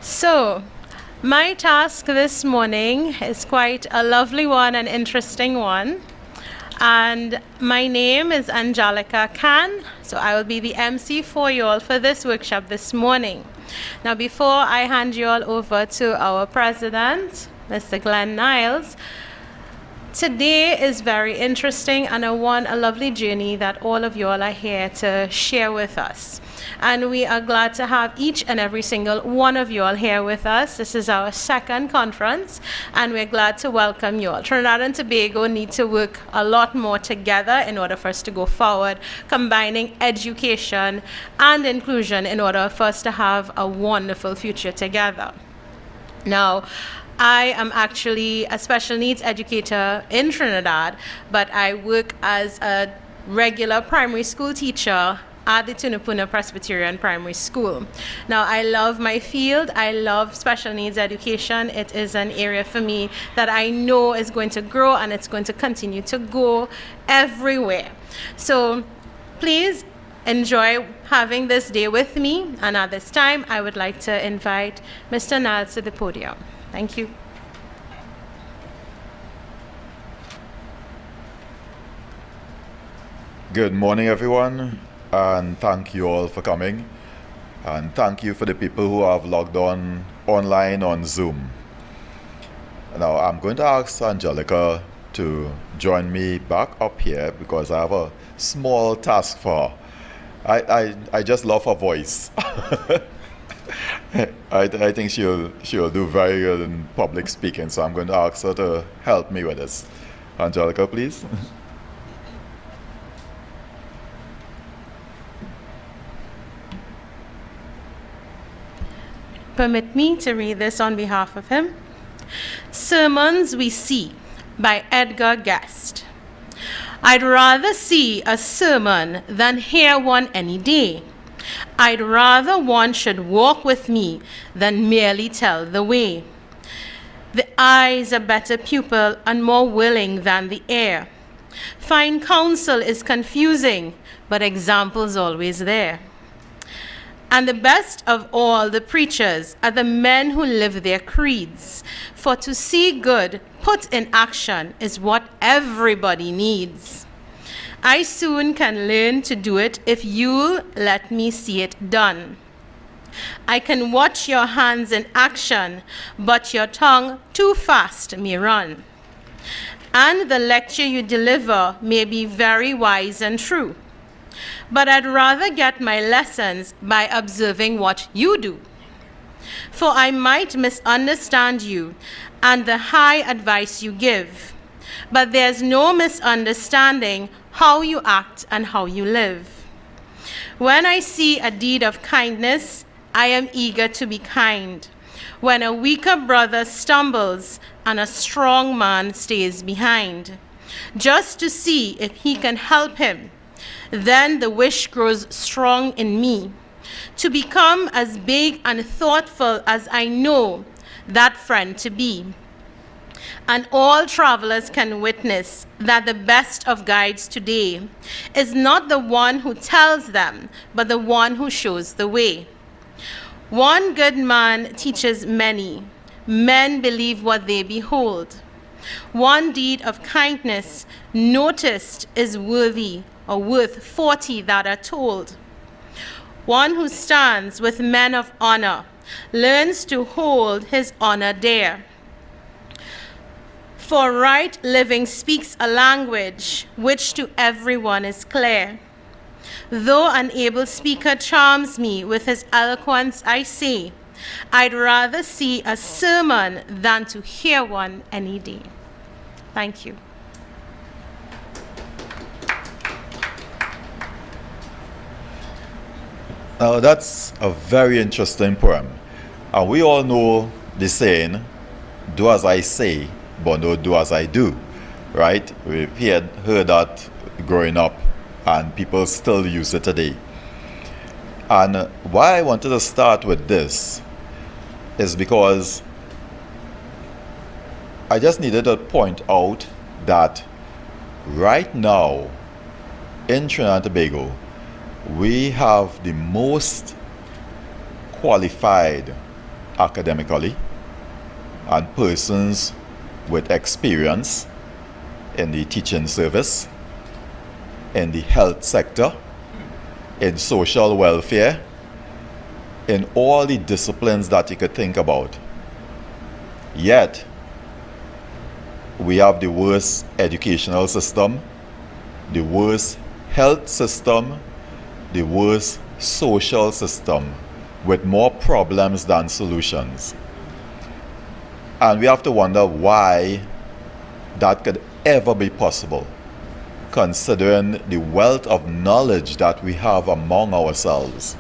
So, my task this morning is quite a lovely one and interesting one. And my name is Angelica Khan, so I will be the MC for you all for this workshop this morning. Now, before I hand you all over to our president, Mr. Glen Niles, today is very interesting, and I want a lovely journey that all of you all are here to share with us. And we are glad to have each and every single one of you all here with us. This is our second conference, and we're glad to welcome you all. Trinidad and Tobago need to work a lot more together in order for us to go forward, combining education and inclusion in order for us to have a wonderful future together. Now, I am actually a special needs educator in Trinidad, but I work as a regular primary school teacher at the Tunapuna Presbyterian Primary School. Now, I love my field. I love special needs education. It is an area for me that I know is going to grow, and it's going to continue to go everywhere. So please enjoy having this day with me. And at this time, I would like to invite Mr. Niles to the podium. Thank you. Good morning, everyone, and thank you all for coming. And thank you for the people who have logged on online on Zoom. Now, I'm going to ask Angelica to join me back up here because I have a small task for her. I just love her voice. I think she'll do very good in public speaking, so I'm going to ask her to help me with this. Angelica, please. Permit me to read this on behalf of him. Sermons We See by Edgar Guest. I'd rather see a sermon than hear one any day. I'd rather one should walk with me than merely tell the way. The eye's a better pupil and more willing than the ear. Fine counsel is confusing, but example's always there. And the best of all the preachers are the men who live their creeds. For to see good put in action is what everybody needs. I soon can learn to do it if you'll let me see it done. I can watch your hands in action, but your tongue too fast may run. And the lecture you deliver may be very wise and true. But I'd rather get my lessons by observing what you do. For I might misunderstand you and the high advice you give, but there's no misunderstanding how you act and how you live. When I see a deed of kindness, I am eager to be kind. When a weaker brother stumbles and a strong man stays behind, just to see if he can help him, then the wish grows strong in me to become as big and thoughtful as I know that friend to be. And all travelers can witness that the best of guides today is not the one who tells them, but the one who shows the way. One good man teaches many. Men believe what they behold. One deed of kindness noticed is worthy or worth 40 that are told. One who stands with men of honor learns to hold his honor dear. For right living speaks a language which to everyone is clear. Though an able speaker charms me with his eloquence, I say, I'd rather see a sermon than to hear one any day. Thank you. Now, that's a very interesting poem. And we all know the saying, do as I say, but don't do as I do, right? We've heard that growing up, and people still use it today. And why I wanted to start with this is because I just needed to point out that right now in Trinidad and Tobago, we have the most qualified academically, and persons with experience in the teaching service, in the health sector, in social welfare, in all the disciplines that you could think about. Yet, we have the worst educational system, the worst health system, the worst social system, with more problems than solutions. And we have to wonder why that could ever be possible, considering the wealth of knowledge that we have among ourselves.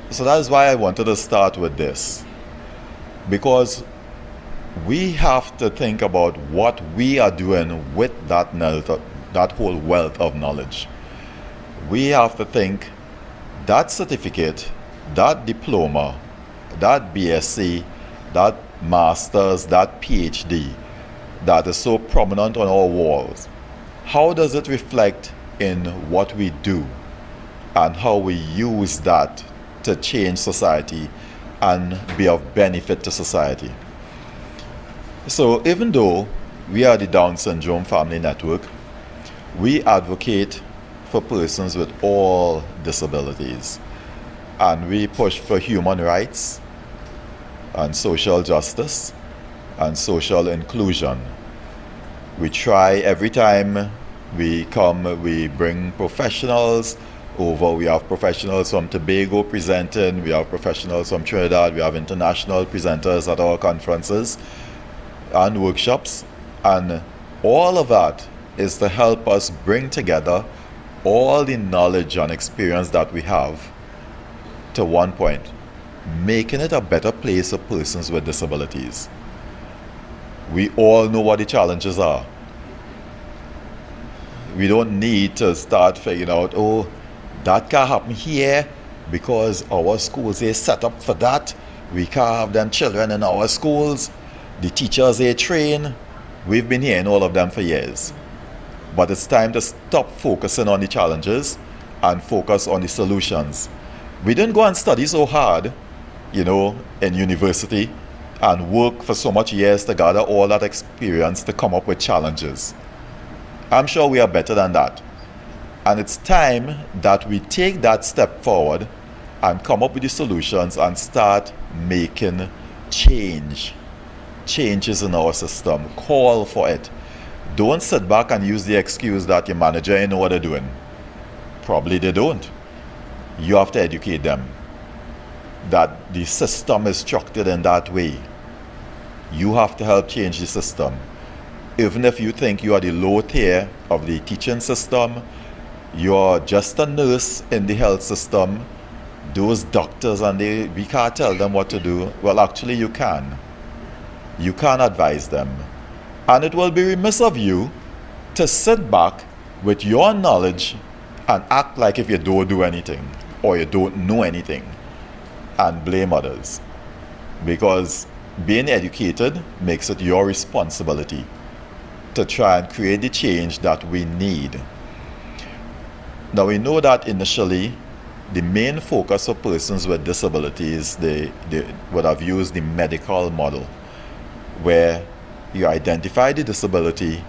So that is why I wanted to start with this, because we have to think about what we are doing with that whole wealth of knowledge. We have to think that certificate, that diploma, that BSc, that master's, that PhD that is so prominent on our walls, how does it reflect in what we do and how we use that to change society and be of benefit to society? So even though we are the Down Syndrome Family Network, we advocate for persons with all disabilities, and we push for human rights and social justice and social inclusion. We try every time we come, we bring professionals over. We have professionals from Tobago presenting, we have professionals from Trinidad, we have international presenters at our conferences and workshops, and all of that is to help us bring together all the knowledge and experience that we have to one point, making it a better place for persons with disabilities. We all know what the challenges are. We don't need to start figuring out, oh, that can't happen here because our schools are set up for that. We can't have them children in our schools. The teachers are trained. We've been hearing all of them for years. But it's time to stop focusing on the challenges and focus on the solutions. We didn't go and study so hard, in university and work for so much years to gather all that experience to come up with challenges. I'm sure we are better than that. And it's time that we take that step forward and come up with the solutions and start making changes in our system. Call for it. Don't sit back and use the excuse that your manager ain't know what they're doing. Probably they don't. You have to educate them that the system is structured in that way. You have to help change the system. Even if you think you are the low tier of the teaching system, you're just a nurse in the health system, those doctors, and we can't tell them what to do. Well, actually you can. You can advise them. And it will be remiss of you to sit back with your knowledge and act like if you don't do anything or you don't know anything and blame others. Because being educated makes it your responsibility to try and create the change that we need. Now we know that initially the main focus of persons with disabilities, they would have used the medical model, where you identify the disability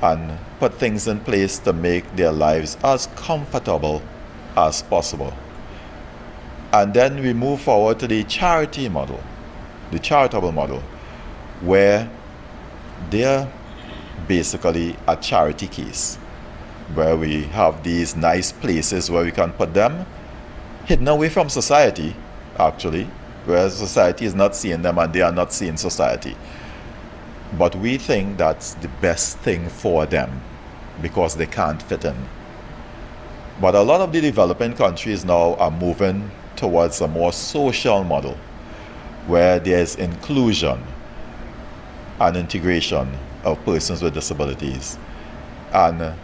and put things in place to make their lives as comfortable as possible. And then we move forward to the charity model, the charitable model, where they're basically a charity case, where we have these nice places where we can put them hidden away from society, actually, where society is not seeing them and they are not seeing society. But we think that's the best thing for them because they can't fit in. But a lot of the developing countries now are moving towards a more social model where there's inclusion and integration of persons with disabilities. And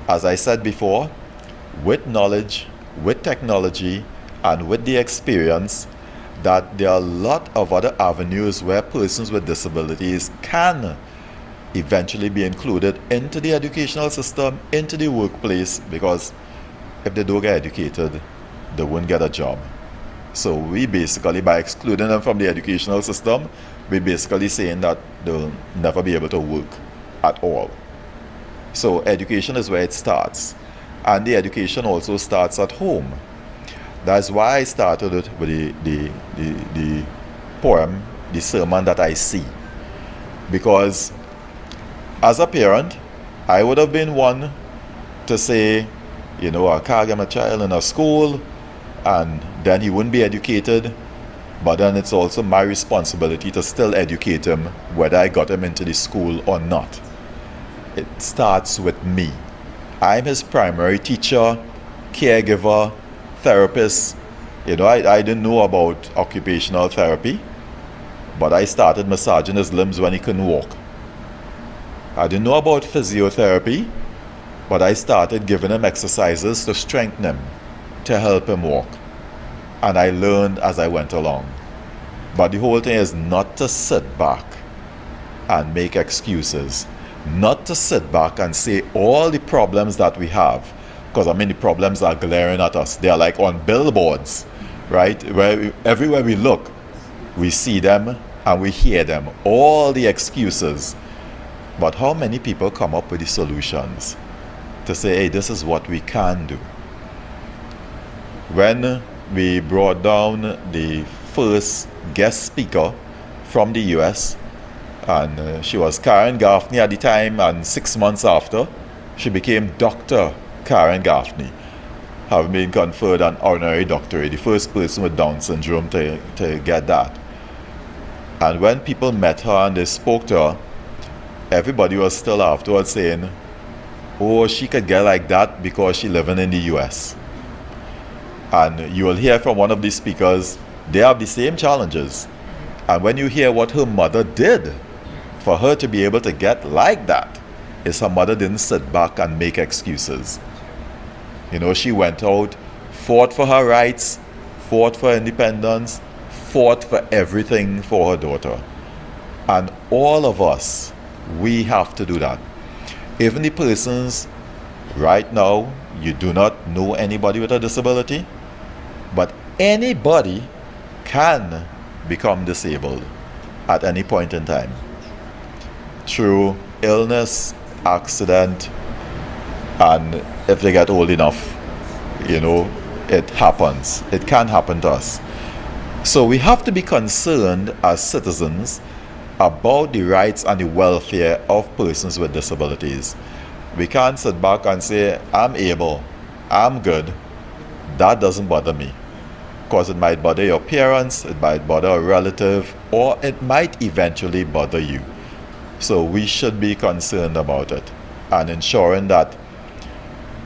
as I said before, with knowledge, with technology, and with the experience, that there are a lot of other avenues where persons with disabilities can eventually be included into the educational system, into the workplace, because if they don't get educated, they won't get a job. So we basically, by excluding them from the educational system, we're basically saying that they'll never be able to work at all. So education is where it starts. And the education also starts at home. That's why I started it with the poem, the sermon that I see. Because as a parent, I would have been one to say, you know, I can't get my child in a school and then he wouldn't be educated. But then it's also my responsibility to still educate him whether I got him into the school or not. It starts with me. I'm his primary teacher, caregiver, therapist. You know, I didn't know about occupational therapy, but I started massaging his limbs when he couldn't walk. I didn't know about physiotherapy, but I started giving him exercises to strengthen him, to help him walk. And I learned as I went along. But the whole thing is not to sit back and make excuses, not to sit back and say all the problems that we have, because I mean the problems are glaring at us. They are like on billboards, right? Everywhere we look, we see them and we hear them, all the excuses. But how many people come up with the solutions to say, hey, this is what we can do? When we brought down the first guest speaker from the US, and she was Karen Gaffney at the time, and 6 months after, she became Dr. Karen Gaffney, having been conferred an honorary doctorate, the first person with Down syndrome to get that. And when people met her and they spoke to her, everybody was still afterwards saying, oh, she could get like that because she's living in the US. And you will hear from one of these speakers, they have the same challenges. And when you hear what her mother did for her to be able to get like that, is her mother didn't sit back and make excuses. You know, she went out, fought for her rights, fought for independence, fought for everything for her daughter. And all of us, we have to do that. Even the persons right now, you do not know anybody with a disability, but anybody can become disabled at any point in time through illness, accident, and if they get old enough, you know, it happens. It can happen to us. So we have to be concerned as citizens about the rights and the welfare of persons with disabilities. We can't sit back and say, I'm able, I'm good. That doesn't bother me. Because it might bother your parents, it might bother a relative, or it might eventually bother you. So we should be concerned about it and ensuring that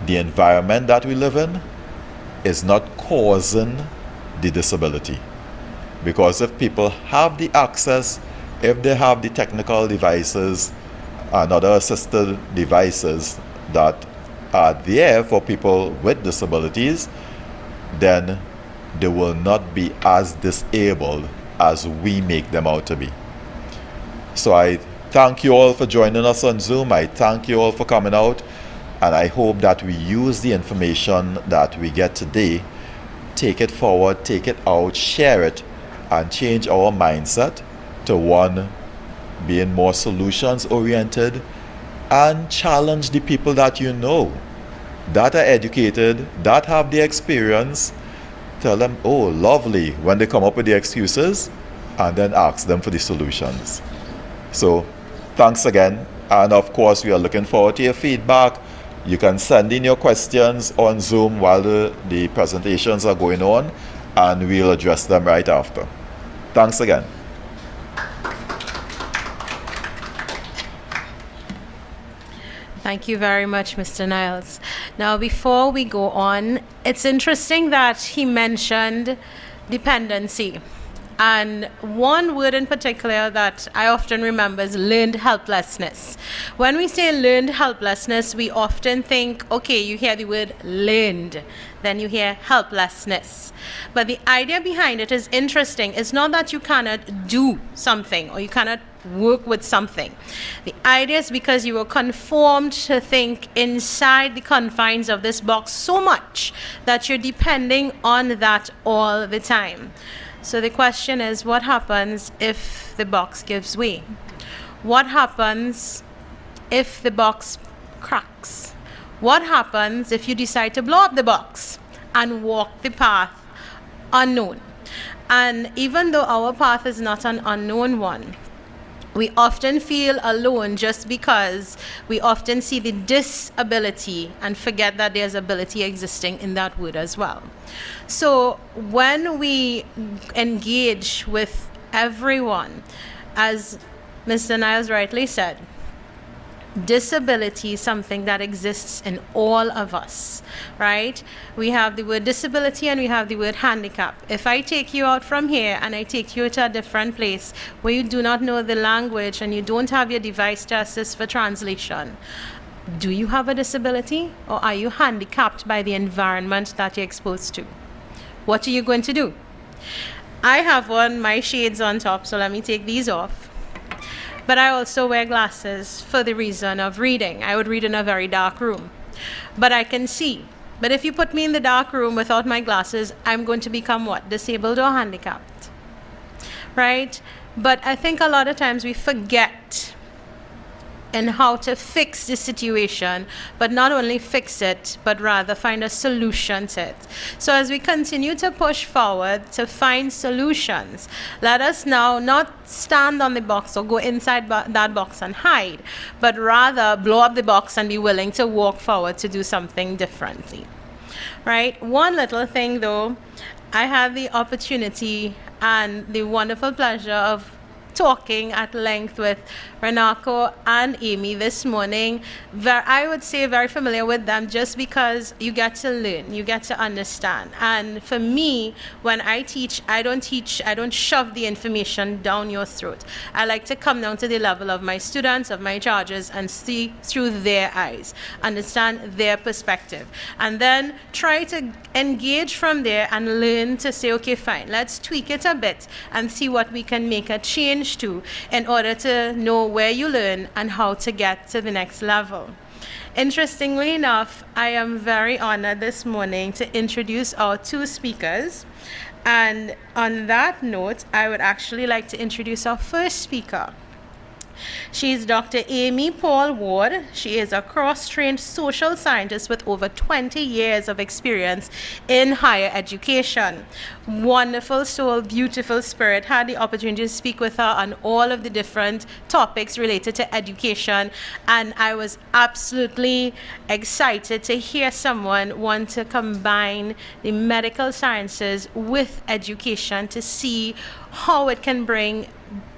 the environment that we live in is not causing the disability. Because if people have the access, if they have the technical devices and other assisted devices that are there for people with disabilities, then they will not be as disabled as we make them out to be. So I thank you all for joining us on Zoom. I thank you all for coming out. And I hope that we use the information that we get today, take it forward, take it out, share it, and change our mindset to one being more solutions oriented, and challenge the people that you know that are educated, that have the experience. Tell them, oh, lovely, when they come up with the excuses, and then ask them for the solutions. So thanks again. And of course, we are looking forward to your feedback. You can send in your questions on Zoom while the presentations are going on, and we'll address them right after. Thanks again. Thank you very much, Mr. Niles. Now, before we go on, it's interesting that he mentioned dependency. And one word in particular that I often remember is learned helplessness. When we say learned helplessness, we often think, okay, you hear the word learned, then you hear helplessness. But the idea behind it is interesting. It's not that you cannot do something or you cannot work with something. The idea is because you were conformed to think inside the confines of this box so much that you're depending on that all the time. So the question is, what happens if the box gives way? What happens if the box cracks? What happens if you decide to blow up the box and walk the path unknown? And even though our path is not an unknown one, we often feel alone just because we often see the disability and forget that there's ability existing in that word as well. So when we engage with everyone, as Mr. Niles rightly said, disability is something that exists in all of us, right? We have the word disability and we have the word handicap. If I take you out from here and I take you to a different place where you do not know the language and you don't have your device to assist for translation, do you have a disability, or are you handicapped by the environment that you're exposed to? What are you going to do? I have on my shades on top, so let me take these off. But I also wear glasses for the reason of reading. I would read in a very dark room, but I can see. But if you put me in the dark room without my glasses, I'm going to become what? Disabled or handicapped, right? But I think a lot of times we forget in how to fix the situation, but not only fix it, but rather find a solution to it. So as we continue to push forward to find solutions, let us now not stand on the box or go inside that box and hide, but rather blow up the box and be willing to walk forward to do something differently, right? One little thing though, I had the opportunity and the wonderful pleasure of talking at length with Runako and Amy this morning. I would say very familiar with them just because you get to learn, you get to understand. And for me, when I teach, I don't shove the information down your throat. I like to come down to the level of my students, of my charges, and see through their eyes, understand their perspective, and then try to engage from there and learn to say, okay, fine, let's tweak it a bit and see what we can make a change to in order to know where you learn and how to get to the next level. Interestingly enough, I am very honored this morning to introduce our two speakers. And on that note, I would actually like to introduce our first speaker. She is Dr. Amy Paul Ward. She is a cross-trained social scientist with over 20 years of experience in higher education. Wonderful soul, beautiful spirit. Had the opportunity to speak with her on all of the different topics related to education, and I was absolutely excited to hear someone want to combine the medical sciences with education to see how it can bring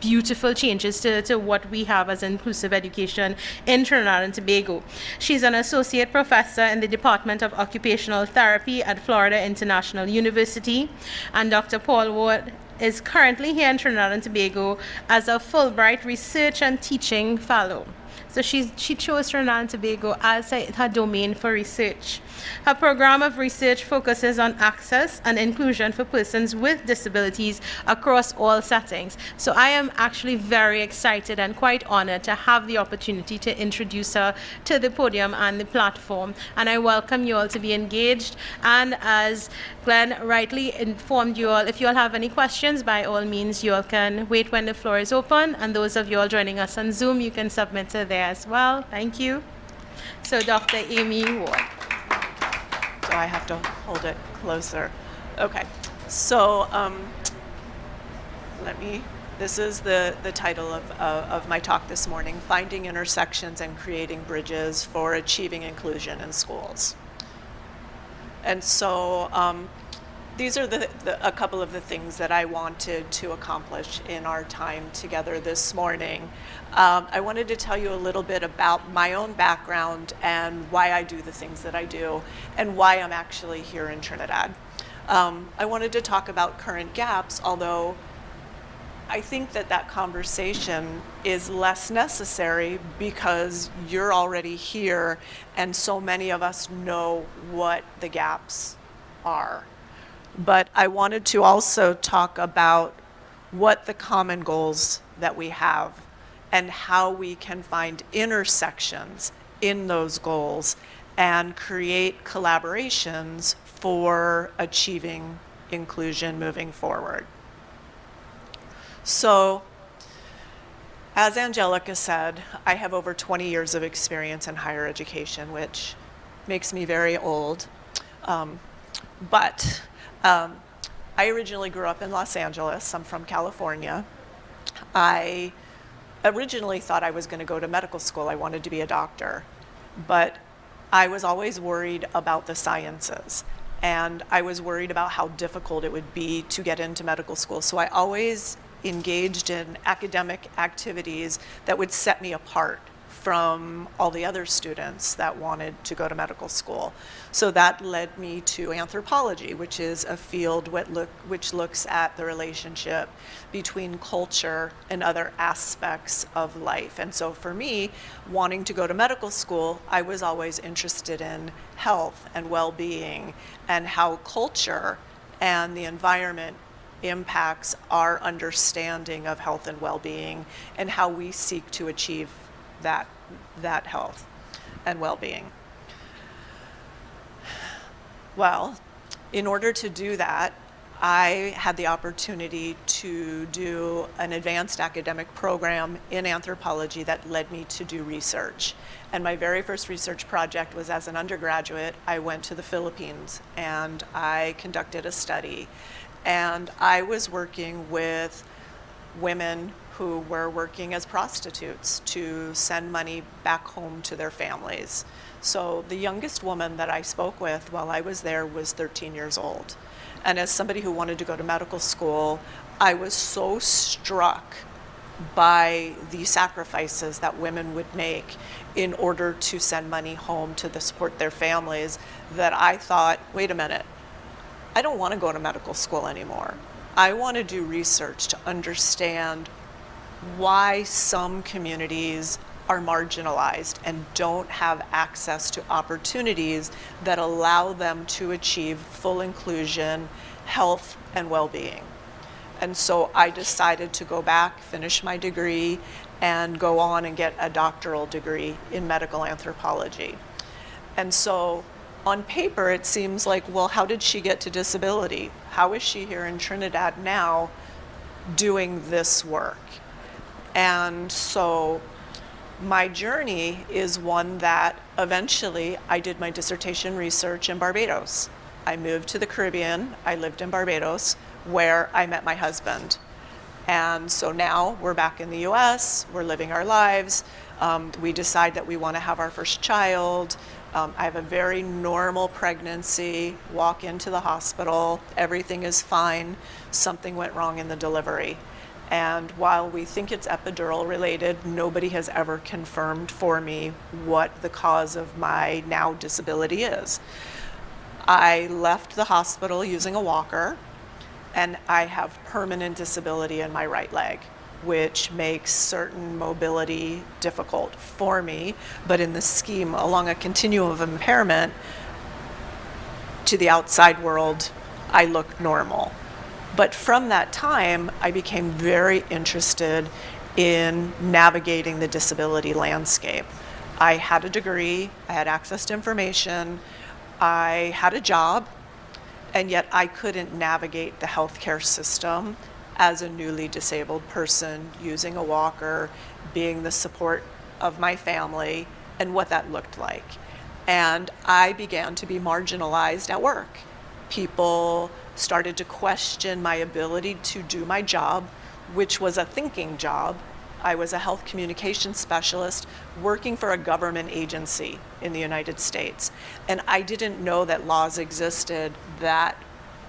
beautiful changes to what we have as inclusive education in Trinidad and Tobago. She's an associate professor in the Department of Occupational Therapy at Florida International University, and Dr. Paul Ward is currently here in Trinidad and Tobago as a Fulbright Research and Teaching Fellow. So she chose Trinidad and Tobago as her domain for research. Her program of research focuses on access and inclusion for persons with disabilities across all settings. So I am actually very excited and quite honored to have the opportunity to introduce her to the podium and the platform. And I welcome you all to be engaged. And as Glen rightly informed you all, if you all have any questions, by all means, you all can wait when the floor is open. And those of you all joining us on Zoom, you can submit to there as well. Thank you. So Dr. Amy Ward. So I have to hold it closer. Okay, so this is the title of my talk this morning, Finding Intersections and Creating Bridges for Achieving Inclusion in Schools. And so these are a couple of the things that I wanted to accomplish in our time together this morning. I wanted to tell you a little bit about my own background and why I do the things that I do and why I'm actually here in Trinidad. I wanted to talk about current gaps, although I think that that conversation is less necessary because you're already here and so many of us know what the gaps are. But I wanted to also talk about what the common goals that we have and how we can find intersections in those goals and create collaborations for achieving inclusion moving forward. So, as Angelica said, I have over 20 years of experience in higher education, which makes me very old. But I originally grew up in Los Angeles. I'm from California. I originally thought I was going to go to medical school. I wanted to be a doctor. But I was always worried about the sciences. And I was worried about how difficult it would be to get into medical school. So I always engaged in academic activities that would set me apart from all the other students that wanted to go to medical school. So that led me to anthropology, which is a field which looks at the relationship between culture and other aspects of life. And so for me, wanting to go to medical school, I was always interested in health and well-being and how culture and the environment impacts our understanding of health and well-being and how we seek to achieve that health and well-being. Well, in order to do that, I had the opportunity to do an advanced academic program in anthropology that led me to do research. And my very first research project was as an undergraduate. I went to the Philippines and I conducted a study. And I was working with women who were working as prostitutes to send money back home to their families. So the youngest woman that I spoke with while I was there was 13 years old. And as somebody who wanted to go to medical school, I was so struck by the sacrifices that women would make in order to send money home to support their families that I thought, wait a minute, I don't want to go to medical school anymore. I want to do research to understand why some communities are marginalized and don't have access to opportunities that allow them to achieve full inclusion, health, and well-being. And so I decided to go back, finish my degree, and go on and get a doctoral degree in medical anthropology. And so on paper, it seems like, well, how did she get to disability? How is she here in Trinidad now doing this work? And so my journey is one that eventually I did my dissertation research in Barbados. I moved to the Caribbean. I lived in Barbados, where I met my husband. And so now we're back in the US, we're living our lives. We decide that we want to have our first child. I have a very normal pregnancy, walk into the hospital, everything is fine. Something went wrong in the delivery. And while we think it's epidural related, nobody has ever confirmed for me what the cause of my now disability is. I left the hospital using a walker, and I have permanent disability in my right leg, which makes certain mobility difficult for me. But in the scheme, along a continuum of impairment, to the outside world, I look normal. But from that time, I became very interested in navigating the disability landscape. I had a degree, I had access to information, I had a job, and yet I couldn't navigate the healthcare system as a newly disabled person, using a walker, being the support of my family, and what that looked like. And I began to be marginalized at work. People started to question my ability to do my job, which was a thinking job. I was a health communication specialist working for a government agency in the United States. And I didn't know that laws existed that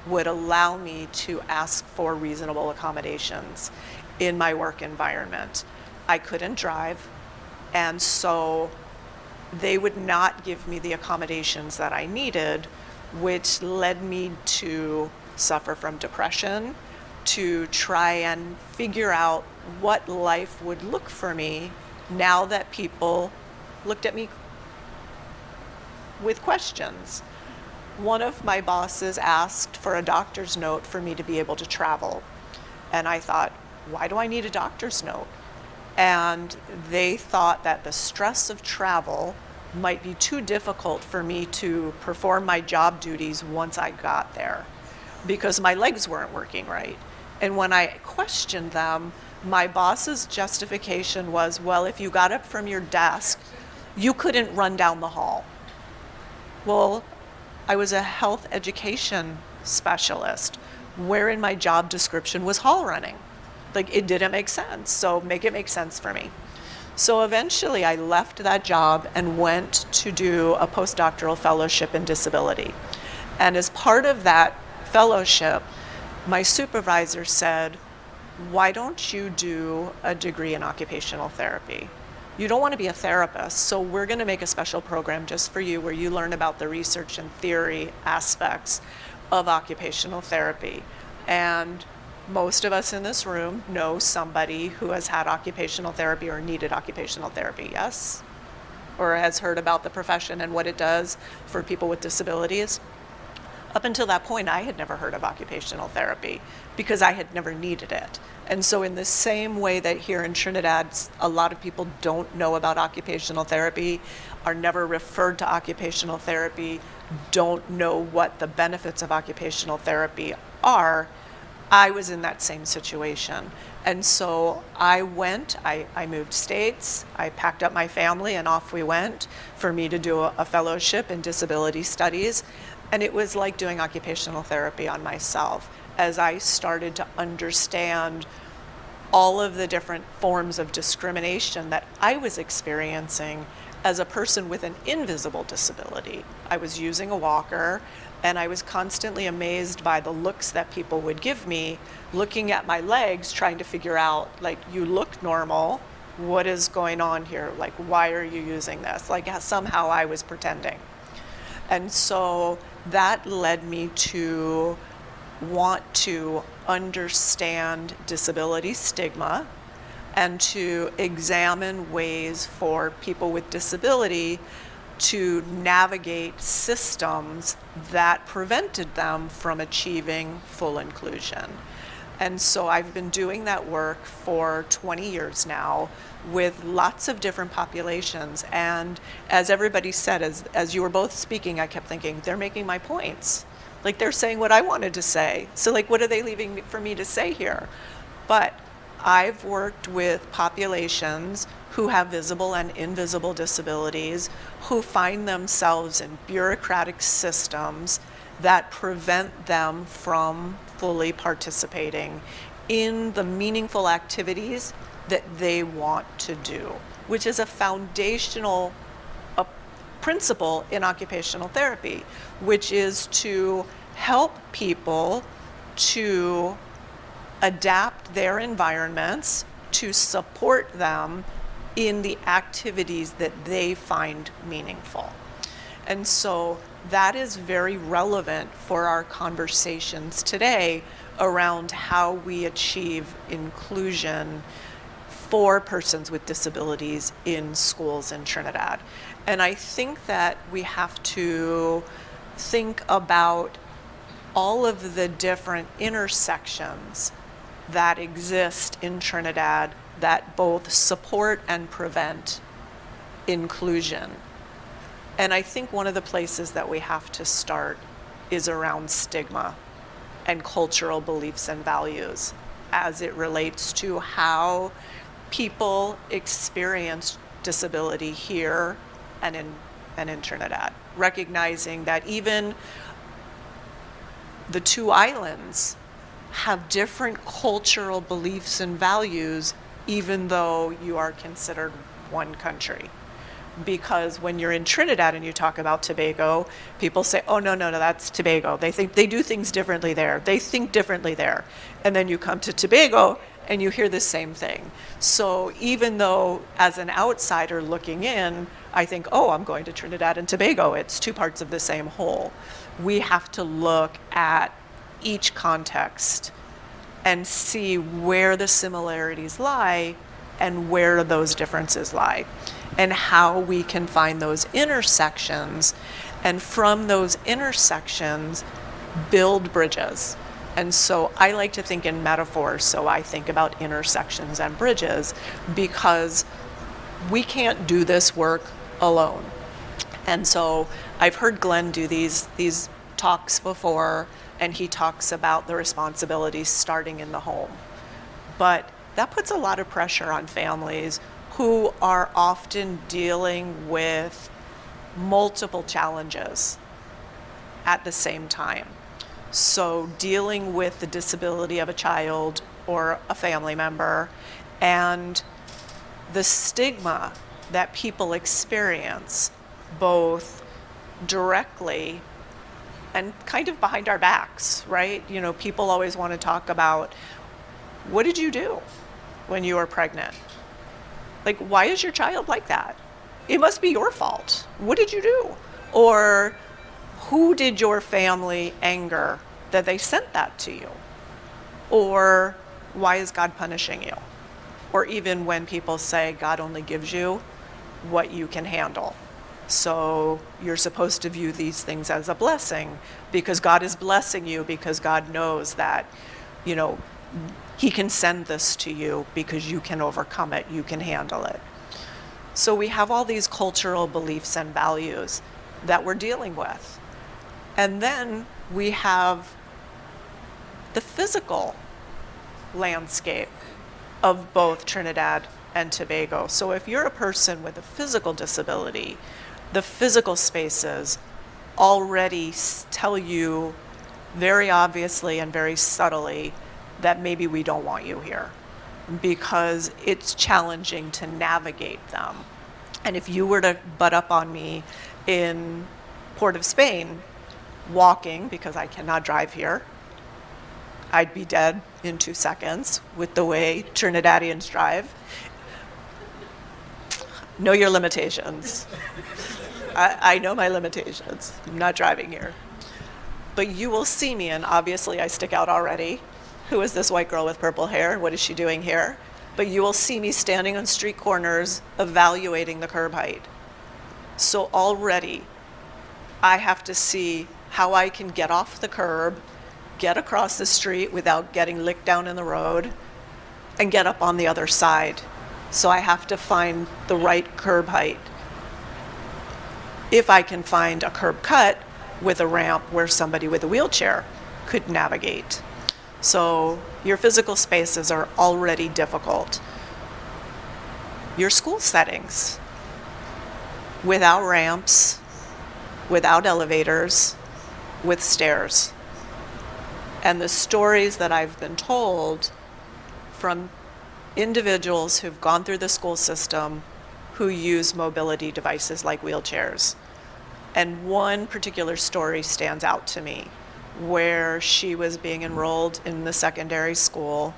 would allow me to ask for reasonable accommodations in my work environment. I couldn't drive, and so they would not give me the accommodations that I needed, which led me to suffer from depression to try and figure out what life would look for me now that people looked at me with questions. One of my bosses asked for a doctor's note for me to be able to travel. And I thought, why do I need a doctor's note? And they thought that the stress of travel might be too difficult for me to perform my job duties once I got there because my legs weren't working right. And when I questioned them, my boss's justification was, well, if you got up from your desk, you couldn't run down the hall. Well, I was a health education specialist, where in my job description was hall running. Like, it didn't make sense, so make it make sense for me. So eventually I left that job and went to do a postdoctoral fellowship in disability. And as part of that fellowship, my supervisor said, why don't you do a degree in occupational therapy? You don't want to be a therapist, so we're going to make a special program just for you where you learn about the research and theory aspects of occupational therapy. And most of us in this room know somebody who has had occupational therapy or needed occupational therapy, yes? Or has heard about the profession and what it does for people with disabilities. Up until that point, I had never heard of occupational therapy because I had never needed it. And so in the same way that here in Trinidad, a lot of people don't know about occupational therapy, are never referred to occupational therapy, don't know what the benefits of occupational therapy are, I was in that same situation. And so I went, I moved states, I packed up my family and off we went for me to do a fellowship in disability studies. And it was like doing occupational therapy on myself as I started to understand all of the different forms of discrimination that I was experiencing as a person with an invisible disability. I was using a walker, and I was constantly amazed by the looks that people would give me, looking at my legs, trying to figure out, like, you look normal, what is going on here? Like, why are you using this? Like, somehow I was pretending. And so that led me to want to understand disability stigma and to examine ways for people with disability to navigate systems that prevented them from achieving full inclusion. And so I've been doing that work for 20 years now with lots of different populations. And as everybody said, as you were both speaking, I kept thinking, they're making my points. Like, they're saying what I wanted to say. So, like, what are they leaving for me to say here? But I've worked with populations who have visible and invisible disabilities, who find themselves in bureaucratic systems that prevent them from fully participating in the meaningful activities that they want to do, which is a foundational principle in occupational therapy, which is to help people to adapt their environments to support them in the activities that they find meaningful. And so that is very relevant for our conversations today around how we achieve inclusion for persons with disabilities in schools in Trinidad. And I think that we have to think about all of the different intersections that exist in Trinidad that both support and prevent inclusion. And I think one of the places that we have to start is around stigma and cultural beliefs and values as it relates to how people experience disability here and in Trinidad, recognizing that even the two islands have different cultural beliefs and values, even though you are considered one country. Because when you're in Trinidad and you talk about Tobago, people say, oh, no, that's Tobago. They think they do things differently there. They think differently there. And then you come to Tobago and you hear the same thing. So even though as an outsider looking in, I think, oh, I'm going to Trinidad and Tobago, it's two parts of the same whole. We have to look at each context and see where the similarities lie and where those differences lie, and how we can find those intersections, and from those intersections, build bridges. And so I like to think in metaphors, so I think about intersections and bridges, because we can't do this work alone. And so I've heard Glen do these talks before, and he talks about the responsibilities starting in the home. But that puts a lot of pressure on families who are often dealing with multiple challenges at the same time. So dealing with the disability of a child or a family member, and the stigma that people experience both directly and kind of behind our backs, right? You know, people always want to talk about, what did you do when you were pregnant? Like, why is your child like that? It must be your fault. What did you do? Or who did your family anger that they sent that to you? Or why is God punishing you? Or even when people say God only gives you what you can handle. So you're supposed to view these things as a blessing because God is blessing you, because God knows that, you know, He can send this to you because you can overcome it, you can handle it. So we have all these cultural beliefs and values that we're dealing with. And then we have the physical landscape of both Trinidad and Tobago. So if you're a person with a physical disability, the physical spaces already tell you very obviously and very subtly that maybe we don't want you here, because it's challenging to navigate them. And if you were to butt up on me in Port of Spain, walking, because I cannot drive here, I'd be dead in 2 seconds with the way Trinidadians drive. Know your limitations. I know my limitations. I'm not driving here. But you will see me, and obviously I stick out already. Who is this white girl with purple hair? What is she doing here? But you will see me standing on street corners evaluating the curb height. So already I have to see how I can get off the curb, get across the street without getting licked down in the road, and get up on the other side. So I have to find the right curb height. If I can find a curb cut with a ramp where somebody with a wheelchair could navigate. So your physical spaces are already difficult. Your school settings, without ramps, without elevators, with stairs. And the stories that I've been told from individuals who've gone through the school system who use mobility devices like wheelchairs. And one particular story stands out to me, where she was being enrolled in the secondary school,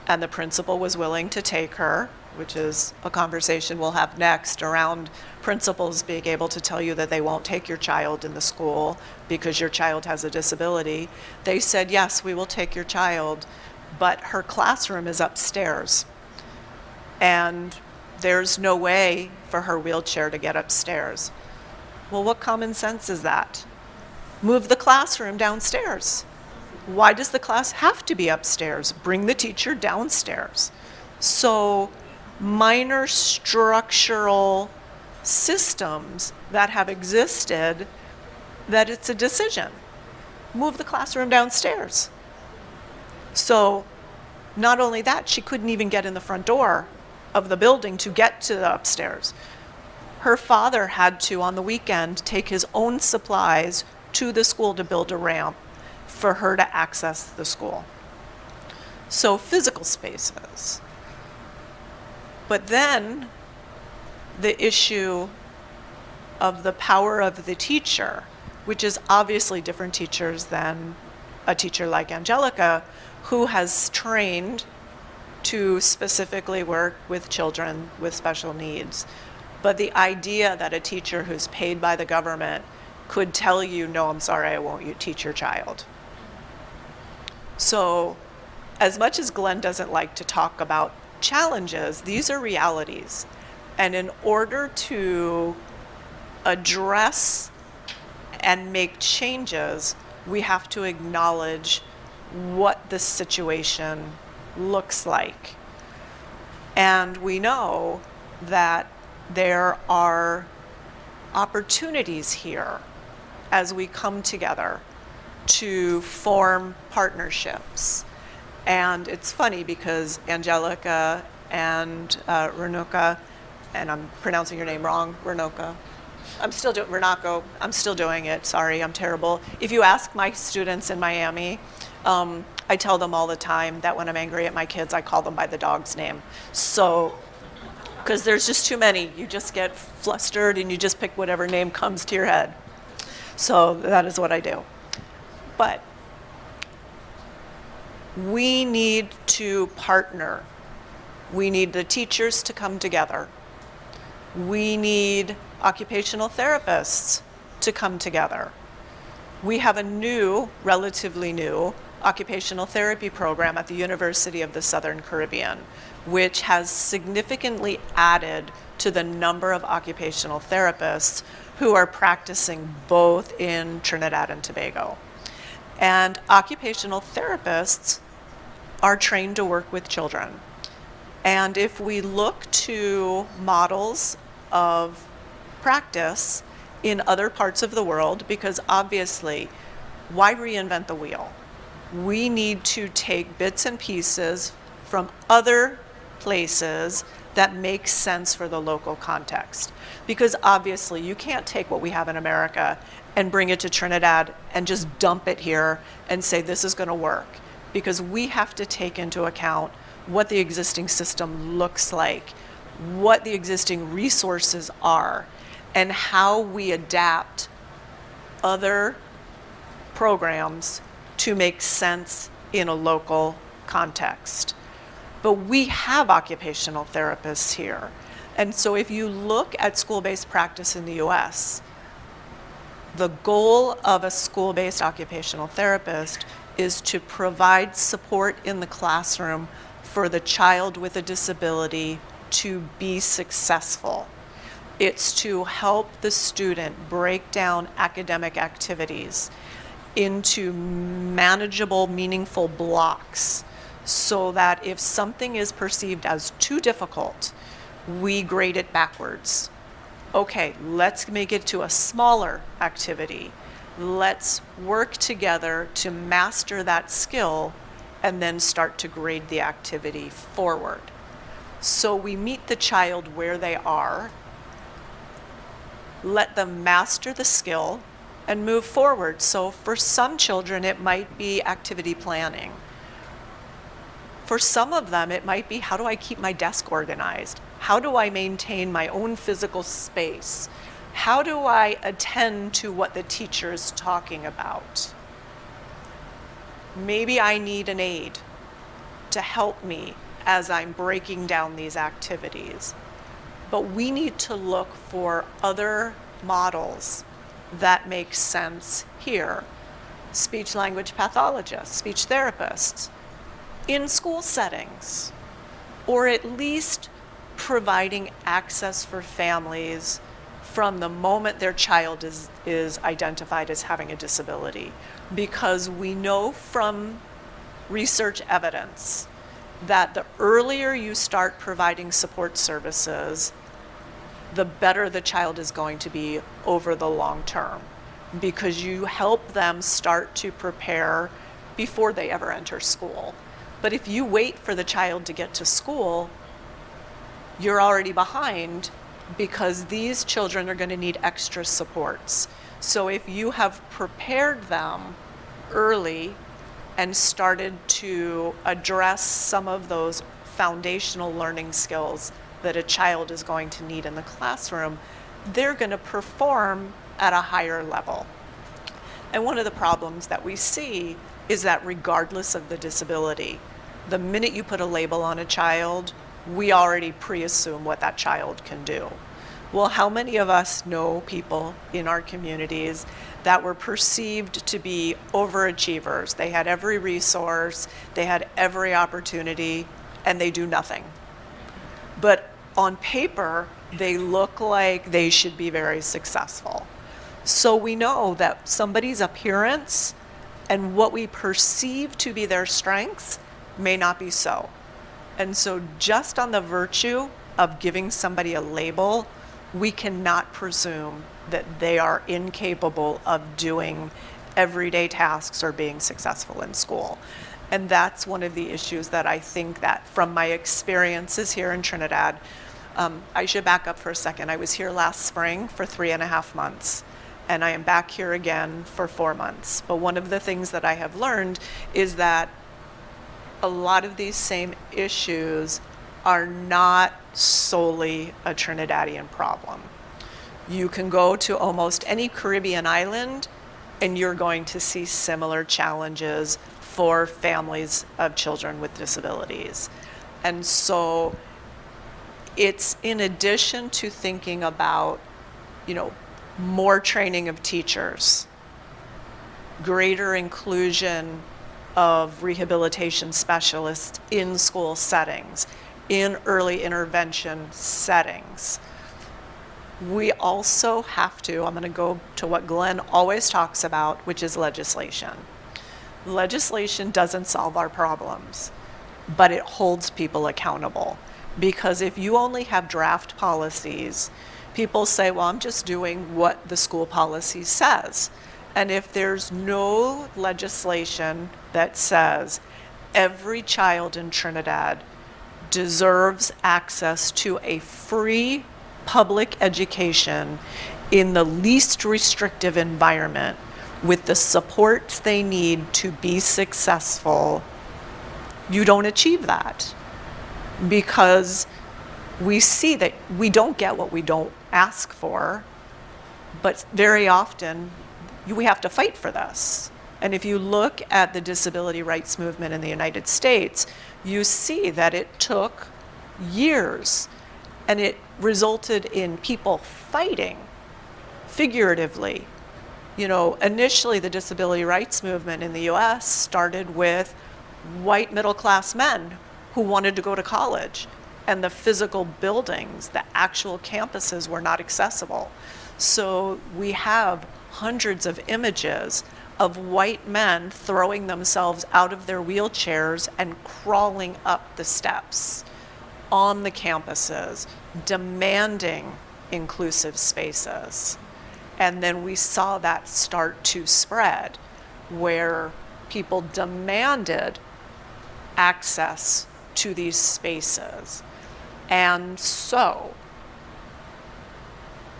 and the principal was willing to take her, which is a conversation we'll have next around principals being able to tell you that they won't take your child in the school because your child has a disability. They said, yes, we will take your child, but her classroom is upstairs, and there's no way for her wheelchair to get upstairs. Well, what common sense is that? Move the classroom downstairs. Why does the class have to be upstairs? Bring the teacher downstairs. So minor structural systems that have existed, that it's a decision. Move the classroom downstairs. So not only that, she couldn't even get in the front door of the building to get to the upstairs. Her father had to, on the weekend, take his own supplies to the school to build a ramp for her to access the school. So physical spaces. But then the issue of the power of the teacher, which is obviously different teachers than a teacher like Angelica, who has trained to specifically work with children with special needs. But the idea that a teacher who's paid by the government could tell you, no, I'm sorry, I won't teach your child. So as much as Glen doesn't like to talk about challenges, these are realities. And in order to address and make changes, we have to acknowledge what the situation looks like. And we know that there are opportunities here as we come together to form partnerships. And it's funny because Angelica and Runako, and I'm pronouncing your name wrong, Runako. Runako, I'm still doing it, sorry, I'm terrible. If you ask my students in Miami, I tell them all the time that when I'm angry at my kids, I call them by the dog's name. So, because there's just too many. You just get flustered and you just pick whatever name comes to your head. So that is what I do. But we need to partner. We need the teachers to come together. We need occupational therapists to come together. We have a relatively new, occupational therapy program at the University of the Southern Caribbean, which has significantly added to the number of occupational therapists who are practicing both in Trinidad and Tobago. And occupational therapists are trained to work with children. And if we look to models of practice in other parts of the world, because obviously, why reinvent the wheel? We need to take bits and pieces from other places that make sense for the local context. Because obviously, you can't take what we have in America and bring it to Trinidad and just dump it here and say this is going to work. Because we have to take into account what the existing system looks like, what the existing resources are, and how we adapt other programs to make sense in a local context. But we have occupational therapists here. And so if you look at school-based practice in the US, the goal of a school-based occupational therapist is to provide support in the classroom for the child with a disability to be successful. It's to help the student break down academic activities into manageable, meaningful blocks so that if something is perceived as too difficult, we grade it backwards. Okay, let's make it to a smaller activity. Let's work together to master that skill and then start to grade the activity forward. So we meet the child where they are, let them master the skill, and move forward. So for some children, it might be activity planning. For some of them, it might be, how do I keep my desk organized? How do I maintain my own physical space? How do I attend to what the teacher is talking about? Maybe I need an aide to help me as I'm breaking down these activities. But we need to look for other models that make sense here. Speech language pathologists, speech therapists, in school settings, or at least providing access for families from the moment their child is identified as having a disability. Because we know from research evidence that the earlier you start providing support services, the better the child is going to be over the long term, because you help them start to prepare before they ever enter school. But if you wait for the child to get to school, you're already behind, because these children are going to need extra supports. So if you have prepared them early and started to address some of those foundational learning skills that a child is going to need in the classroom, they're going to perform at a higher level. And one of the problems that we see is that regardless of the disability, the minute you put a label on a child, we already pre-assume what that child can do. Well, how many of us know people in our communities that were perceived to be overachievers? They had every resource, they had every opportunity, and they do nothing. But on paper, they look like they should be very successful. So we know that somebody's appearance and what we perceive to be their strengths may not be so. And so just on the virtue of giving somebody a label, we cannot presume that they are incapable of doing everyday tasks or being successful in school. And that's one of the issues that I think that from my experiences here in Trinidad, I should back up for a second. I was here last spring for 3.5 months, and I am back here again for 4 months. But one of the things that I have learned is that a lot of these same issues are not solely a Trinidadian problem. You can go to almost any Caribbean island and you're going to see similar challenges for families of children with disabilities. And so it's in addition to thinking about, more training of teachers, greater inclusion of rehabilitation specialists in school settings, in early intervention settings. We also have to, I'm going to go to what Glen always talks about, which is legislation. Legislation doesn't solve our problems, but it holds people accountable. Because if you only have draft policies, people say, well, I'm just doing what the school policy says. And if there's no legislation that says every child in Trinidad deserves access to a free public education in the least restrictive environment with the supports they need to be successful, you don't achieve that. Because we see that we don't get what we don't ask for, but very often we have to fight for this. And if you look at the disability rights movement in the United States, you see that it took years and it resulted in people fighting figuratively. Initially the disability rights movement in the US started with white middle-class men who wanted to go to college, and the physical buildings, the actual campuses were not accessible. So we have hundreds of images of white men throwing themselves out of their wheelchairs and crawling up the steps on the campuses, demanding inclusive spaces. And then we saw that start to spread, where people demanded access to these spaces. And so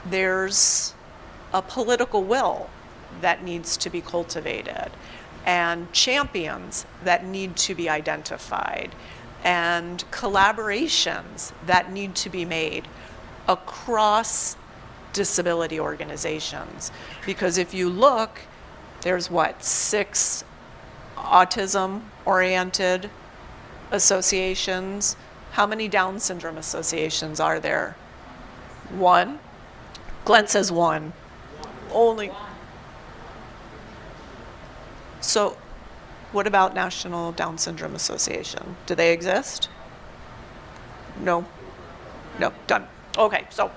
there's a political will that needs to be cultivated, and champions that need to be identified, and collaborations that need to be made across disability organizations. Because if you look, there's 6 autism-oriented associations. How many Down syndrome associations are there? 1? Glen says 1. Only. So what about National Down Syndrome Association? Do they exist? No. No, done. Okay, so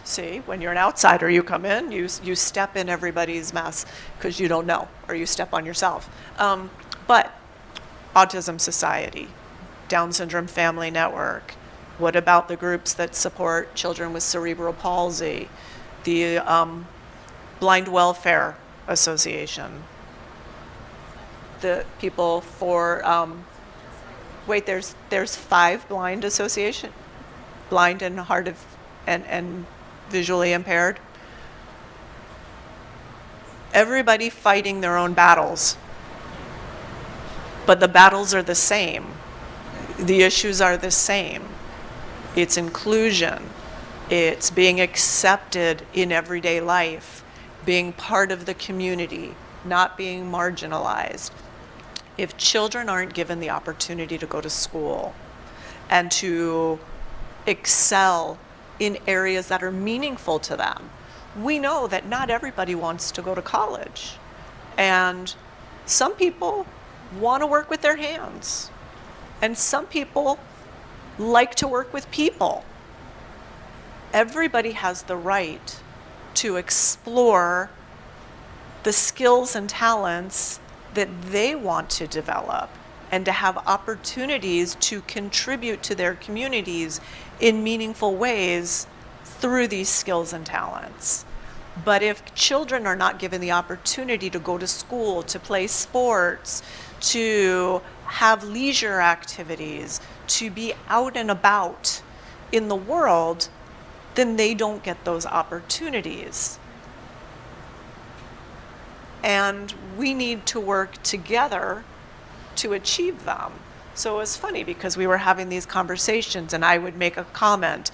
see, when you're an outsider, you come in, you step in everybody's mess because you don't know, or you step on yourself. But Autism Society, Down Syndrome Family Network, what about the groups that support children with cerebral palsy? The Blind Welfare Association, the people for, there's 5 blind association, blind and hard of, and visually impaired. Everybody fighting their own battles, but the battles are the same. The issues are the same. It's inclusion. It's being accepted in everyday life, being part of the community, not being marginalized. If children aren't given the opportunity to go to school and to excel in areas that are meaningful to them. We know that not everybody wants to go to college. And some people want to work with their hands. And some people like to work with people. Everybody has the right to explore the skills and talents that they want to develop and to have opportunities to contribute to their communities in meaningful ways through these skills and talents. But if children are not given the opportunity to go to school, to play sports, to have leisure activities, to be out and about in the world, then they don't get those opportunities. And we need to work together to achieve them. So it was funny because we were having these conversations and I would make a comment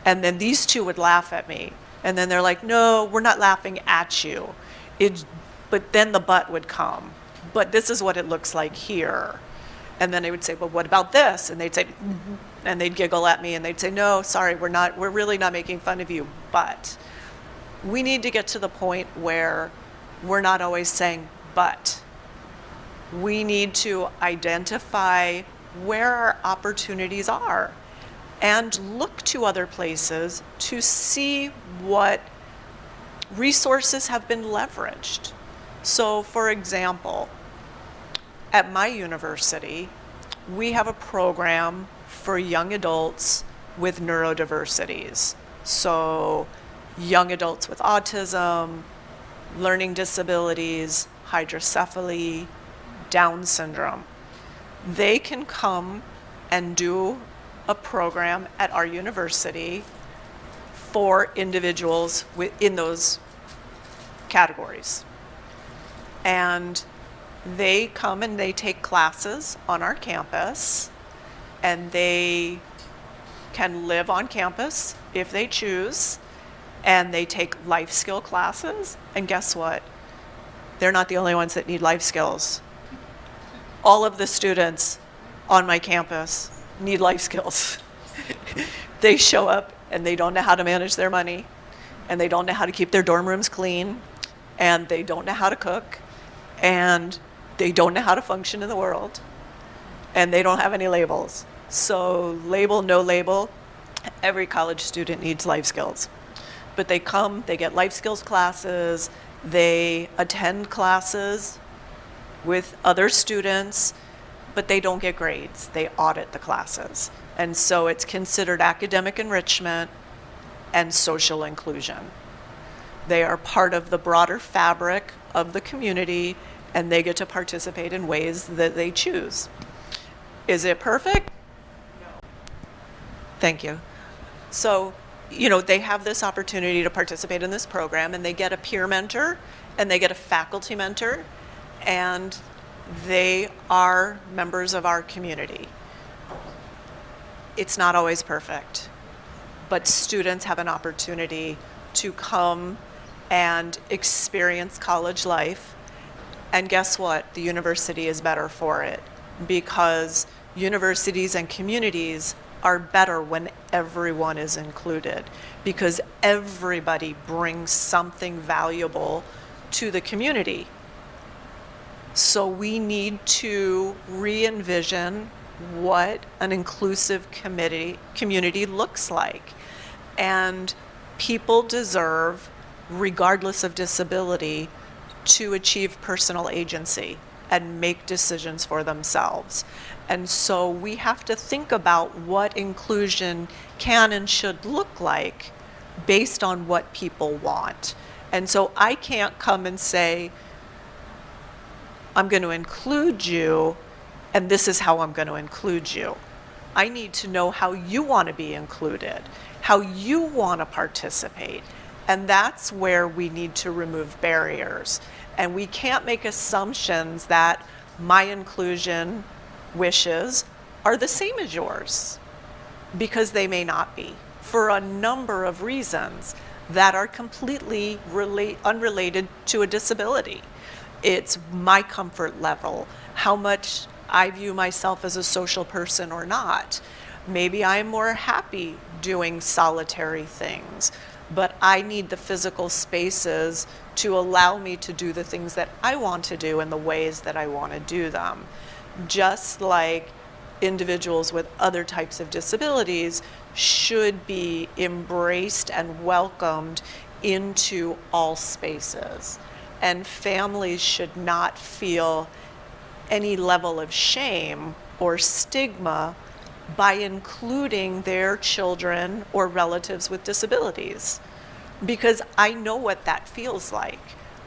and then these two would laugh at me. And then they're like, no, we're not laughing at you. But then the but would come. But this is what it looks like here. And then I would say, well, what about this? And they'd say, mm-hmm. And they'd giggle at me and they'd say, no, sorry, we're really not making fun of you. But we need to get to the point where we're not always saying, but. We need to identify where our opportunities are and look to other places to see what resources have been leveraged. So, for example, at my university, we have a program for young adults with neurodiversities. So, young adults with autism, learning disabilities, hydrocephaly, Down syndrome. They can come and do a program at our university for individuals in those categories. And they come and they take classes on our campus, and they can live on campus if they choose, and they take life skill classes. And guess what? They're not the only ones that need life skills. All of the students on my campus need life skills. They show up and they don't know how to manage their money, and they don't know how to keep their dorm rooms clean, and they don't know how to cook, and they don't know how to function in the world, and they don't have any labels. So label, no label, every college student needs life skills. But they come, they get life skills classes, they attend classes with other students, but they don't get grades. They audit the classes. And so it's considered academic enrichment and social inclusion. They are part of the broader fabric of the community, and they get to participate in ways that they choose. Is it perfect? No. Thank you. So, they have this opportunity to participate in this program, and they get a peer mentor, and they get a faculty mentor, and they are members of our community. It's not always perfect, but students have an opportunity to come and experience college life. And guess what? The university is better for it, because universities and communities are better when everyone is included, because everybody brings something valuable to the community. So we need to re-envision what an inclusive community looks like. And people deserve, regardless of disability, to achieve personal agency and make decisions for themselves. And so we have to think about what inclusion can and should look like based on what people want. And so I can't come and say, I'm going to include you, and this is how I'm going to include you. I need to know how you want to be included, how you want to participate. And that's where we need to remove barriers. And we can't make assumptions that my inclusion wishes are the same as yours, because they may not be, for a number of reasons that are completely unrelated to a disability. It's my comfort level, how much I view myself as a social person or not. Maybe I'm more happy doing solitary things, but I need the physical spaces to allow me to do the things that I want to do in the ways that I want to do them. Just like individuals with other types of disabilities should be embraced and welcomed into all spaces. And families should not feel any level of shame or stigma by including their children or relatives with disabilities. Because I know what that feels like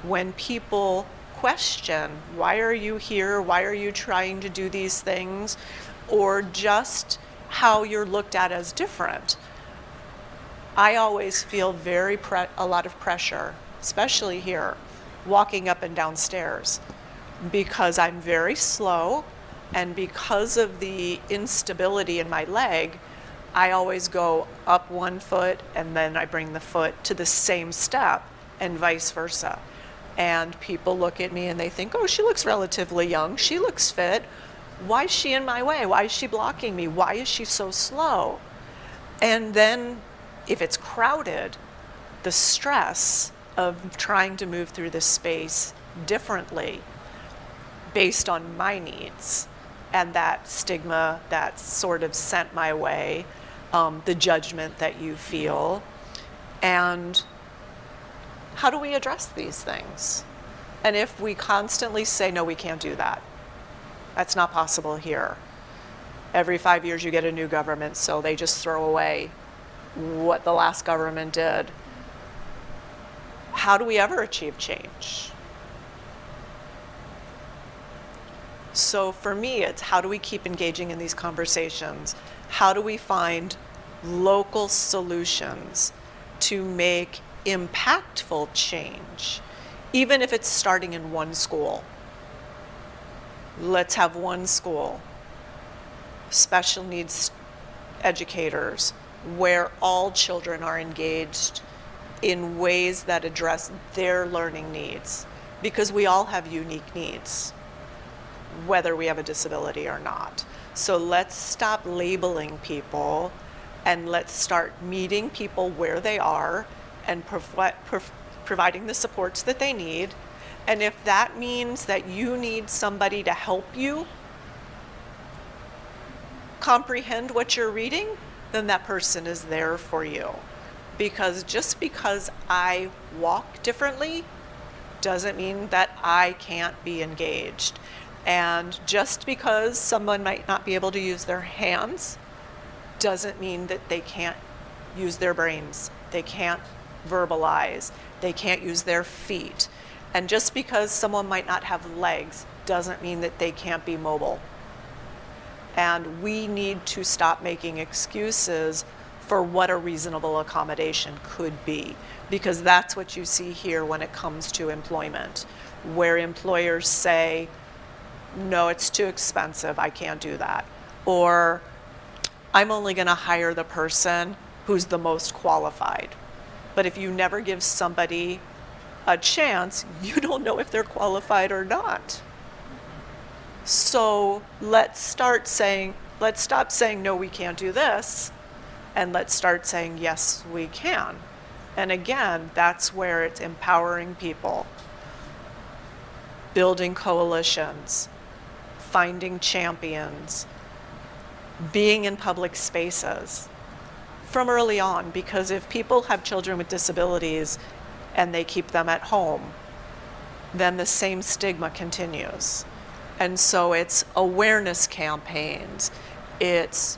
when people question, why are you here? Why are you trying to do these things? Or just how you're looked at as different. I always feel a lot of pressure, especially here, walking up and down stairs, because I'm very slow, and because of the instability in my leg, I always go up one foot and then I bring the foot to the same step and vice versa. And people look at me and they think, oh, she looks relatively young, she looks fit. Why is she in my way? Why is she blocking me? Why is she so slow? And then if it's crowded, the stress of trying to move through this space differently based on my needs and that stigma that's sort of sent my way, the judgment that you feel, and how do we address these things? And if we constantly say, no, we can't do that, that's not possible here. Every 5 years you get a new government, so they just throw away what the last government did. How do we ever achieve change? So for me, it's how do we keep engaging in these conversations? How do we find local solutions to make impactful change, even if it's starting in one school? Let's have one school, special needs educators, where all children are engaged in ways that address their learning needs, because we all have unique needs, whether we have a disability or not. So let's stop labeling people and let's start meeting people where they are and providing the supports that they need. And if that means that you need somebody to help you comprehend what you're reading, then that person is there for you. Because just because I walk differently doesn't mean that I can't be engaged. And just because someone might not be able to use their hands doesn't mean that they can't use their brains. They can't verbalize. They can't use their feet. And just because someone might not have legs doesn't mean that they can't be mobile. And we need to stop making excuses for what a reasonable accommodation could be, because that's what you see here when it comes to employment, where employers say, no, it's too expensive, I can't do that. Or I'm only gonna hire the person who's the most qualified. But if you never give somebody a chance, you don't know if they're qualified or not. So let's stop saying, no, we can't do this, and let's start saying, yes, we can. And again, that's where it's empowering people, building coalitions, finding champions, being in public spaces from early on, because if people have children with disabilities and they keep them at home, then the same stigma continues. And so it's awareness campaigns. It's,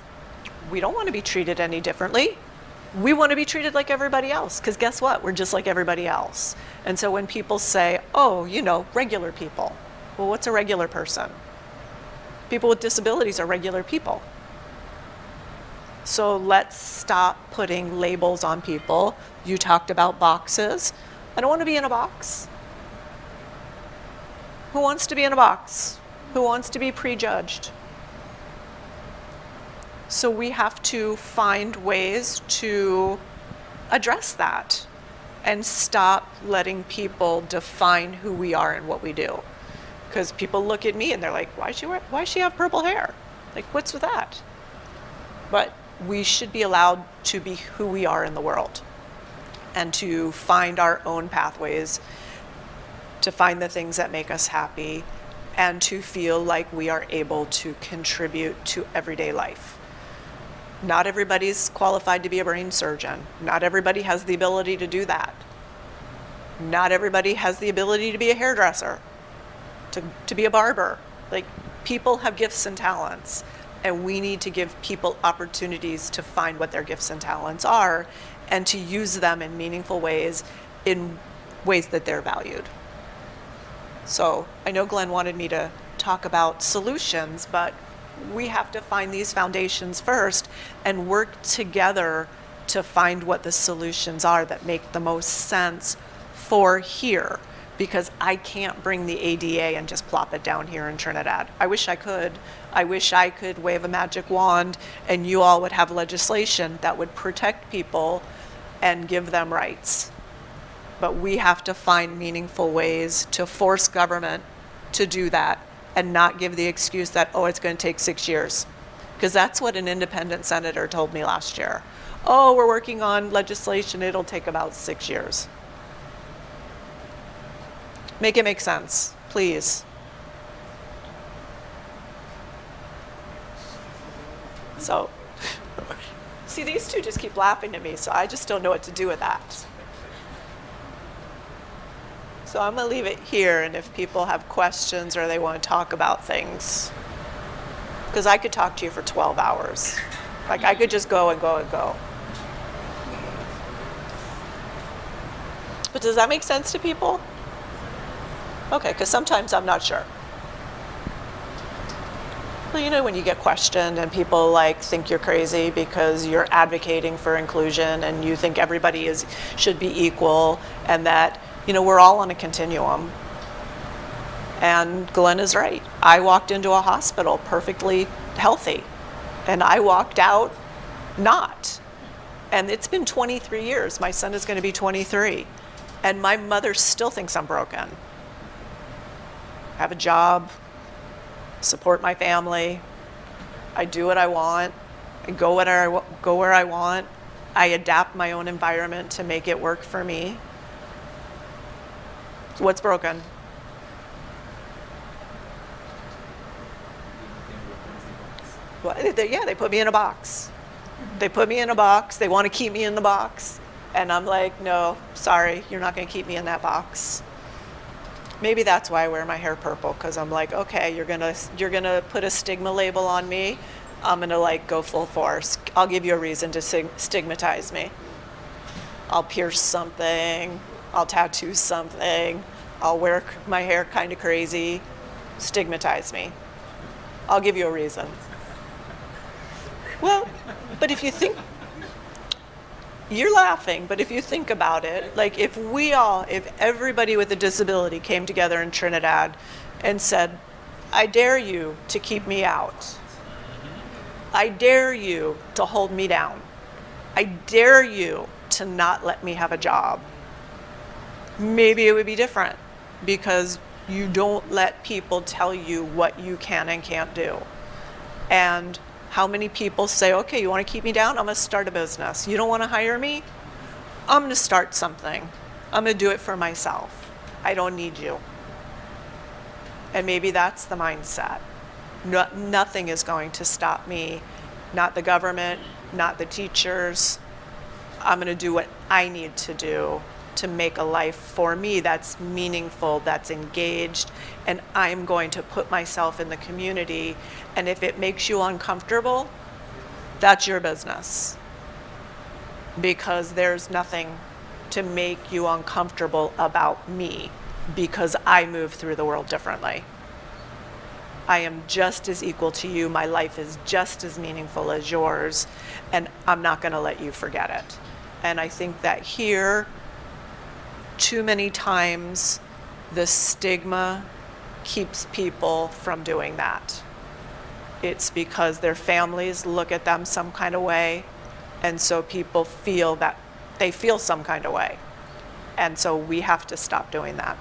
we don't want to be treated any differently. We want to be treated like everybody else, because guess what? We're just like everybody else. And so when people say, oh, regular people. Well, what's a regular person? People with disabilities are regular people. So let's stop putting labels on people. You talked about boxes. I don't want to be in a box. Who wants to be in a box? Who wants to be prejudged? So we have to find ways to address that and stop letting people define who we are and what we do. Because people look at me and they're like, why does she have purple hair? Like, what's with that? But we should be allowed to be who we are in the world and to find our own pathways, to find the things that make us happy, and to feel like we are able to contribute to everyday life. Not everybody's qualified to be a brain surgeon. Not everybody has the ability to do that. Not everybody has the ability to be a hairdresser, to be a barber. Like, people have gifts and talents, and we need to give people opportunities to find what their gifts and talents are and to use them in meaningful ways, in ways that they're valued. So I know Glenn wanted me to talk about solutions, but we have to find these foundations first and work together to find what the solutions are that make the most sense for here. Because I can't bring the ADA and just plop it down here in Trinidad. I wish I could. I wish I could wave a magic wand and you all would have legislation that would protect people and give them rights. But we have to find meaningful ways to force government to do that and not give the excuse that, oh, it's going to take 6 years. Because that's what an independent senator told me last year. Oh, we're working on legislation, it'll take about 6 years. Make it make sense, please. So, see, these two just keep laughing at me, so I just don't know what to do with that. So I'm going to leave it here, and if people have questions or they want to talk about things, because I could talk to you for 12 hours. Like, I could just go and go and go. But does that make sense to people? Okay, because sometimes I'm not sure. Well, you know when you get questioned and people like think you're crazy because you're advocating for inclusion and you think everybody should be equal and that, you know, we're all on a continuum. And Glenn is right. I walked into a hospital perfectly healthy and I walked out not. And it's been 23 years. My son is going to be 23. And my mother still thinks I'm broken. I have a job, support my family, I do what I want, I go where I want, I adapt my own environment to make it work for me. So what's broken? Well, they put me in a box. They put me in a box, they want to keep me in the box, and I'm like, no, sorry, you're not going to keep me in that box. Maybe that's why I wear my hair purple, because I'm like, okay, you're gonna put a stigma label on me. I'm gonna like go full force. I'll give you a reason to stigmatize me. I'll pierce something. I'll tattoo something. I'll wear my hair kind of crazy. Stigmatize me. I'll give you a reason. Well, but if you think, you're laughing, but if you think about it, like if everybody with a disability came together in Trinidad and said, I dare you to keep me out. I dare you to hold me down. I dare you to not let me have a job. Maybe it would be different because you don't let people tell you what you can and can't do. And how many people say, okay, you want to keep me down? I'm going to start a business. You don't want to hire me? I'm going to start something. I'm going to do it for myself. I don't need you. And maybe that's the mindset. Nothing is going to stop me. Not the government, not the teachers. I'm going to do what I need to do to make a life for me that's meaningful, that's engaged, and I'm going to put myself in the community. And if it makes you uncomfortable, that's your business. Because there's nothing to make you uncomfortable about me, because I move through the world differently. I am just as equal to you. My life is just as meaningful as yours, and I'm not going to let you forget it. And I think that here, too many times, the stigma keeps people from doing that. It's because their families look at them some kind of way, and so people feel that they feel some kind of way. And so we have to stop doing that.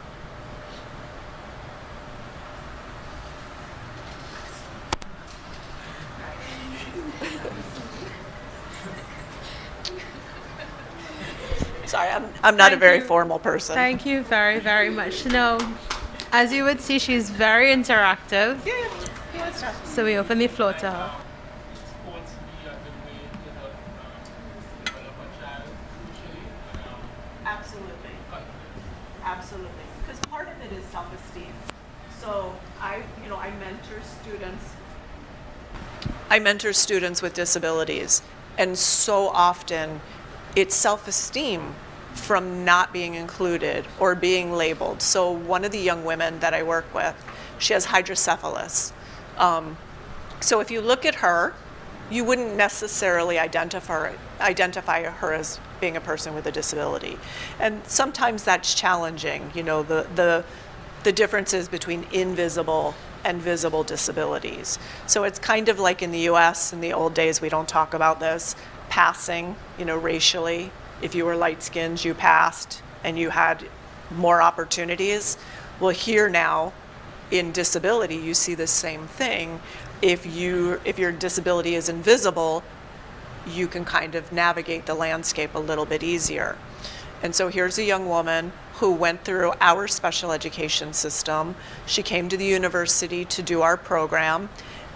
sorry, I'm not a Thank very you. formal person. Thank you very, very much. No, as you would see, she's very interactive. Yeah, he wants to. So we open the floor to her. Sports be the way to help develop a child, crucially, Absolutely. confidence. Absolutely, because part of it is self-esteem. So I mentor students. I mentor students with disabilities, and so often it's self-esteem from not being included or being labeled. So one of the young women that I work with, she has hydrocephalus. So if you look at her, you wouldn't necessarily identify her as being a person with a disability. And sometimes that's challenging, the differences between invisible and visible disabilities. So it's kind of like in the US in the old days, we don't talk about this, passing, racially. If you were light-skinned, you passed and you had more opportunities. Well, here now, in disability, you see the same thing. If your disability is invisible, you can kind of navigate the landscape a little bit easier. And so here's a young woman who went through our special education system. She came to the university to do our program,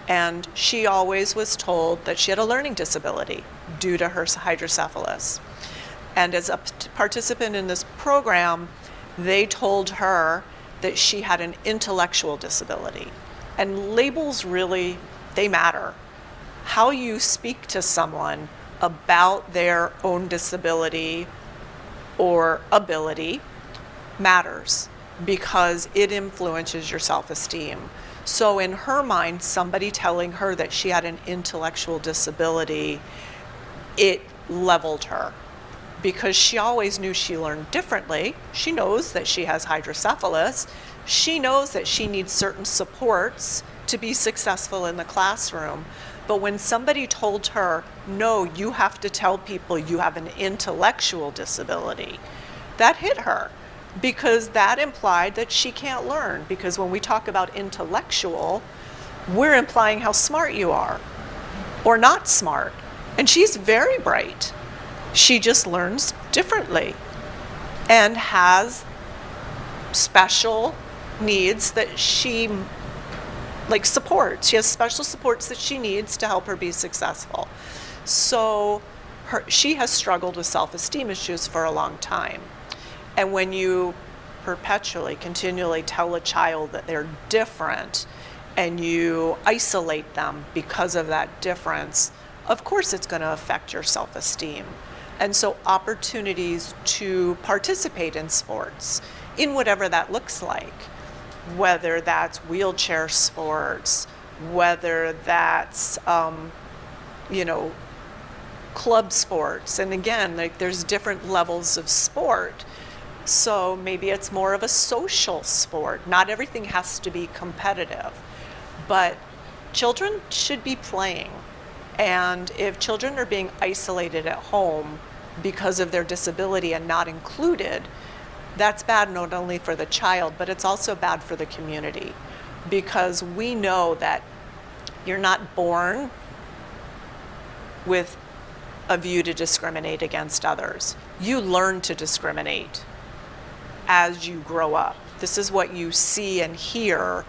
and she always was told that she had a learning disability due to her hydrocephalus. And as a participant in this program, they told her that she had an intellectual disability. And labels really, they matter. How you speak to someone about their own disability or ability matters because it influences your self-esteem. So in her mind, somebody telling her that she had an intellectual disability, it leveled her because she always knew she learned differently. She knows that she has hydrocephalus. She knows that she needs certain supports to be successful in the classroom. But when somebody told her, no, you have to tell people you have an intellectual disability, that hit her because that implied that she can't learn. Because when we talk about intellectual, we're implying how smart you are or not smart. And she's very bright. She just learns differently and has special needs that she supports. She has special supports that she needs to help her be successful. So she has struggled with self-esteem issues for a long time. And when you continually tell a child that they're different and you isolate them because of that difference, of course it's going to affect your self-esteem. And so opportunities to participate in sports, in whatever that looks like, whether that's wheelchair sports, whether that's, club sports. And again, there's different levels of sport. So maybe it's more of a social sport. Not everything has to be competitive, but children should be playing. And if children are being isolated at home because of their disability and not included, that's bad not only for the child, but it's also bad for the community, because we know that you're not born with a view to discriminate against others. You learn to discriminate as you grow up. This is what you see and hear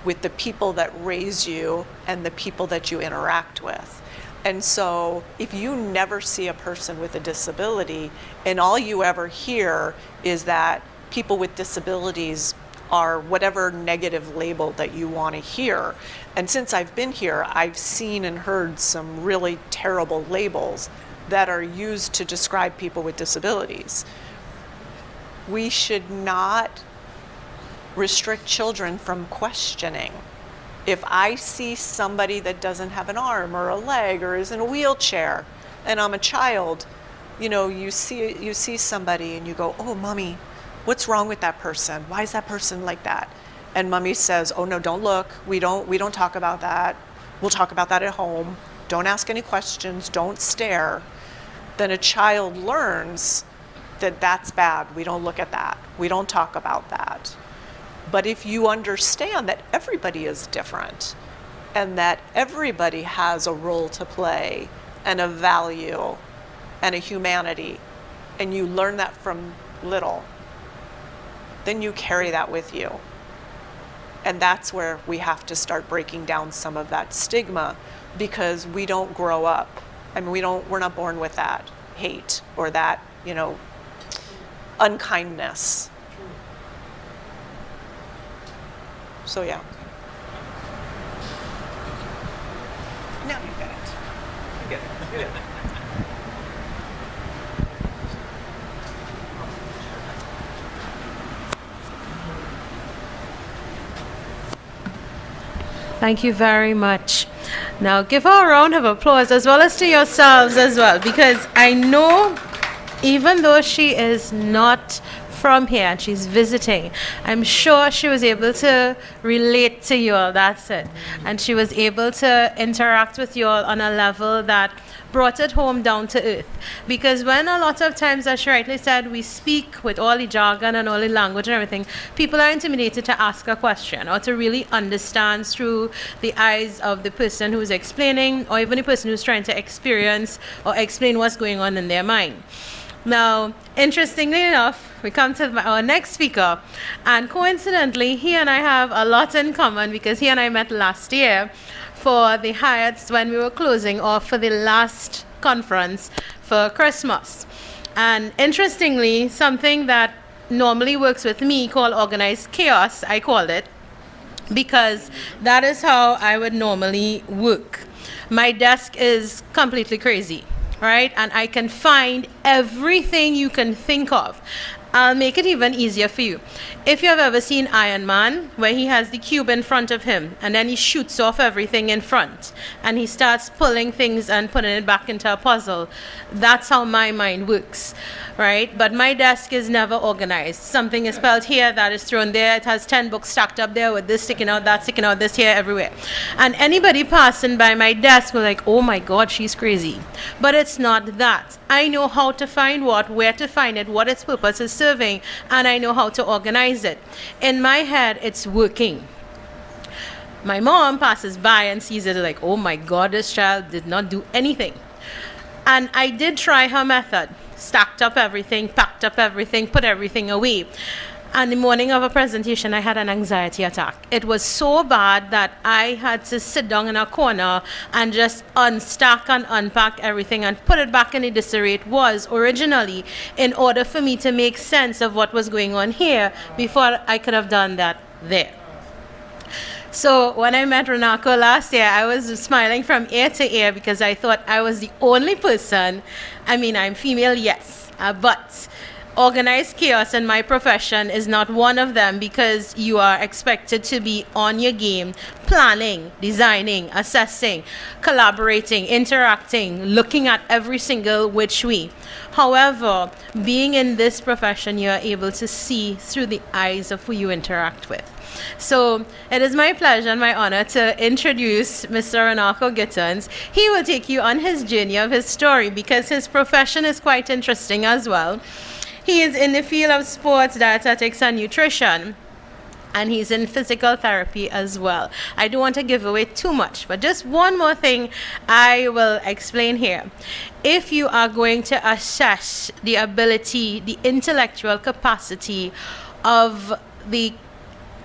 with the people that raise you and the people that you interact with. And so if you never see a person with a disability and all you ever hear is that people with disabilities are whatever negative label that you want to hear. And since I've been here, I've seen and heard some really terrible labels that are used to describe people with disabilities. We should not restrict children from questioning. If I see somebody that doesn't have an arm or a leg or is in a wheelchair and I'm a child, you see somebody and you go, oh, mommy, what's wrong with that person? Why is that person like that? And mommy says, oh no, don't look. We don't talk about that. We'll talk about that at home. Don't ask any questions. Don't stare. Then a child learns that that's bad. We don't look at that. We don't talk about that. But if you understand that everybody is different and that everybody has a role to play and a value and a humanity, and you learn that from little, then you carry that with you. And that's where we have to start breaking down some of that stigma, because we don't grow up. I mean, we're not born with that hate or that, unkindness. So yeah. No, you get it. You get it. You get it. Thank you very much. Now give her a round of applause, as well as to yourselves as well, because I know even though she is not from here and she's visiting, I'm sure she was able to relate to you all, that's it. And she was able to interact with you all on a level that brought it home down to earth. Because when a lot of times, as she rightly said, we speak with all the jargon and all the language and everything, people are intimidated to ask a question or to really understand through the eyes of the person who's explaining, or even the person who's trying to experience or explain what's going on in their mind. Now, interestingly enough, we come to our next speaker, and coincidentally, he and I have a lot in common, because he and I met last year for the Hyatts when we were closing off for the last conference for Christmas. And interestingly, something that normally works with me, called organized chaos, I called it, because that is how I would normally work. My desk is completely crazy, right? And I can find everything you can think of. I'll make it even easier for you. If you have ever seen Iron Man, where he has the cube in front of him, and then he shoots off everything in front, and he starts pulling things and putting it back into a puzzle, that's how my mind works, right? But my desk is never organized. Something is spelled here, that is thrown there. It has 10 books stacked up there with this sticking out, that sticking out, this here, everywhere. And anybody passing by my desk will like, oh my God, she's crazy. But it's not that. I know how to find what, where to find it, what its purpose is serving, and I know how to organize it. In my head, it's working. My mom passes by and sees it like, oh my God, this child did not do anything. And I did try her method. Stacked up everything, packed up everything, put everything away. And the morning of a presentation, I had an anxiety attack. It was so bad that I had to sit down in a corner and just unstack and unpack everything and put it back in the disarray it was originally, in order for me to make sense of what was going on here before I could have done that there. So when I met Runako last year, I was smiling from ear to ear, because I thought I was the only person. I mean, I'm female, yes, but organized chaos in my profession is not one of them, because you are expected to be on your game, planning, designing, assessing, collaborating, interacting, looking at every single which way. However, being in this profession, you are able to see through the eyes of who you interact with. So it is my pleasure and my honor to introduce Mr. Runako Gittens. He will take you on his journey of his story, because his profession is quite interesting as well. He is in the field of sports, dietetics, and nutrition, and he's in physical therapy as well. I don't want to give away too much, but just one more thing I will explain here. If you are going to assess the ability, the intellectual capacity of the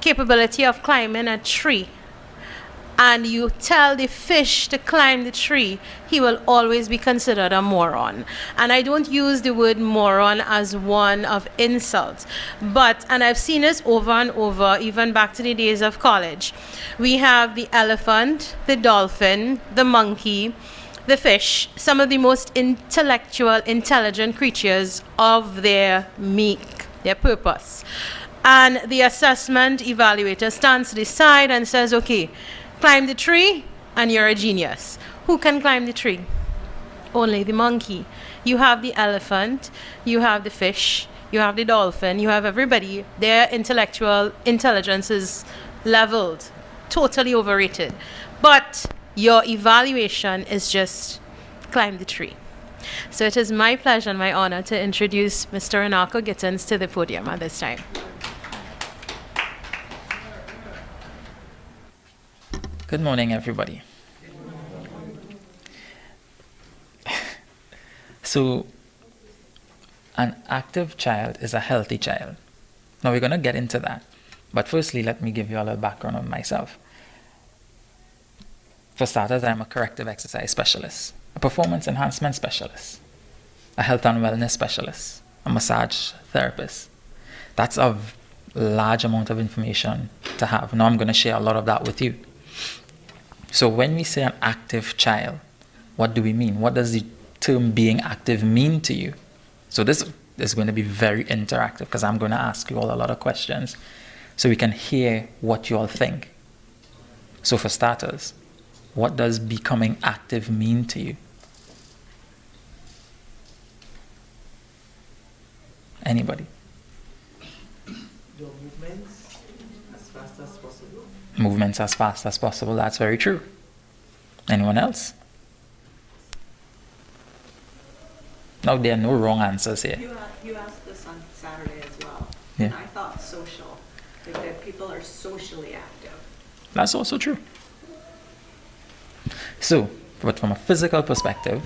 capability of climbing a tree, and you tell the fish to climb the tree, he will always be considered a moron. And I don't use the word moron as one of insult, but, and I've seen this over and over, even back to the days of college. We have the elephant, the dolphin, the monkey, the fish, some of the most intellectual, intelligent creatures of their make, their purpose. And the assessment evaluator stands to the side and says, okay, climb the tree and you're a genius. Who can climb the tree? Only the monkey. You have the elephant, you have the fish, you have the dolphin, you have everybody. Their intellectual intelligence is leveled, totally overrated. But your evaluation is just climb the tree. So it is my pleasure and my honor to introduce Mr. Runako Gittens to the podium at this time. Good morning, everybody. So, An active child is a healthy child. Now we're going to get into that. But firstly, let me give you a little background on myself. For starters, I'm a corrective exercise specialist, a performance enhancement specialist, a health and wellness specialist, a massage therapist. That's a large amount of information to have. Now I'm going to share a lot of that with you. So when we say an active child, what do we mean? What does the term being active mean to you? So this is going to be very interactive because I'm going to ask you all a lot of questions so we can hear what you all think. So for starters, what does becoming active mean to you? Anybody? Your movements as fast as possible. Movements as fast as possible, that's very true. Anyone else? No, there are no wrong answers here. You asked this on Saturday as well. Yeah. And I thought social, like that people are socially active. That's also true. So, but from a physical perspective,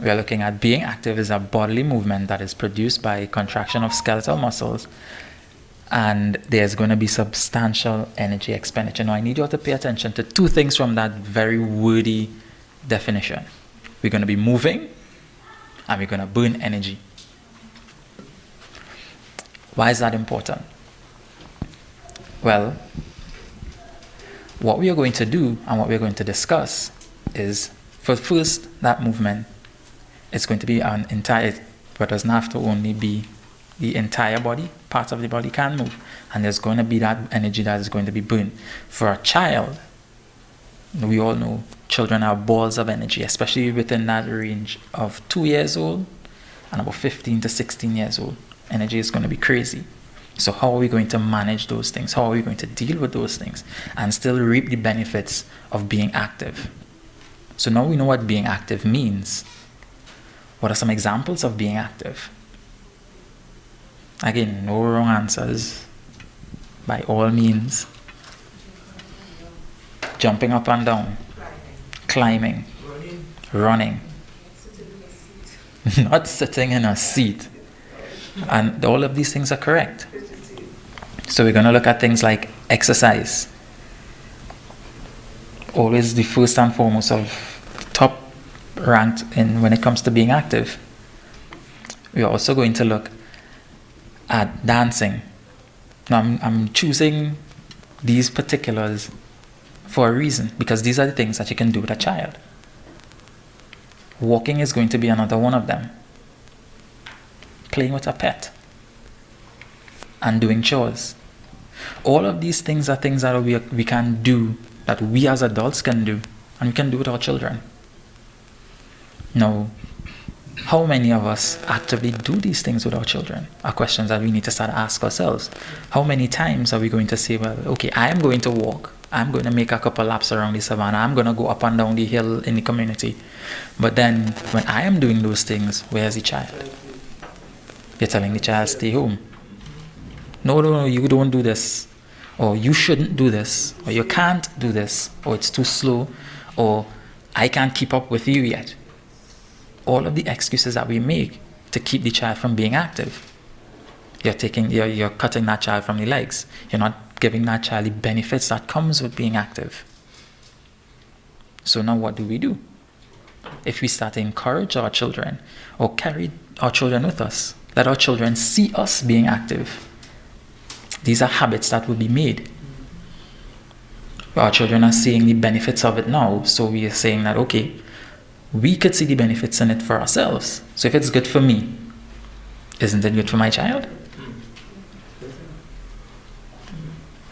we are looking at being active is a bodily movement that is produced by contraction of skeletal muscles, and there's going to be substantial energy expenditure. Now, I need you all to pay attention to two things from that very wordy definition. We're going to be moving, and we're going to burn energy. Why is that important? Well, what we are going to do and what we are going to discuss is, for first, that movement is going to be an entire, but doesn't have to only be the entire body. Parts of the body can move, and there's going to be that energy that is going to be burned. For a child, we all know children have balls of energy, especially within that range of 2 years old and about 15 to 16 years old. Energy is going to be crazy. So how are we going to manage those things? How are we going to deal with those things and still reap the benefits of being active? So now we know what being active means. What are some examples of being active? Again, no wrong answers. By all means. Jumping up and down. Climbing. Running. Not sitting in a seat. And all of these things are correct. So we're going to look at things like exercise. Always the first and foremost of top ranked in when it comes to being active. We're also going to look at dancing. Now I'm choosing these particulars for a reason, because these are the things that you can do with a child. Walking is going to be another one of them. Playing with a pet. And doing chores. All of these things are things that we can do, that we as adults can do, and we can do with our children. Now, how many of us actively do these things with our children are questions that we need to start to ask ourselves. How many times are we going to say, well, okay, I am going to walk, I'm going to make a couple laps around the savannah, I'm going to go up and down the hill in the community. But then, when I am doing those things, where's the child? You're telling the child, stay home. No, you don't do this. Or you shouldn't do this. Or you can't do this. Or it's too slow. Or I can't keep up with you yet. All of the excuses that we make to keep the child from being active. You're cutting that child from the legs. You're not giving that child the benefits that comes with being active. So now what do? If we start to encourage our children or carry our children with us, let our children see us being active. These are habits that will be made. Our children are seeing the benefits of it now, so we are saying that, okay, we could see the benefits in it for ourselves. So if it's good for me, isn't it good for my child?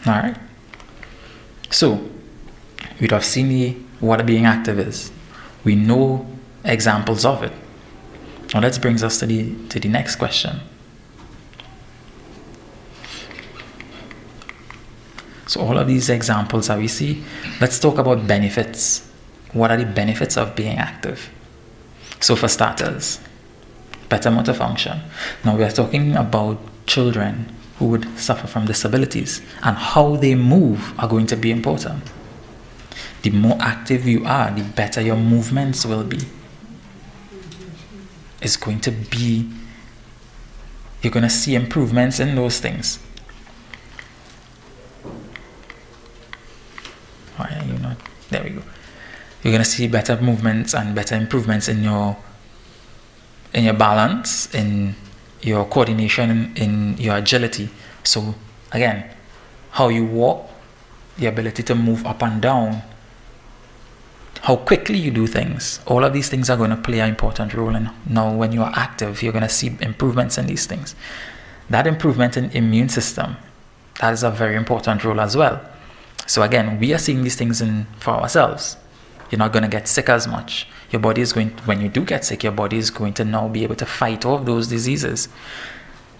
All right. So we'd have seen what being active is. We know examples of it. Now that brings us to the next question. So all of these examples that we see, let's talk about benefits. What are the benefits of being active? So for starters, better motor function. Now we are talking about children who would suffer from disabilities, and how they move are going to be important. The more active you are, the better your movements will be. It's going to be you're going to see improvements in those things. Why are you not? There we go. You're going to see better movements and better improvements in your balance, in your coordination, in your agility. So again, how you walk, the ability to move up and down, how quickly you do things, all of these things are going to play an important role. And now when you are active, you're going to see improvements in these things. That improvement in immune system, that is a very important role as well. So again, we are seeing these things for ourselves. You're not going to get sick as much. Your body is going, when you do get sick, your body is going to now be able to fight off those diseases.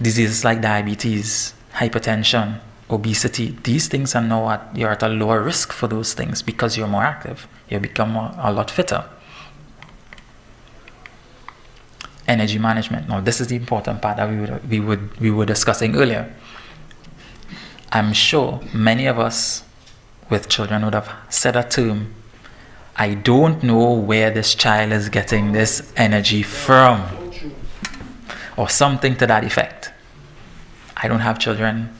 Diseases like diabetes, hypertension, obesity, these things are now you're at a lower risk for those things because you're more active. You become a lot fitter. Energy management. Now, this is the important part that we were discussing earlier. I'm sure many of us with children would have said a term, I don't know where this child is getting this energy from, or something to that effect. I don't have children,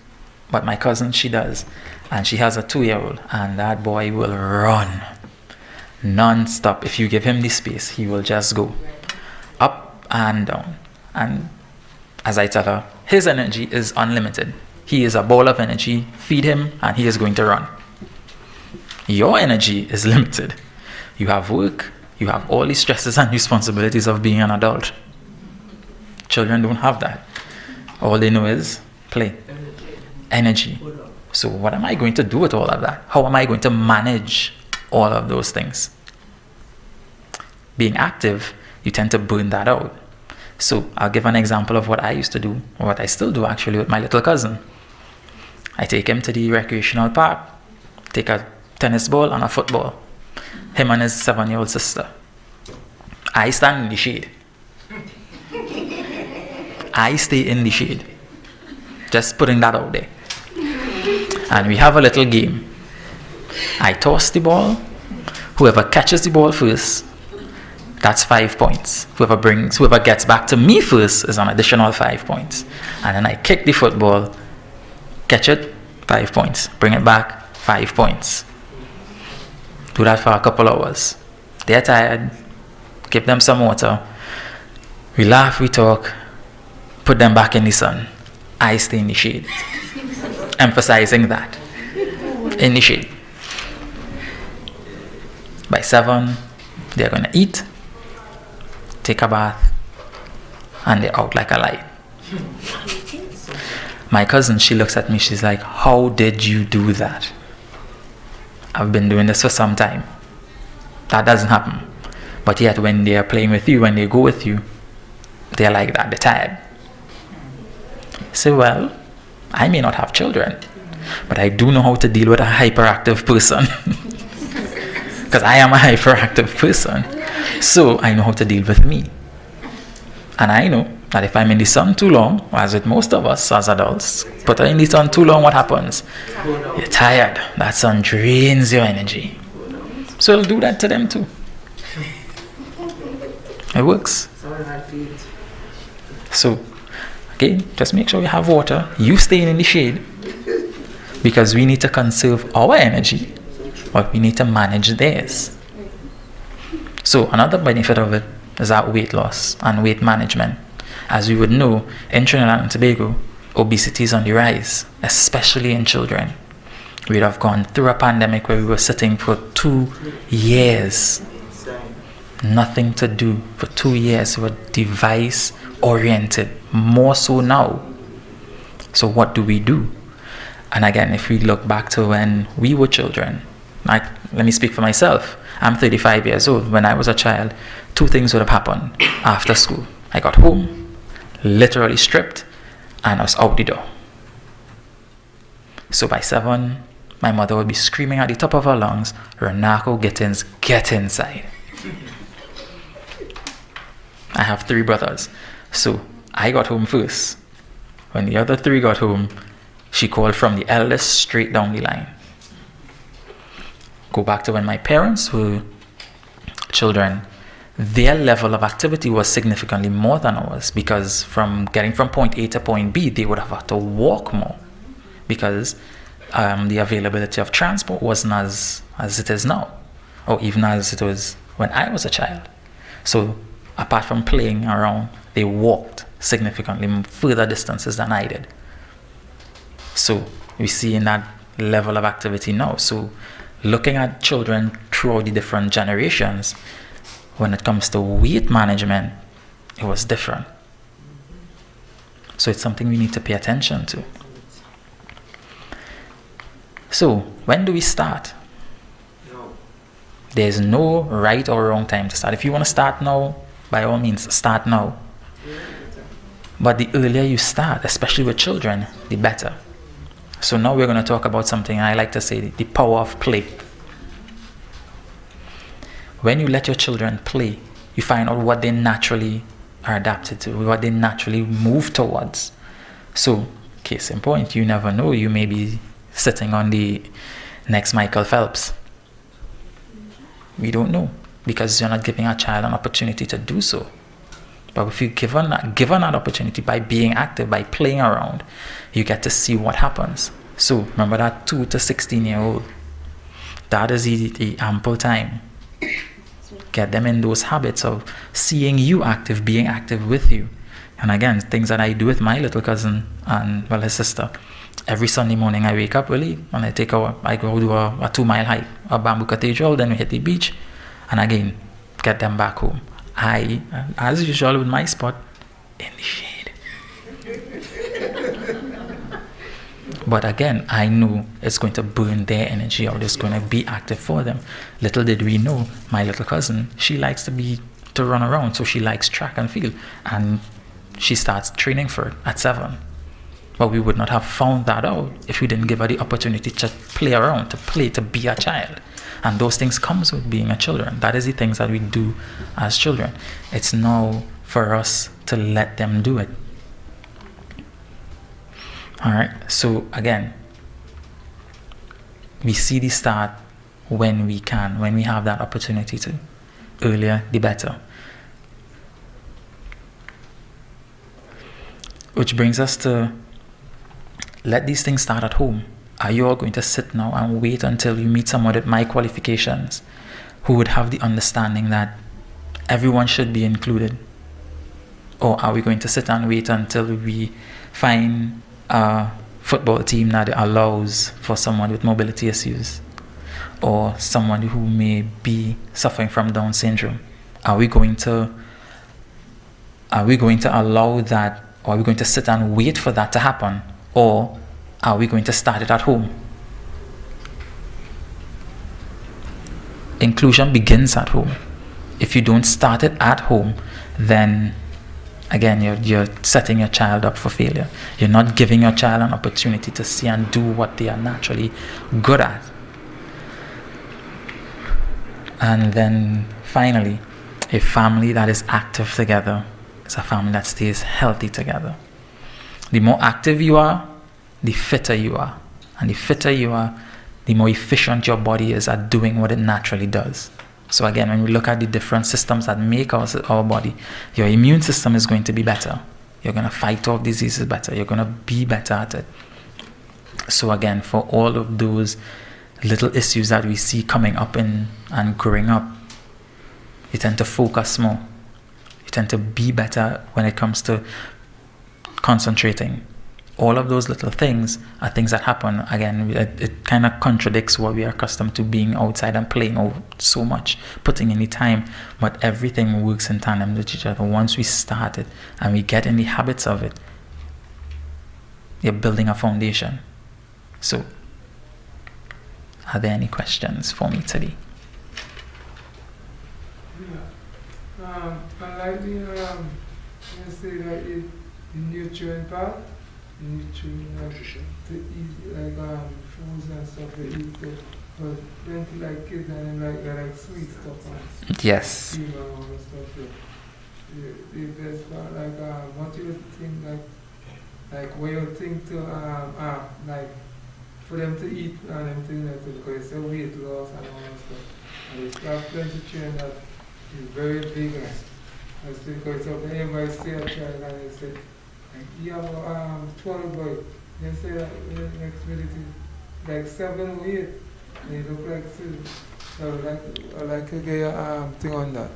but my cousin, she does, and she has a 2-year-old, and that boy will run non-stop. If you give him the space, he will just go up and down. And as I tell her, his energy is unlimited. He is a ball of energy. Feed him and he is going to run. Your energy is limited. You have work, you have all the stresses and responsibilities of being an adult. Children don't have that. All they know is play, energy. So what am I going to do with all of that? How am I going to manage all of those things? Being active, you tend to burn that out. So I'll give an example of what I used to do, or what I still do actually with my little cousin. I take him to the recreational park, take a tennis ball and a football. Him and his 7-year-old sister. I stand in the shade. I stay in the shade. Just putting that out there. And we have a little game. I toss the ball. Whoever catches the ball first, that's 5 points. Whoever gets back to me first is an additional 5 points. And then I kick the football, catch it, 5 points. Bring it back, 5 points. Do that for a couple hours. They're tired. Give them some water. We laugh, we talk. Put them back in the sun. I stay in the shade. Emphasizing that. In the shade. By 7, they're going to eat, take a bath, and they're out like a light. My cousin, she looks at me, she's like, how did you do that? I've been doing this for some time. That doesn't happen. But yet when they are playing with you, when they go with you, they're like that, they're tired. So well, I may not have children, but I do know how to deal with a hyperactive person. Because I am a hyperactive person. So I know how to deal with me. And I know that if I'm in the sun too long, as with most of us as adults, put her in the sun too long, what happens? You're tired. That sun drains your energy. So it'll do that to them too. It works. So, again, just make sure you have water. You stay in the shade. Because we need to conserve our energy, but we need to manage theirs. So another benefit of it is that weight loss and weight management. As we would know, in Trinidad and Tobago, obesity is on the rise, especially in children. We'd have gone through a pandemic where we were sitting for 2 years. Nothing to do for 2 years. We were device-oriented, more so now. So what do we do? And again, if we look back to when we were children, let me speak for myself. I'm 35 years old. When I was a child, 2 things would have happened after school. I got home, literally stripped, and I was out the door. So by 7, my mother would be screaming at the top of her lungs, Runako, Gittens, get inside. I have 3 brothers. So I got home first. When the other 3 got home, she called from the eldest straight down the line. Go back to when my parents were children. their level of activity was significantly more than ours, because from getting from point A to point B, they would have had to walk more, because the availability of transport wasn't as it is now, or even as it was when I was a child. So apart from playing around, they walked significantly further distances than I did. So we see in that level of activity now. So looking at children throughout the different generations, when it comes to weight management, it was different. So it's something we need to pay attention to. So when do we start? No. There's no right or wrong time to start. If you want to start now, by all means, start now. But the earlier you start, especially with children, the better. So now we're going to talk about something I like to say, the power of play. When you let your children play, you find out what they naturally are adapted to, what they naturally move towards. So, case in point, you never know, you may be sitting on the next Michael Phelps. We don't know, because you're not giving a child an opportunity to do so. But if you given that opportunity by being active, by playing around, you get to see what happens. So remember that 2 to 16-year-old, that is the ample time. Get them in those habits of seeing you active, being active with you. And again, things that I do with my little cousin and, well, his sister. Every Sunday morning I wake up early and I go do a 2-mile hike, a Bamboo Cathedral, then we hit the beach, and again, get them back home. I, as usual with my spot, in the shade. But again, I know it's going to burn their energy out. It's going to be active for them. Little did we know, my little cousin, she likes to run around, so she likes track and field, and she starts training for it at 7. But we would not have found that out if we didn't give her the opportunity to play around, to be a child. And those things comes with being a children. That is the things that we do as children. It's now for us to let them do it. All right. So again, we see the start when we can, when we have that opportunity to. Earlier, the better. Which brings us to let these things start at home. Are you all going to sit now and wait until you meet someone with my qualifications who would have the understanding that everyone should be included? Or are we going to sit and wait until we find a football team that allows for someone with mobility issues or someone who may be suffering from Down syndrome? Are we going to allow that, or are we going to sit and wait for that to happen? Or are we going to start it at home? Inclusion begins at home. If you don't start it at home, then again, you're setting your child up for failure. You're not giving your child an opportunity to see and do what they are naturally good at. And then finally, a family that is active together is a family that stays healthy together. The more active you are, the fitter you are. And the fitter you are, the more efficient your body is at doing what it naturally does. So again, when we look at the different systems that make our body, your immune system is going to be better. You're going to fight off diseases better. You're going to be better at it. So again, for all of those little issues that we see coming up and growing up, you tend to focus more. You tend to be better when it comes to concentrating. All of those little things are things that happen. Again, it kind of contradicts what we are accustomed to, being outside and playing so much, putting in the time. But everything works in tandem with each other. Once we start it and we get in the habits of it, you're building a foundation. So, are there any questions for me today? Yeah. I like the, you say that the nutrient part, nutrition, to eat like foods and stuff they eat, but plenty like kids and like sweet stuff and Yes. cream and all that stuff. The best part, what you think like what you think to like for them to eat and them things like that, because it's a weight loss and all that stuff. And it's got plenty of children that is very big. I say, because something everybody say a child and they say, you have 12 boy. They say that next minute is like 7 or 8. And you look like 2. So I like to get a thing on that.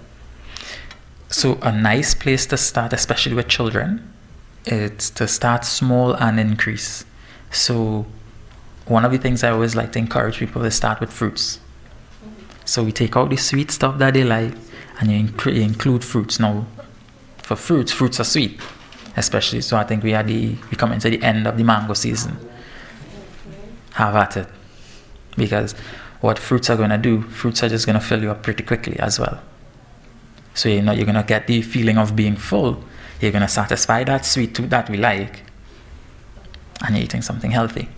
So a nice place to start, especially with children, it's to start small and increase. So one of the things I always like to encourage people is start with fruits. So we take out the sweet stuff that they like and you include fruits. Now, for fruits are sweet, especially. So I think we come into the end of the mango season. Have at it. Because what fruits are going to do, fruits are just going to fill you up pretty quickly as well. So you're going to get the feeling of being full. You're going to satisfy that sweet tooth that we like. And you're eating something healthy.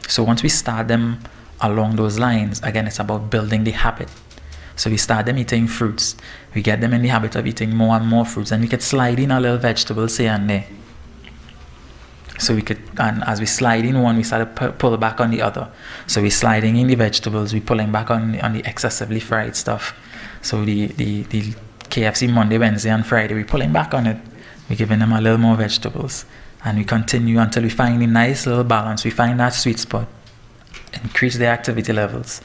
So once we start them along those lines, again, it's about building the habit. So we start them eating fruits. We get them in the habit of eating more and more fruits. And we could slide in a little vegetables here and there. So we could, and as we slide in one, we start to pull back on the other. So we're sliding in the vegetables, we're pulling back on the excessively fried stuff. So the KFC Monday, Wednesday, and Friday, we're pulling back on it. We're giving them a little more vegetables. And we continue until we find a nice little balance. We find that sweet spot. Increase the activity levels.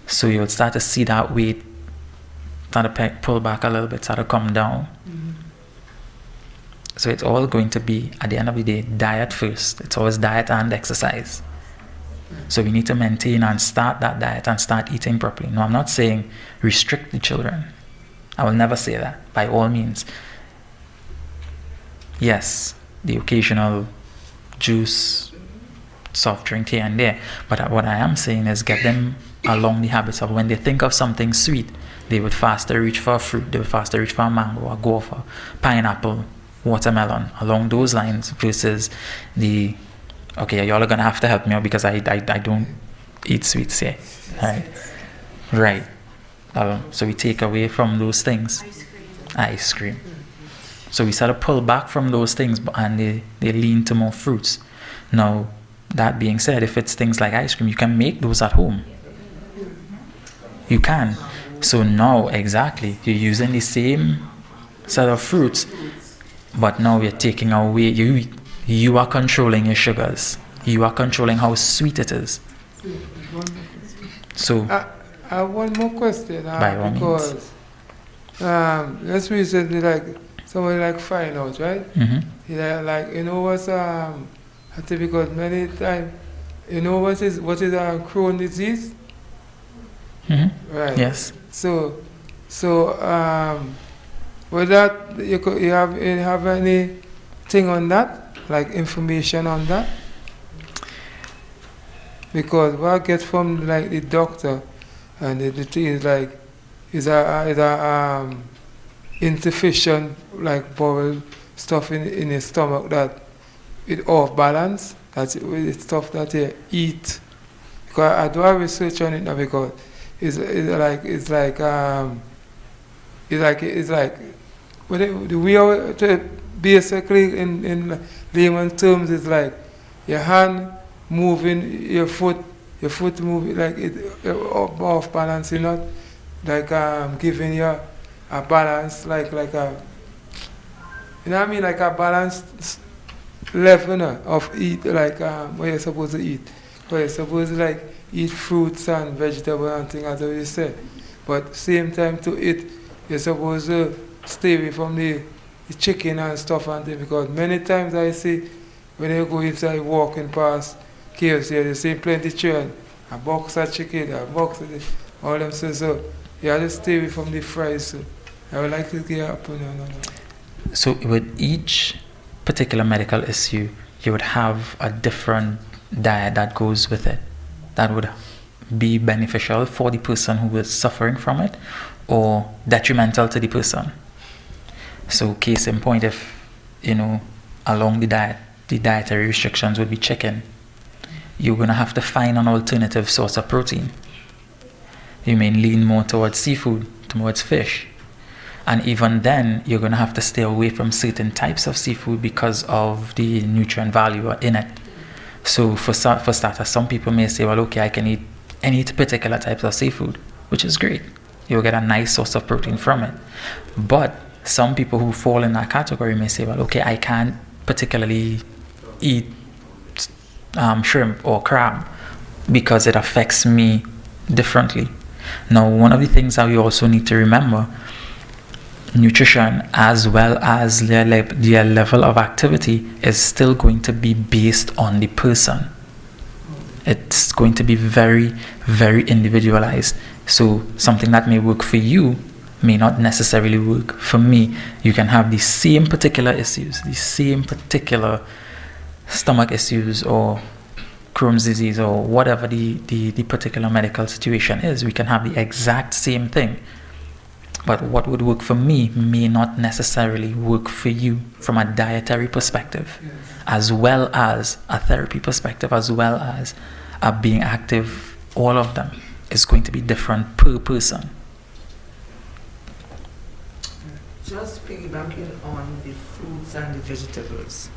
So you would start to see that weight start to pull back a little bit, start to come down. Mm-hmm. So it's all going to be, at the end of the day, diet first. It's always diet and exercise. So we need to maintain and start that diet and start eating properly. No, I'm not saying restrict the children. I will never say that, by all means. Yes, the occasional juice, soft drink here and there. But what I am saying is get them along the habits of when they think of something sweet, they would faster reach for a fruit, they would faster reach for a mango, a guava, pineapple, watermelon, along those lines, versus the, okay, y'all are going to have to help me out because I don't eat sweets here. Right. So we take away from those things. Ice cream. So we sort of pull back from those things and they lean to more fruits. Now, that being said, if it's things like ice cream, you can make those at home. You can. So now, exactly, you're using the same set of fruits, but now you're taking away, you are controlling your sugars. You are controlling how sweet it is. So, I have one more question. By all because let's recently, like, somebody like find out, right? Mm-hmm. Like, you know what's I think because many times, you know what is Crohn's disease? Mm-hmm. Right. Yes. So with that, you have anything on that, like information on that? Because what I get from like the doctor, and the thing is like, is a insufficient like bowel stuff in your stomach that it off balance. That's with stuff that you eat. Because I do have research on it now because it's like the way to basically in layman terms is like your hand moving, your foot moving, like it off balance, you know, like giving you a balance, like a, you know what I mean, like a balanced level of eat, like what you're supposed to eat. But you're supposed to like eat fruits and vegetables and things as you said. But same time to eat, you're supposed to stay away from the chicken and stuff and things, because many times I see when you go inside walking past KFC, they see plenty of children, a box of chicken, a box of this, all them so you have to stay away from the fries. So I would like to get your opinion on that. So with each particular medical issue, you would have a different diet that goes with it that would be beneficial for the person who is suffering from it or detrimental to the person. So case in point, if along the diet, the dietary restrictions would be chicken, you're going to have to find an alternative source of protein. You may lean more towards seafood, towards fish. And even then, you're going to have to stay away from certain types of seafood because of the nutrient value in it. So for starters, some people may say, well, okay, I can eat any particular types of seafood, which is great. You'll get a nice source of protein from it. But some people who fall in that category may say, well, okay, I can't particularly eat shrimp or crab because it affects me differently. Now, one of the things that we also need to remember, nutrition as well as their level of activity is still going to be based on the person. It's going to be very, very individualized. So something that may work for you may not necessarily work for me. You can have the same particular issues, the same particular stomach issues or Crohn's disease or whatever the particular medical situation is. We can have the exact same thing. But what would work for me may not necessarily work for you from a dietary perspective, as well as a therapy perspective, as well as a being active. All of them is going to be different per person. Just piggybacking on the fruits and the vegetables.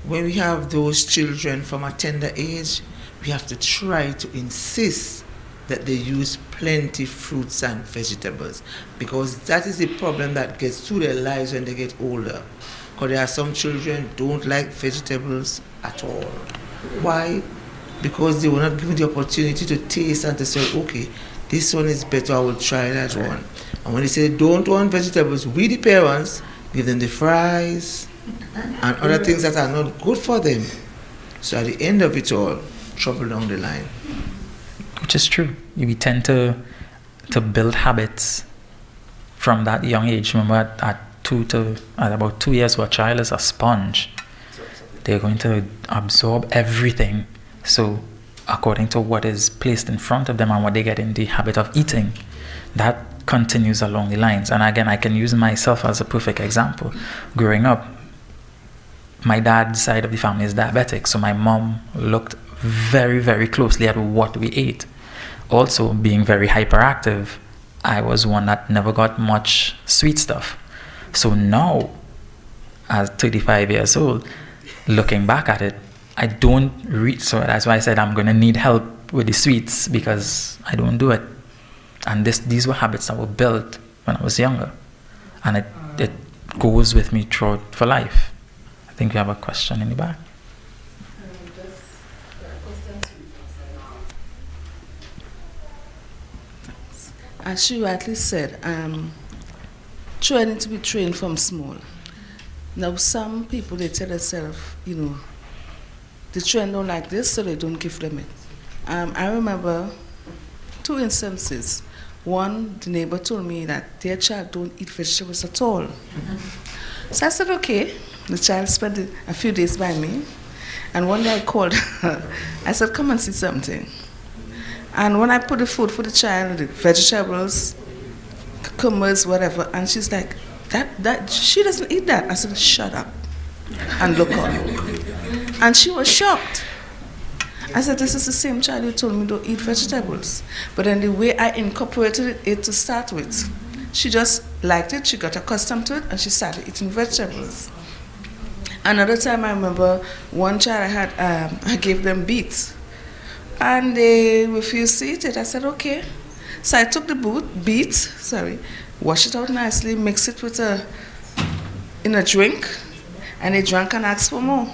When we have those children from a tender age, we have to try to insist that they use plenty fruits and vegetables, because that is the problem that gets through their lives when they get older. Because there are some children who don't like vegetables at all. Why? Because they were not given the opportunity to taste and to say, okay, this one is better, I will try that one. And when they say they don't want vegetables, we the parents give them the fries and other things that are not good for them. So at the end of it all, trouble down the line. Which is true. We tend to build habits from that young age. Remember, at about 2 years, a child is a sponge. They're going to absorb everything. So according to what is placed in front of them and what they get in the habit of eating, that continues along the lines. And again, I can use myself as a perfect example. Growing up, my dad's side of the family is diabetic, so my mom looked very, very closely at what we ate. Also, being very hyperactive, I was one that never got much sweet stuff. So now, as 35 years old, looking back at it, I don't reach. So that's why I said I'm going to need help with the sweets, because I don't do it. And these were habits that were built when I was younger, and it goes with me throughout for life. I think we have a question in the back. As you rightly said, children need to be trained from small. Now, some people, they tell themselves, the children don't like this, so they don't give them it. I remember 2 instances. One, the neighbor told me that their child don't eat vegetables at all. So I said, okay. The child spent a few days by me. And one day I called her. I said, come and see something. And when I put the food for the child, the vegetables, cucumbers, whatever, and she's like, that she doesn't eat that. I said, shut up and look up. And she was shocked. I said, this is the same child who told me don't eat vegetables. But then the way I incorporated it to start with, she just liked it, she got accustomed to it, and she started eating vegetables. Another time I remember one child I had, I gave them beets. And they refused to eat it. I said, okay. So I took the beets, wash it out nicely, mix it with in a drink, and they drank and asked for more.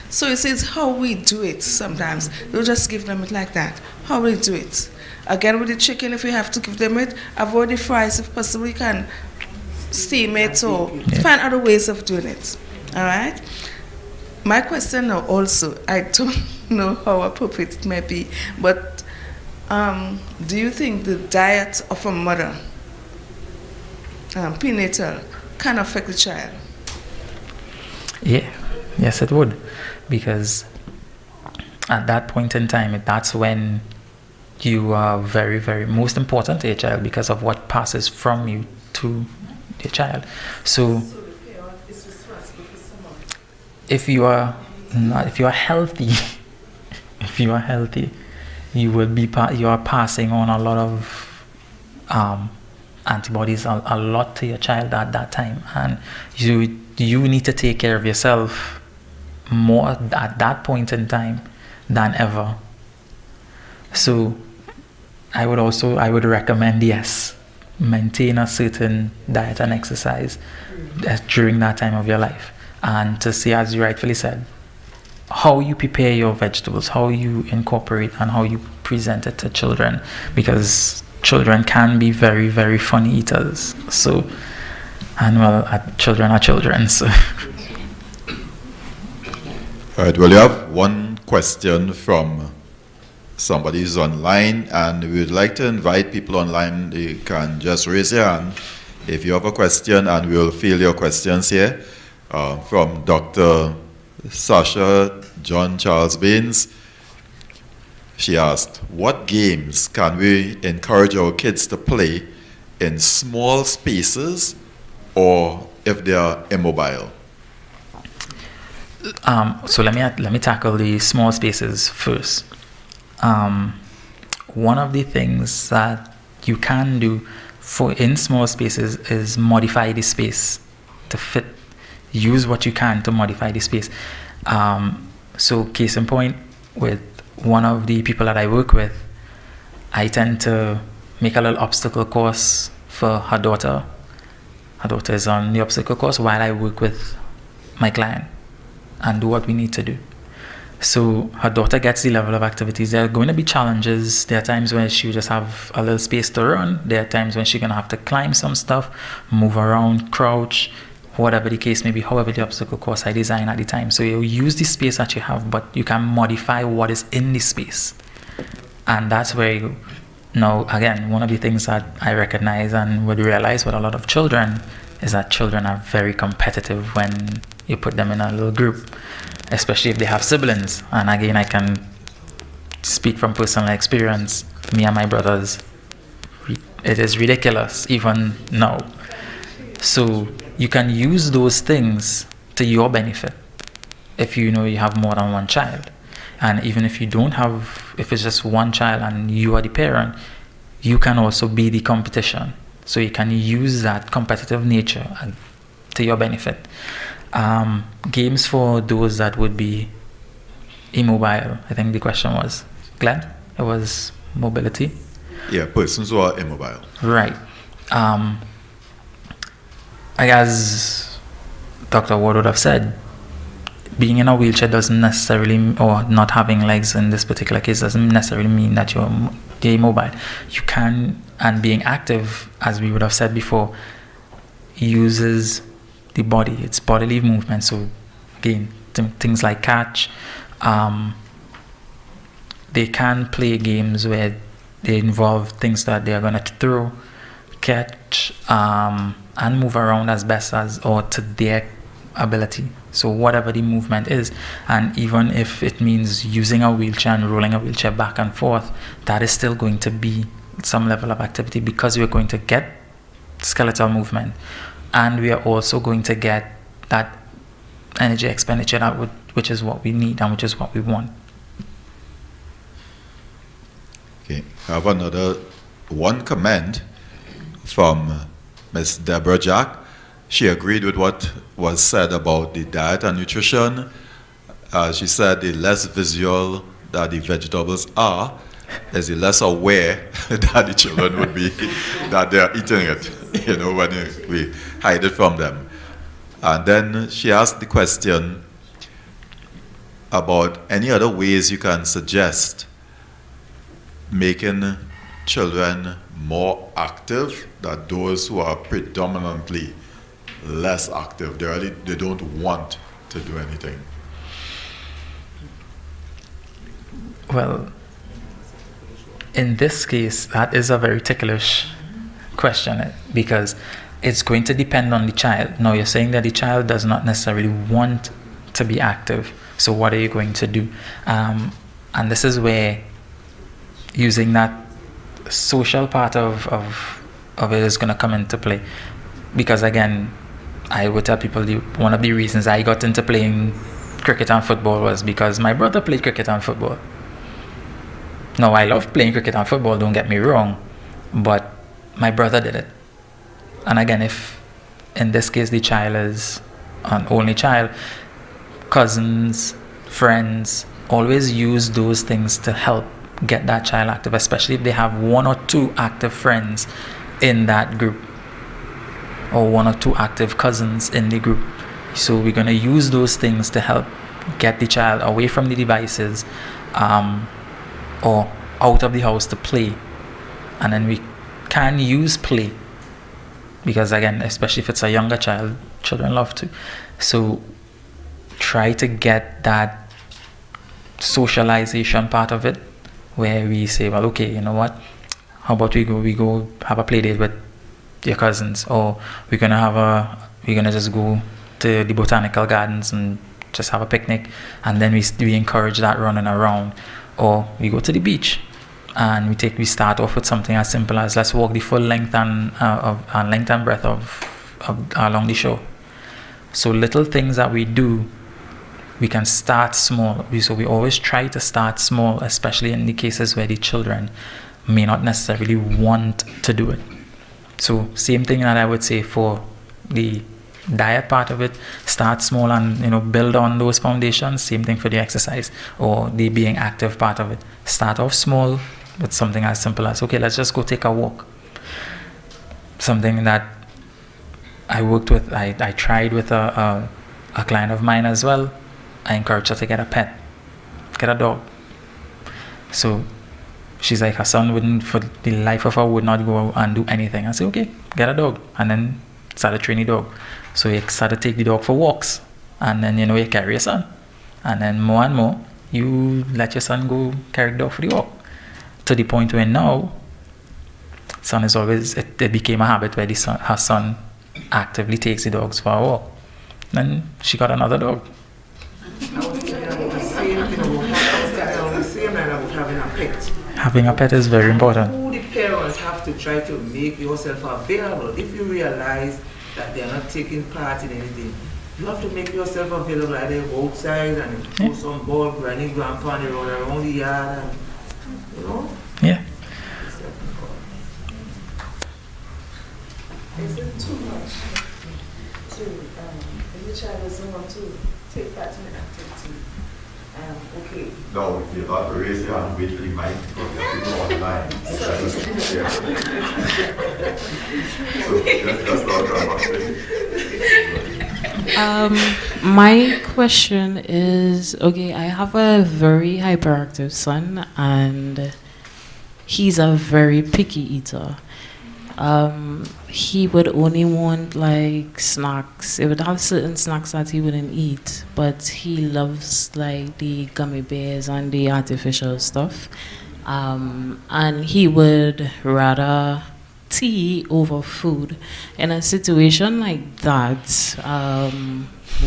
So you see, it's how we do it sometimes. Don't just give them it like that. How we do it. Again, with the chicken, if you have to give them it, avoid the fries. If possible, you can steam it or find other ways of doing it. All right? My question now also, I don't know how appropriate it may be, but do you think the diet of a mother, prenatal, can affect the child? Yeah, yes it would, because at that point in time, that's when you are very, very most important to your child because of what passes from you to your child. So if you are healthy, you are passing on a lot of antibodies, a lot to your child at that time, and you need to take care of yourself more at that point in time than ever. So I would recommend, yes, maintain a certain diet and exercise during that time of your life. And to see, as you rightfully said, how you prepare your vegetables, how you incorporate and how you present it to children, because children can be very, very funny eaters. So, and well, children are children. So. All right, well, you have one question from somebody who's online, and we would like to invite people online. You can just raise your hand if you have a question, and we'll field your questions here. From Dr. Sasha John Charles Baines. She asked, what games can we encourage our kids to play in small spaces or if they are immobile? So let me tackle the small spaces first. One of the things that you can do in small spaces is modify the space to fit. Use what you can to modify the space. So case in point, with one of the people that I work with, I tend to make a little obstacle course for her daughter. Her daughter is on the obstacle course while I work with my client and do what we need to do. So her daughter gets the level of activities. There are going to be challenges. There are times when she just have a little space to run. There are times when she's going to have to climb some stuff, move around, crouch, whatever the case may be, however the obstacle course I design at the time. So you use the space that you have, but you can modify what is in the space. And that's where you now, again, one of the things that I recognize and would realize with a lot of children is that children are very competitive when you put them in a little group, especially if they have siblings. And again, I can speak from personal experience. Me and my brothers, it is ridiculous even now. So you can use those things to your benefit if you know you have more than one child. And even if you don't have, if it's just one child and you are the parent, you can also be the competition. So you can use that competitive nature to your benefit. Games for those that would be immobile, I think the question was, Glen? It was mobility? Yeah, persons who are immobile. Right. As Dr. Ward would have said, being in a wheelchair doesn't necessarily, or not having legs in this particular case, doesn't necessarily mean that you're immobile. You can, and being active, as we would have said before, uses the body, it's bodily movement. So again, things like catch, they can play games where they involve things that they are going to throw, catch, and move around as best as or to their ability. So whatever the movement is, and even if it means using a wheelchair and rolling a wheelchair back and forth, that is still going to be some level of activity, because we're going to get skeletal movement, and we are also going to get that energy expenditure which is what we need and which is what we want. Okay, I have another one comment from Ms. Deborah Jack. She agreed with what was said about the diet and nutrition. She said the less visual that the vegetables are, is the less aware that the children would be that they are eating it, when we hide it from them. And then she asked the question about any other ways you can suggest making children more active than those who are predominantly less active. They don't want to do anything. Well, in this case, that is a very ticklish question, because it's going to depend on the child. Now, you're saying that the child does not necessarily want to be active. So what are you going to do? And this is where using that social part of it is going to come into play. Because again, I would tell people one of the reasons I got into playing cricket and football was because my brother played cricket and football. Now, I love playing cricket and football, don't get me wrong, but my brother did it. And again, if in this case the child is an only child, cousins, friends, always use those things to help get that child active, especially if they have one or two active friends in that group, or 1 or 2 active cousins in the group. So we're going to use those things to help get the child away from the devices, or out of the house to play. And then we can use play, because again, especially if it's a younger child, children love to. So try to get that socialization part of it, where we say, well, okay, you know what, how about we go have a play date with your cousins, or we're gonna just go to the botanical gardens and just have a picnic, and then we encourage that running around. Or we go to the beach and we start off with something as simple as, let's walk the full length and breadth of along the shore. So little things that we do, we can start small. So we always try to start small, especially in the cases where the children may not necessarily want to do it. So same thing that I would say for the diet part of it, start small and build on those foundations. Same thing for the exercise or the being active part of it. Start off small with something as simple as, okay, let's just go take a walk. Something that I worked with, I tried with a client of mine as well. I encouraged her to get a pet, get a dog. So she's like, her son wouldn't, for the life of her, would not go and do anything. I said, okay, get a dog. And then started training the dog. So you started to take the dog for walks. And then, you carry your son. And then more and more, you let your son go carry the dog for the walk. To the point where now, son is always, it became a habit where her son actively takes the dogs for a walk. Then she got another dog. I was thinking about the same thing about having a pet. Having a pet is very important. Who the parents have to try to make yourself available. If you realize that they are not taking part in anything, you have to make yourself available. Either go outside and throw some ball, granny, grandpa, and they run around the yard, and Yeah. Is it too much to, if the child doesn't want to take part in an activity? Okay. No, if you're not raising and wait for the mic, because you have to go online. So that's not dramatic. My question is, okay, I have a very hyperactive son and he's a very picky eater. He would only want like snacks. It would have certain snacks that he wouldn't eat, but he loves like the gummy bears and the artificial stuff. And he would rather tea over food. In a situation like that,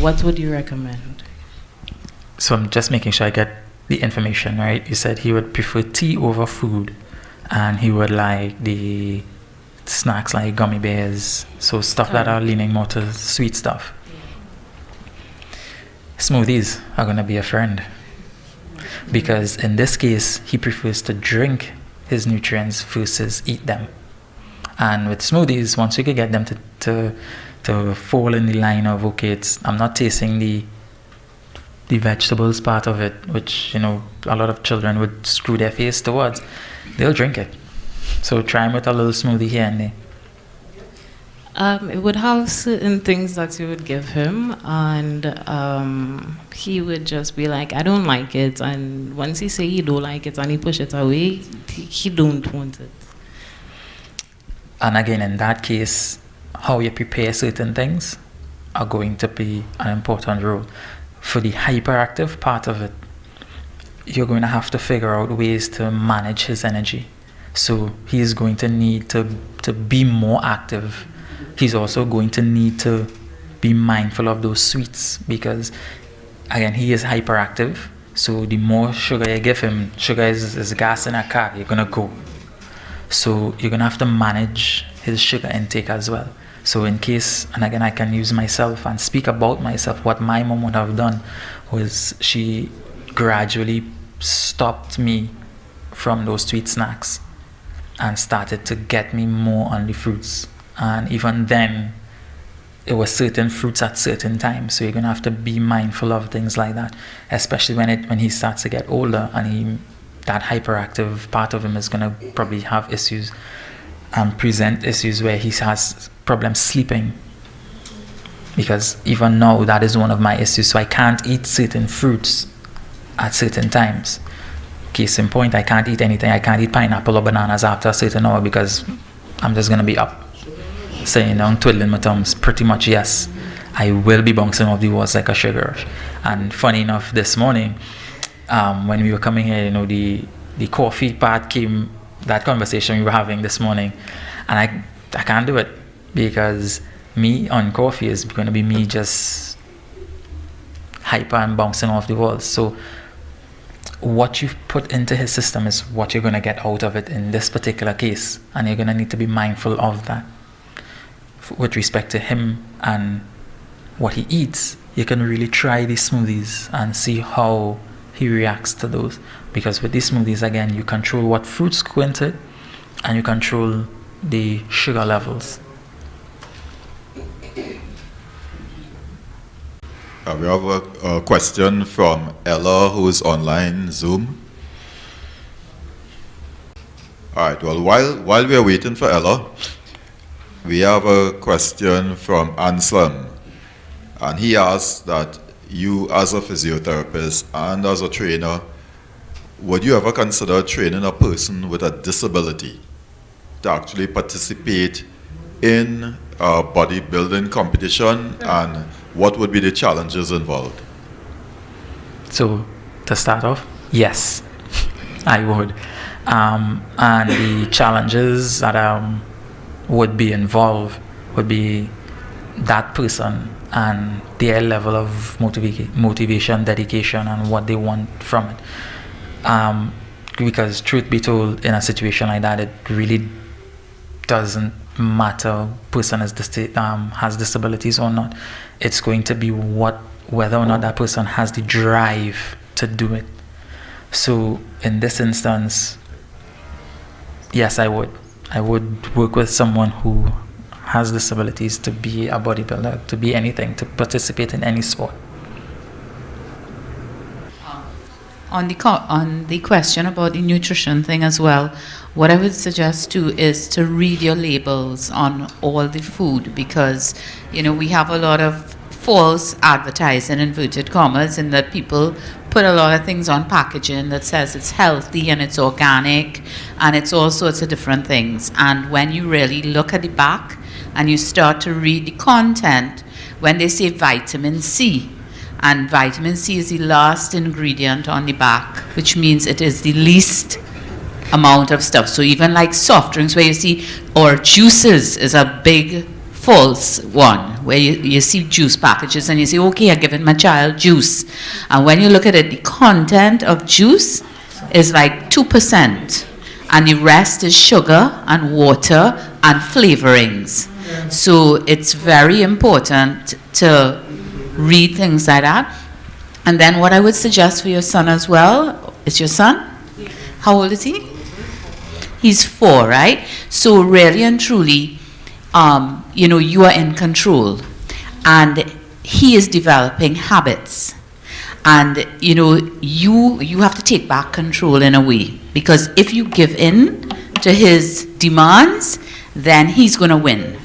what would you recommend? So I'm just making sure I get the information right. You said he would prefer tea over food, and he would like the snacks like gummy bears, so stuff that are leaning more to sweet stuff. Smoothies are going to be a friend, because in this case he prefers to drink his nutrients versus eat them. And with smoothies, once you can get them to fall in the line of, okay, I'm not tasting the vegetables part of it, which a lot of children would screw their face towards, they'll drink it. So try him with a little smoothie here and there. It would have certain things that you would give him, and he would just be like, I don't like it. And once he say he don't like it and he push it away, he don't want it. And again, in that case, how you prepare certain things are going to be an important role. For the hyperactive part of it, you're going to have to figure out ways to manage his energy. So he is going to need to be more active. He's also going to need to be mindful of those sweets, because again, he is hyperactive. So the more sugar you give him, sugar is gas in a car, you're gonna go. So you're gonna have to manage his sugar intake as well. So in case, and again, I can use myself and speak about myself, what my mom would have done was she gradually stopped me from those sweet snacks and started to get me more on the fruits. And even then, it was certain fruits at certain times. So you're gonna have to be mindful of things like that, especially when he starts to get older and that hyperactive part of him is gonna probably have issues. present issues where he has problems sleeping. Because even now, that is one of my issues. So I can't eat certain fruits at certain times. Case in point, I can't eat anything. I can't eat pineapple or bananas after a certain hour because I'm just going to be up. Saying, twiddling my thumbs. Pretty much, yes. I will be bouncing off the walls like a sugar rush. And funny enough, this morning, when we were coming here, the coffee part came, that conversation we were having this morning. And I can't do it because me on coffee is going to be me just hyper and bouncing off the walls. So what you've put into his system is what you're going to get out of it in this particular case, and you're going to need to be mindful of that. With respect to him and what he eats, you can really try these smoothies and see how he reacts to those, because with these smoothies, again, you control what fruits go into it and you control the sugar levels. We have a question from Ella, who is online Zoom. All right, well, while we are waiting for Ella, we have a question from Anselm. And he asks that you, as a physiotherapist and as a trainer, would you ever consider training a person with a disability to actually participate in a bodybuilding competition, and what would be the challenges involved? So, to start off, yes, I would. And the challenges that would be involved would be that person and their level of motivation, dedication, and what they want from it. Because truth be told, in a situation like that, it really doesn't matter person has disabilities or not. It's going to be whether or not that person has the drive to do it. So in this instance, yes, I would work with someone who has disabilities to be a bodybuilder, to be anything, to participate in any sport. On the question about the nutrition thing as well, what I would suggest too is to read your labels on all the food, because we have a lot of false advertising, inverted commas, in that people put a lot of things on packaging that says it's healthy and it's organic and it's all sorts of different things. And when you really look at the back and you start to read the content, when they say vitamin C, and vitamin C is the last ingredient on the back, which means it is the least amount of stuff. So even like soft drinks where you see, or juices is a big false one, where you see juice packages and you say, okay, I'm giving my child juice. And when you look at it, the content of juice is like 2%. And the rest is sugar and water and flavorings. So it's very important to read things like that. And then what I would suggest for your son as well, is your son? How old is he? He's 4, right? So really and truly, you are in control. And he is developing habits. And, you have to take back control in a way. Because if you give in to his demands, then he's going to win.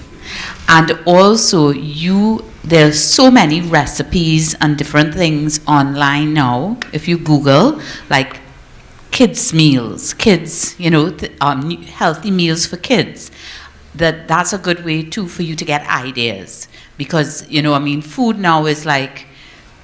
And also, there's so many recipes and different things online now. If you Google, like kids meals, healthy meals for kids, that's a good way too for you to get ideas. Because, food now is like,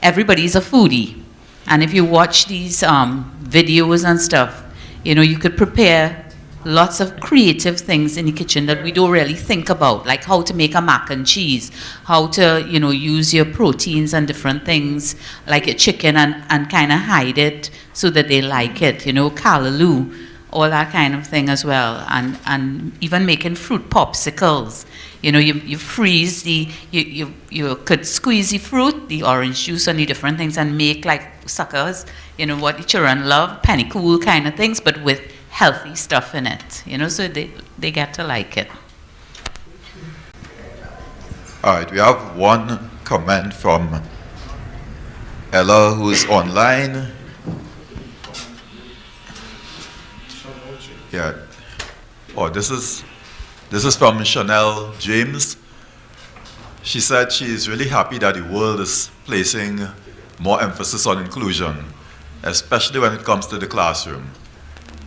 everybody's a foodie. And if you watch these videos and stuff, you could prepare lots of creative things in the kitchen that we don't really think about, like how to make a mac and cheese, how to, use your proteins and different things, like a chicken, and kind of hide it so that they like it, callaloo, all that kind of thing as well. And even making fruit popsicles. You freeze you could squeeze the fruit, the orange juice, and the different things, and make like suckers, what the children love, penny cool kind of things, but with healthy stuff in it, so they get to like it. All right, we have one comment from Ella, who is online. Yeah. Oh, this is This is from Chanel James. She said she is really happy that the world is placing more emphasis on inclusion, especially when it comes to the classroom.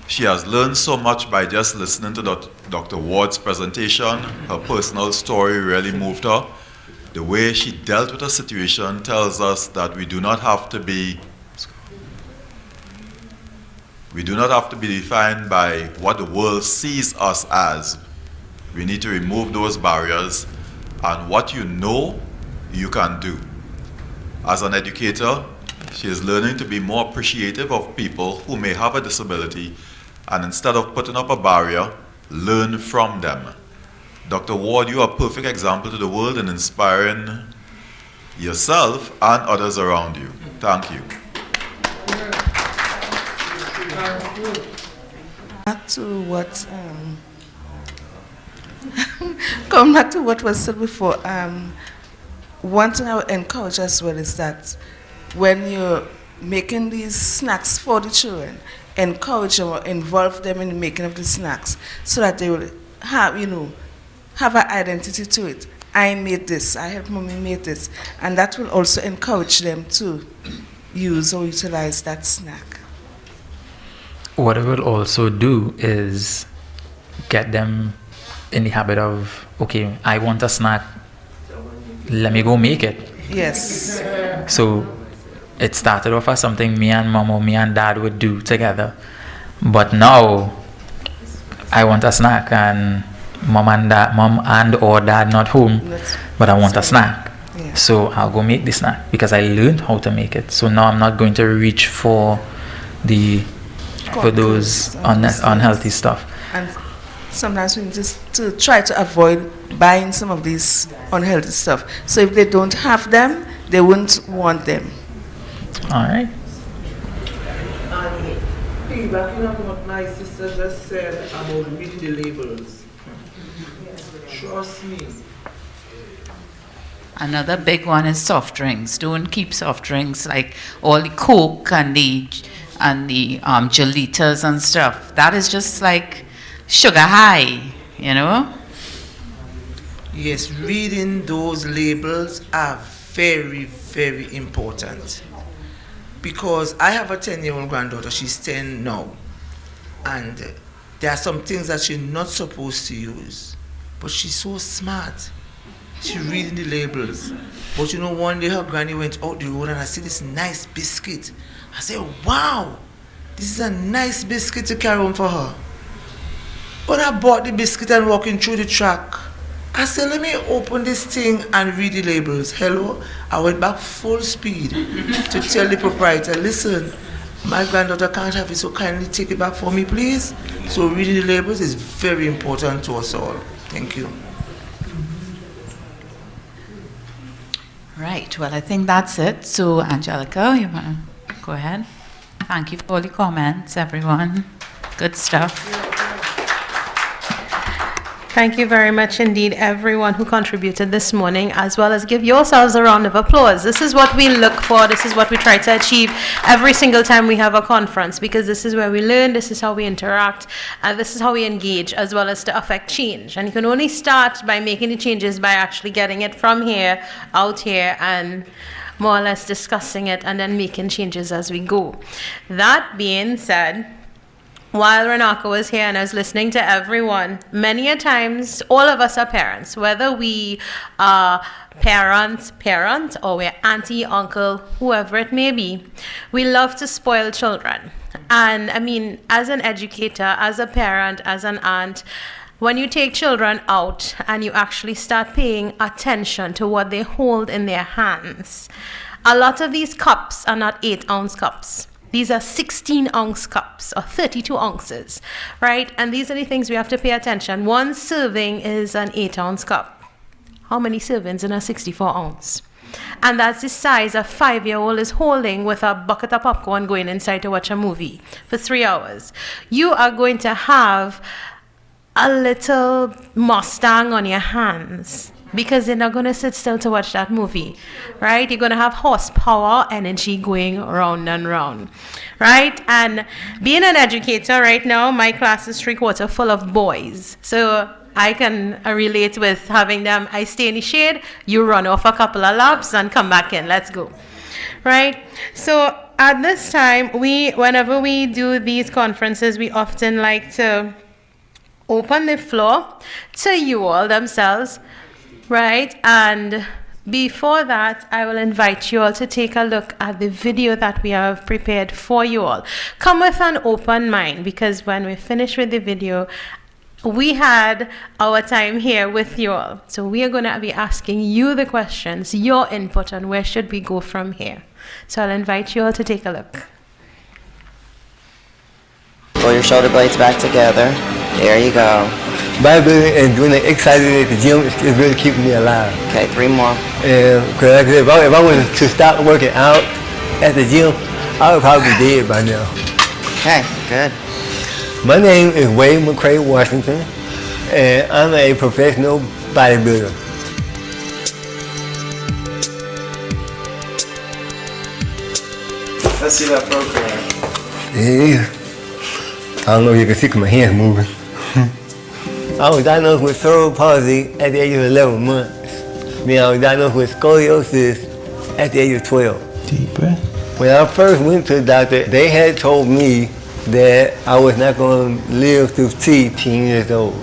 She has learned so much by just listening to Dr. Ward's presentation. Her personal story really moved her. The way she dealt with her situation tells us that we do not have to be defined by what the world sees us as. We need to remove those barriers, and what you know, you can do. As an educator, she is learning to be more appreciative of people who may have a disability, and instead of putting up a barrier, learn from them. Dr. Ward, you are a perfect example to the world in inspiring yourself and others around you. Thank you. Back to what, going back to what was said before, one thing I would encourage as well is that when you're making these snacks for the children, encourage them or involve them in the making of the snacks so that they will have, have an identity to it. I made this, I helped mommy make this, and that will also encourage them to use or utilize that snack. What it will also do is get them in the habit of, okay, I want a snack, let me go make it. Yes. So it started off as something me and mom or me and dad would do together. But now I want a snack and mom and or dad not home, but I want a snack. Yeah. So I'll go make the snack because I learned how to make it. So now I'm not going to reach for those unhealthy stuff. And sometimes we just to try to avoid buying some of these unhealthy stuff. So if they don't have them, they wouldn't want them. All right. And piggybacking on what my sister just said about reading the labels. Trust me. Another big one is soft drinks. Don't keep soft drinks like all the Coke and the Gelitas and stuff. That is just like sugar high, Yes, reading those labels are very, very important. Because I have a 10-year-old granddaughter, she's 10 now. And there are some things that she's not supposed to use. But she's so smart. She's reading the labels. But one day her granny went out the road and I see this nice biscuit. I said, wow, this is a nice biscuit to carry home for her. When I bought the biscuit and walking through the track, I said, let me open this thing and read the labels. Hello? I went back full speed to tell the proprietor, listen, my granddaughter can't have it, so kindly take it back for me, please. So reading the labels is very important to us all. Thank you. Right, well, I think that's it. So, Angelica, you want to go ahead? Thank you for all the comments, everyone. Good stuff. Thank you very much indeed, everyone who contributed this morning, as well as give yourselves a round of applause. This is what we look for. This is what we try to achieve every single time we have a conference, because this is where we learn, this is how we interact, and this is how we engage, as well as to affect change. And you can only start by making the changes by actually getting it from here, out here, and more or less discussing it, and then making changes as we go. That being said, while Runako was here and I was listening to everyone, many a times, all of us are parents, whether we are parents, or we're auntie, uncle, whoever it may be, we love to spoil children. And I mean, as an educator, as a parent, as an aunt, when you take children out and you actually start paying attention to what they hold in their hands, a lot of these cups are not 8-ounce cups. These are 16-ounce cups or 32 ounces, right? And these are the things we have to pay attention. One serving is an 8-ounce cup. How many servings in a 64-ounce? And that's the size a 5-year-old is holding with a bucket of popcorn going inside to watch a movie for 3 hours. You are going to have a little Mustang on your hands, because they're not going to sit still to watch that movie, right? You're going to have horsepower, energy going round and round, right? And being an educator right now, my class is 3/4 full of boys. So I can relate with having them. I stay in the shade, you run off a couple of laps and come back in. Let's go. Right? So at this time, whenever we do these conferences, we often like to open the floor to you all themselves, right? And before that, I will invite you all to take a look at the video that we have prepared for you all. Come with an open mind, because when we finish with the video, we had our time here with you all. So we are going to be asking you the questions, your input on where should we go from here. So I'll invite you all to take a look. Pull your shoulder blades back together. There you go. Bodybuilding and doing the exercises at the gym is really keeping me alive. Okay, 3 more. And cause like I said, if I was to stop working out at the gym, I would probably be dead by now. Okay, good. My name is Wade McCray Washington, and I'm a professional bodybuilder. Let's see that program. Yeah. I don't know if you can see 'cause my hands moving. I was diagnosed with cerebral palsy at the age of 11 months. Then I was diagnosed with scoliosis at the age of 12. Deep breath. When I first went to the doctor, they had told me that I was not going to live to see 10 years old.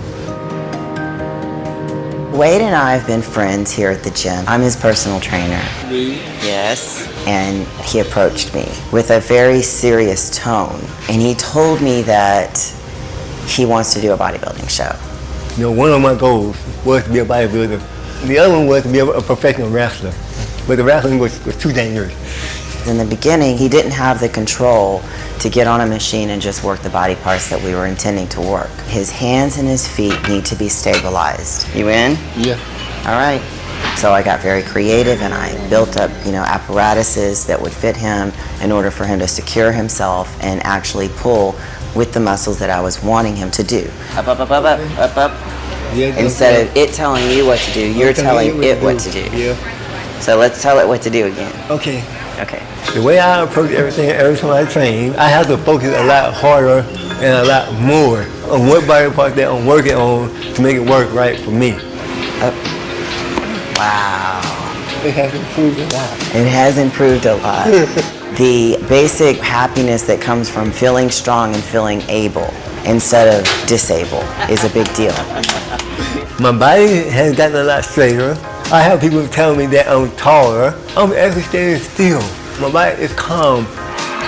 Wade and I have been friends here at the gym. I'm his personal trainer. Me? Yes. And he approached me with a very serious tone. And he told me that he wants to do a bodybuilding show. You know, one of my goals was to be a bodybuilder. The other one was to be a professional wrestler. But the wrestling was too dangerous. In the beginning, he didn't have the control to get on a machine and just work the body parts that we were intending to work. His hands and his feet need to be stabilized. You in? Yeah. All right. So I got very creative and I built up, apparatuses that would fit him in order for him to secure himself and actually pull with the muscles that I was wanting him to do. Up, up, up, up, up, up, up. Yeah, instead of it telling you what to do, you're telling it what to do. Yeah. So let's tell it what to do again. Okay. Okay. The way I approach everything, every time I train, I have to focus a lot harder and a lot more on what body part that I'm working on to make it work right for me. Wow. It has improved a lot. It has improved a lot. The basic happiness that comes from feeling strong and feeling able instead of disabled is a big deal. My body has gotten a lot straighter. I have people tell me that I'm taller. I'm actually standing still. My body is calm.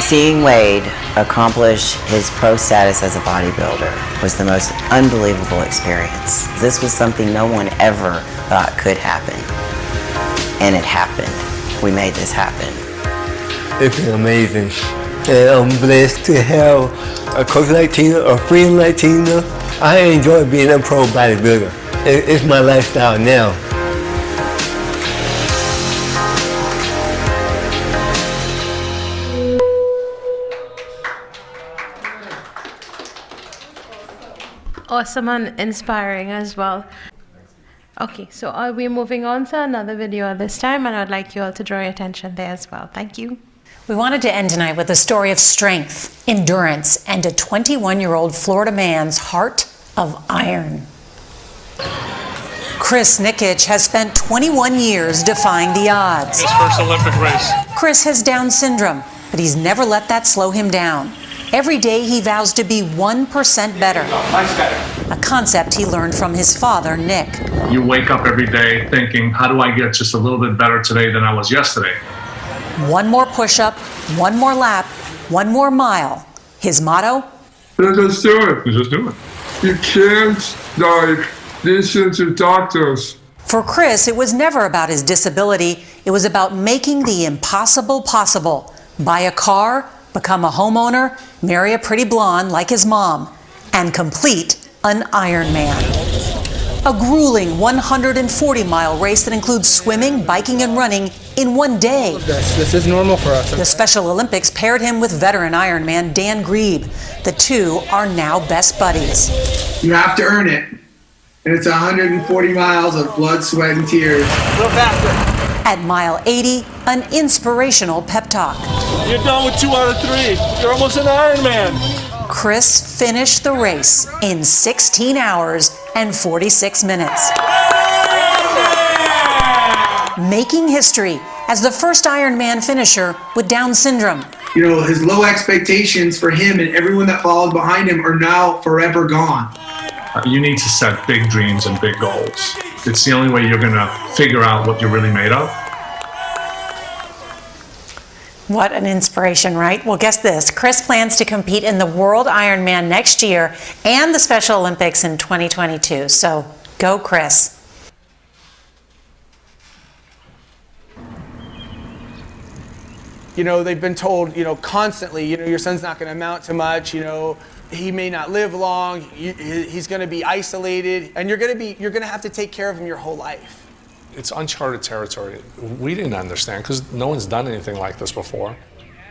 Seeing Wade accomplish his pro status as a bodybuilder was the most unbelievable experience. This was something no one ever thought could happen. And it happened. We made this happen. It's been amazing. And I'm blessed to have a coach like Tina, a friend like Tina. I enjoy being a pro bodybuilder. It's my lifestyle now. Awesome and inspiring as well. Okay, so we're moving on to another video at this time, and I'd like you all to draw your attention there as well. Thank you. We wanted to end tonight with a story of strength, endurance, and a 21-year-old Florida man's heart of iron. Chris Nikic has spent 21 years defying the odds. His first Olympic race. Chris has Down syndrome, but he's never let that slow him down. Every day he vows to be 1% better. A concept he learned from his father, Nick. You wake up every day thinking, how do I get just a little bit better today than I was yesterday? One more push-up, one more lap, one more mile. His motto? Just do it. You just do it. You can't, listen to doctors. For Chris, it was never about his disability. It was about making the impossible possible. Buy a car, become a homeowner, marry a pretty blonde like his mom, and complete an Ironman. A grueling 140-mile race that includes swimming, biking, and running in one day. This is normal for us. The Special Olympics paired him with veteran Ironman Dan Grebe. The two are now best buddies. You have to earn it. And it's 140 miles of blood, sweat, and tears. Go faster. At mile 80, an inspirational pep talk. You're done with 2 out of 3. You're almost an Ironman. Chris finished the race in 16 hours and 46 minutes. Making history as the first Ironman finisher with Down syndrome. You know, his low expectations for him and everyone that followed behind him are now forever gone. You need to set big dreams and big goals. It's the only way you're going to figure out what you're really made of. What an inspiration, right? Well, guess this. Chris plans to compete in the World Ironman next year and the Special Olympics in 2022. So go, Chris. You know, they've been told, you know, constantly, you know, your son's not going to amount to much, you know, he may not live long, he's going to be isolated, and you're going to have to take care of him your whole life. It's uncharted territory. We didn't understand because no one's done anything like this before.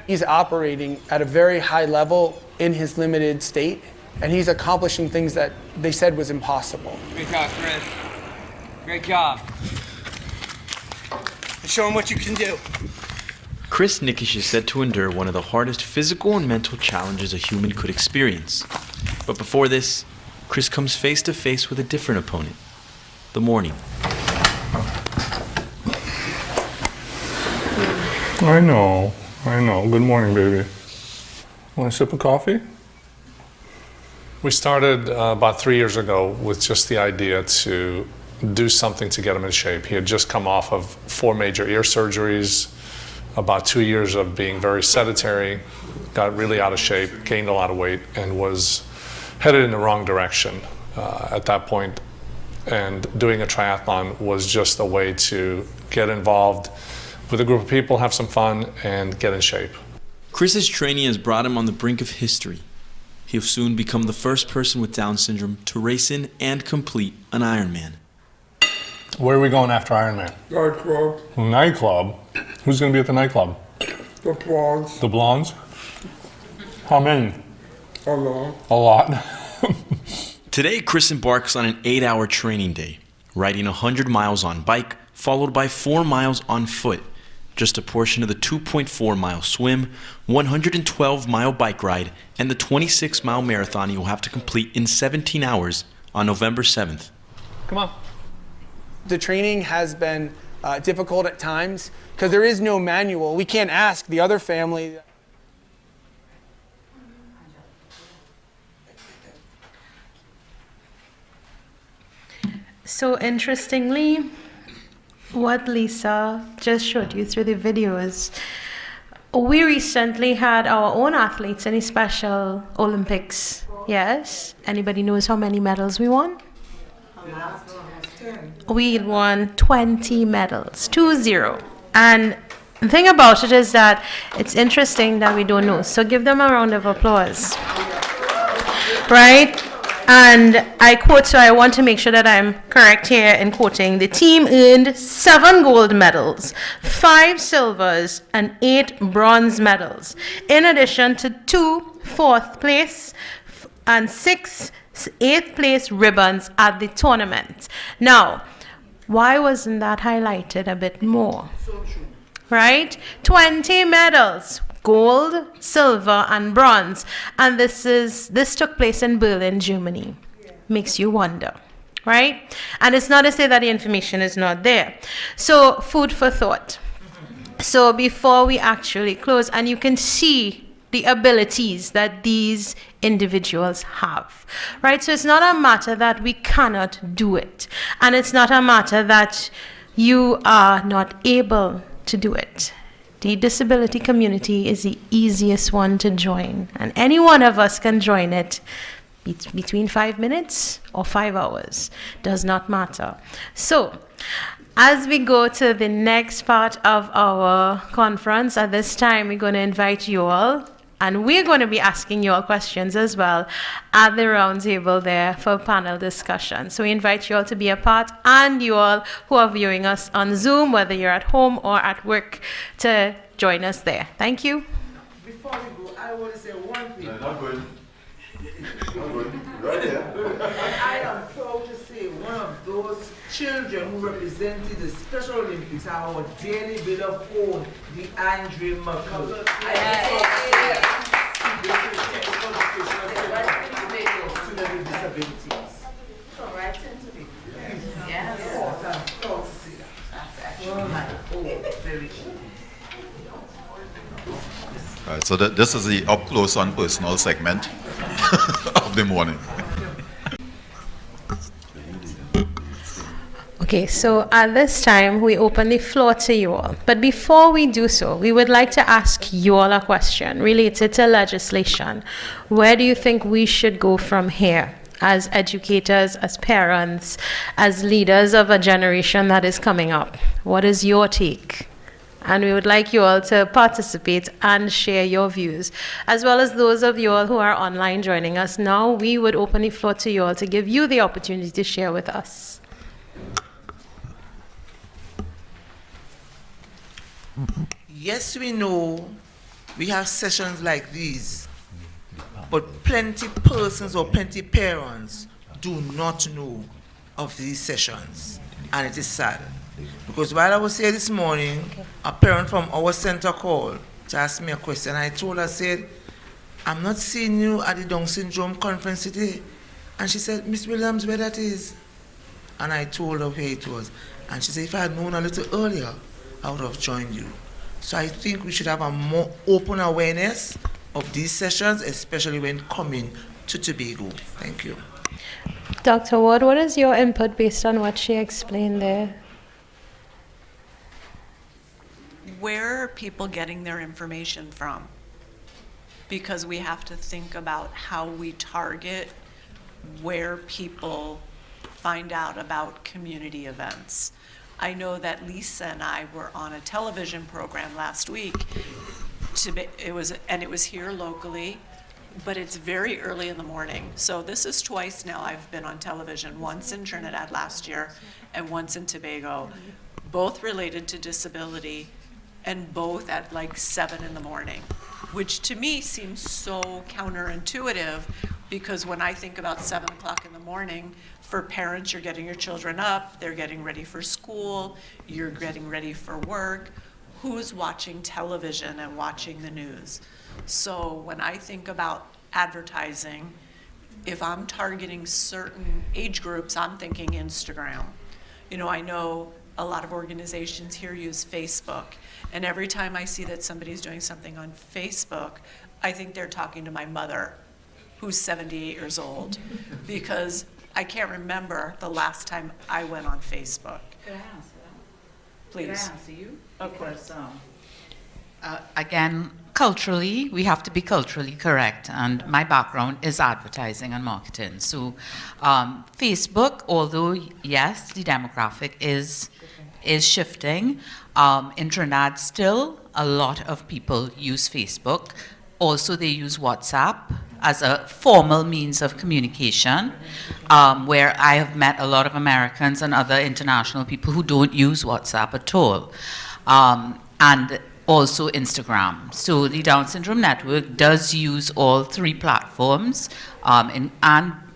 He's operating at a very high level in his limited state, and he's accomplishing things that they said was impossible. Great job, Chris. Great job. Show him what you can do. Chris Nikish is said to endure one of the hardest physical and mental challenges a human could experience. But before this, Chris comes face to face with a different opponent, the morning. I know. Good morning, baby. Want a sip of coffee? We started about 3 years ago with just the idea to do something to get him in shape. He had just come off of 4 major ear surgeries, about 2 years of being very sedentary, got really out of shape, gained a lot of weight, and was headed in the wrong direction at that point. And doing a triathlon was just a way to get involved with a group of people, have some fun, and get in shape. Chris's training has brought him on the brink of history. He'll soon become the first person with Down syndrome to race in and complete an Ironman. Where are we going after Ironman? Nightclub. Nightclub? Who's going to be at the nightclub? The blondes. The blondes? How many? A lot. A lot. Today, Chris embarks on an 8-hour training day, riding 100 miles on bike, followed by 4 miles on foot, just a portion of the 2.4-mile swim, 112-mile bike ride, and the 26-mile marathon you'll have to complete in 17 hours on November 7th. Come on. The training has been difficult at times because there is no manual. We can't ask the other family. So interestingly, what Lisa just showed you through the videos, we recently had our own athletes in the Special Olympics. Yes? Anybody knows how many medals we won? We won 20 medals, 20. And the thing about it is that it's interesting that we don't know. So give them a round of applause. Right? And I quote, so I want to make sure that I'm correct here in quoting. The team earned 7 gold medals, 5 silvers, and 8 bronze medals, in addition to 2 fourth place and 6 8th place ribbons at the tournament. Now, why wasn't that highlighted a bit more? Right? 20 medals, gold, silver, and bronze. And this took place in Berlin, Germany. Makes you wonder, right? And it's not to say that the information is not there. So, food for thought. So, before we actually close, and you can see the abilities that these individuals have, right? So it's not a matter that we cannot do it. And it's not a matter that you are not able to do it. The disability community is the easiest one to join. And any one of us can join it between 5 minutes or 5 hours. Does not matter. So, as we go to the next part of our conference, at this time we're going to invite you all, and we're going to be asking you all questions as well at the round table there for panel discussion. So we invite you all to be a part, and you all who are viewing us on Zoom, whether you're at home or at work, to join us there. Thank you. Before we go, I want to say one thing. No, not good. Not good. Right here. I am proud to say one of those children who represented the Special Olympics are our dearly beloved own, the Andre Merkel. I am so disabilities. Come right into me. Yes. I'm proud to see that. That's actually my very All right, so this is the up close and personal segment of the morning. Okay, so at this time, we open the floor to you all. But before we do so, we would like to ask you all a question related to legislation. Where do you think we should go from here as educators, as parents, as leaders of a generation that is coming up? What is your take? And we would like you all to participate and share your views, as well as those of you all who are online joining us now. We would open the floor to you all to give you the opportunity to share with us. Yes, we know we have sessions like these, but plenty persons or plenty parents do not know of these sessions, and it is sad. Because while I was here this morning, a parent from our center called to ask me a question. I told her, I said, I'm not seeing you at the Down Syndrome conference today. And she said, Miss Williams, where that is? And I told her where it was. And she said, if I had known a little earlier, I would have joined you. So I think we should have a more open awareness of these sessions, especially when coming to Tobago. Thank you. Dr. Ward, what is your input based on what she explained there? Where are people getting their information from? Because we have to think about how we target where people find out about community events. I know that Lisa and I were on a television program last week. It was here locally, but it's very early in the morning. So this is twice now I've been on television, once in Trinidad last year and once in Tobago, both related to disability and both at like 7 in the morning, which to me seems so counterintuitive, because when I think about 7 o'clock in the morning, for parents, you're getting your children up, they're getting ready for school, you're getting ready for work. Who's watching television and watching the news? So when I think about advertising, if I'm targeting certain age groups, I'm thinking Instagram. You know, I know a lot of organizations here use Facebook, and every time I see that somebody's doing something on Facebook, I think they're talking to my mother, who's 78 years old, because I can't remember the last time I went on Facebook. Could I answer that? Please. Could I answer you? Of course. Again, culturally, we have to be culturally correct, and my background is advertising and marketing. So Facebook, although yes, the demographic is shifting, in Trinidad still a lot of people use Facebook. Also, they use WhatsApp as a formal means of communication, where I have met a lot of Americans and other international people who don't use WhatsApp at all. And also Instagram. So the Down Syndrome Network does use all 3 platforms, and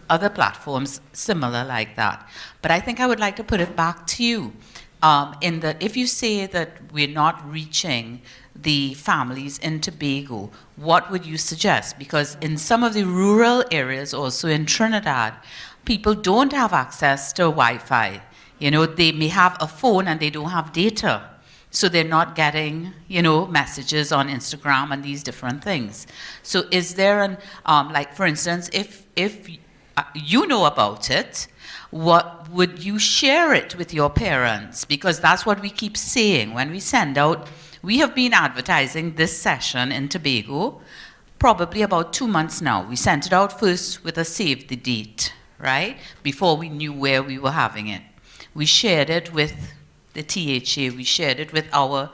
other platforms similar like that. But I think I would like to put it back to you, in that if you say that we're not reaching the families in Tobago, what would you suggest? Because in some of the rural areas, also in Trinidad, people don't have access to Wi-Fi. You know, they may have a phone and they don't have data. So they're not getting, you know, messages on Instagram and these different things. So is there an, like for instance, if you know about it, what would you share it with your parents? Because that's what we keep saying when we send out. We have been advertising this session in Tobago probably about 2 months now. We sent it out first with a save the date, right? Before we knew where we were having it. We shared it with the THA, we shared it with our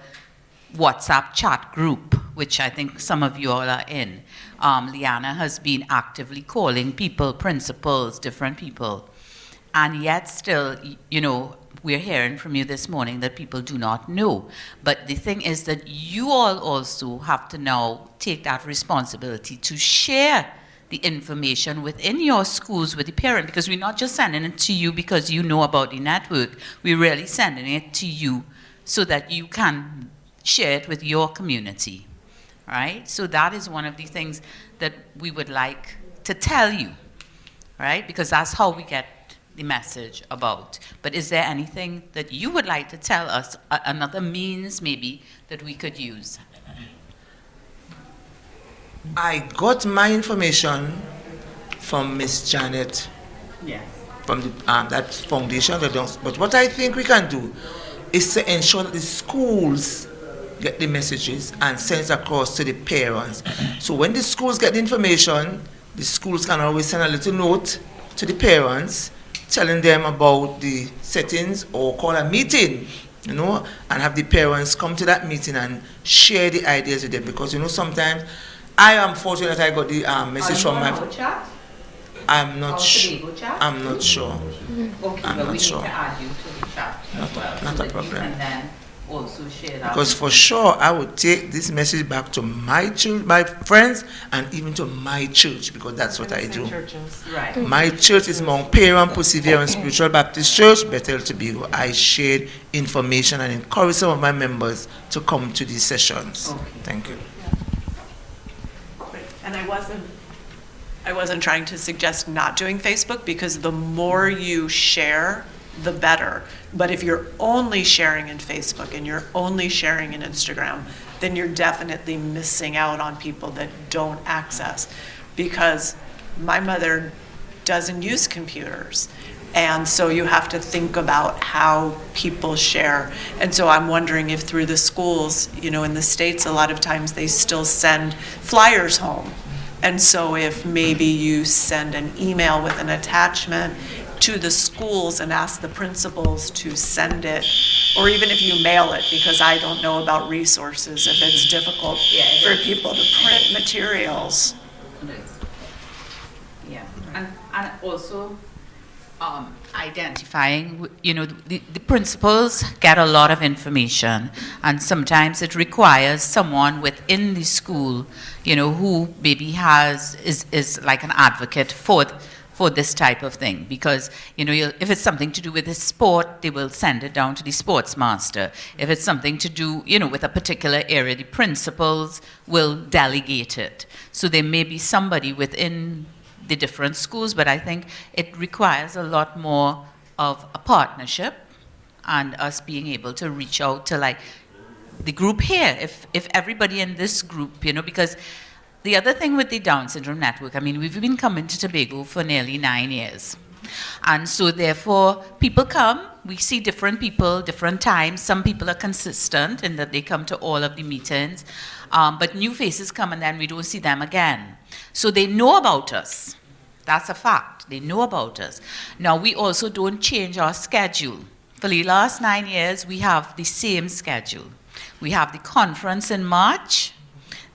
WhatsApp chat group, which I think some of you all are in. Liana has been actively calling people, principals, different people. And yet still, you know, we're hearing from you this morning that people do not know. But the thing is that you all also have to now take that responsibility to share the information within your schools with the parent, because we're not just sending it to you because you know about the network. We're really sending it to you so that you can share it with your community, right? So that is one of the things that we would like to tell you, right? Because that's how we get the message about. But is there anything that you would like to tell us, another means maybe that we could use? I got my information from Miss Janet. Yes. From the, that foundation. But what I think we can do is to ensure that the schools get the messages and send it across to the parents. So when the schools get the information, the schools can always send a little note to the parents telling them about the settings, or call a meeting, you know, and have the parents come to that meeting and share the ideas with them. Because, you know, sometimes I am fortunate that I got the message from my... Chat? I'm not sure. I'm not sure. Okay, I'm but not we sure. need to add you to the chat as well, Not so a that problem. you can then also share that. Because for sure, I would take this message back to my my friends, and even to my church, because that's what I do. Right. My church is Mount Perham Perseverance Spiritual Baptist Church, Bethel, Tobago. I shared information and encourage some of my members to come to these sessions. Okay. Thank you. And I wasn't trying to suggest not doing Facebook, because the more you share, the better. But if you're only sharing in Facebook and you're only sharing in Instagram, then you're definitely missing out on people that don't access. Because my mother doesn't use computers. And so you have to think about how people share. And so I'm wondering if through the schools, you know, in the States, a lot of times they still send flyers home. And so if maybe you send an email with an attachment to the schools and ask the principals to send it, or even if you mail it, because I don't know about resources, if it's difficult for people to print materials. Yeah, and also identifying, you know, the principals get a lot of information, and sometimes it requires someone within the school, you know, who maybe is like an advocate for this type of thing. Because, you know, if it's something to do with a sport, they will send it down to the sports master. If it's something to do, you know, with a particular area, the principals will delegate it. So there may be somebody within the different schools, but I think it requires a lot more of a partnership and us being able to reach out to, like, the group here. If everybody in this group, you know, because the other thing with the Down Syndrome Network, I mean, we've been coming to Tobago for nearly 9 years. And so therefore, people come, we see different people, different times. Some people are consistent in that they come to all of the meetings, but new faces come and then we don't see them again. So they know about us. That's a fact. They know about us. Now, we also don't change our schedule. For the last 9 years, we have the same schedule. We have the conference in March.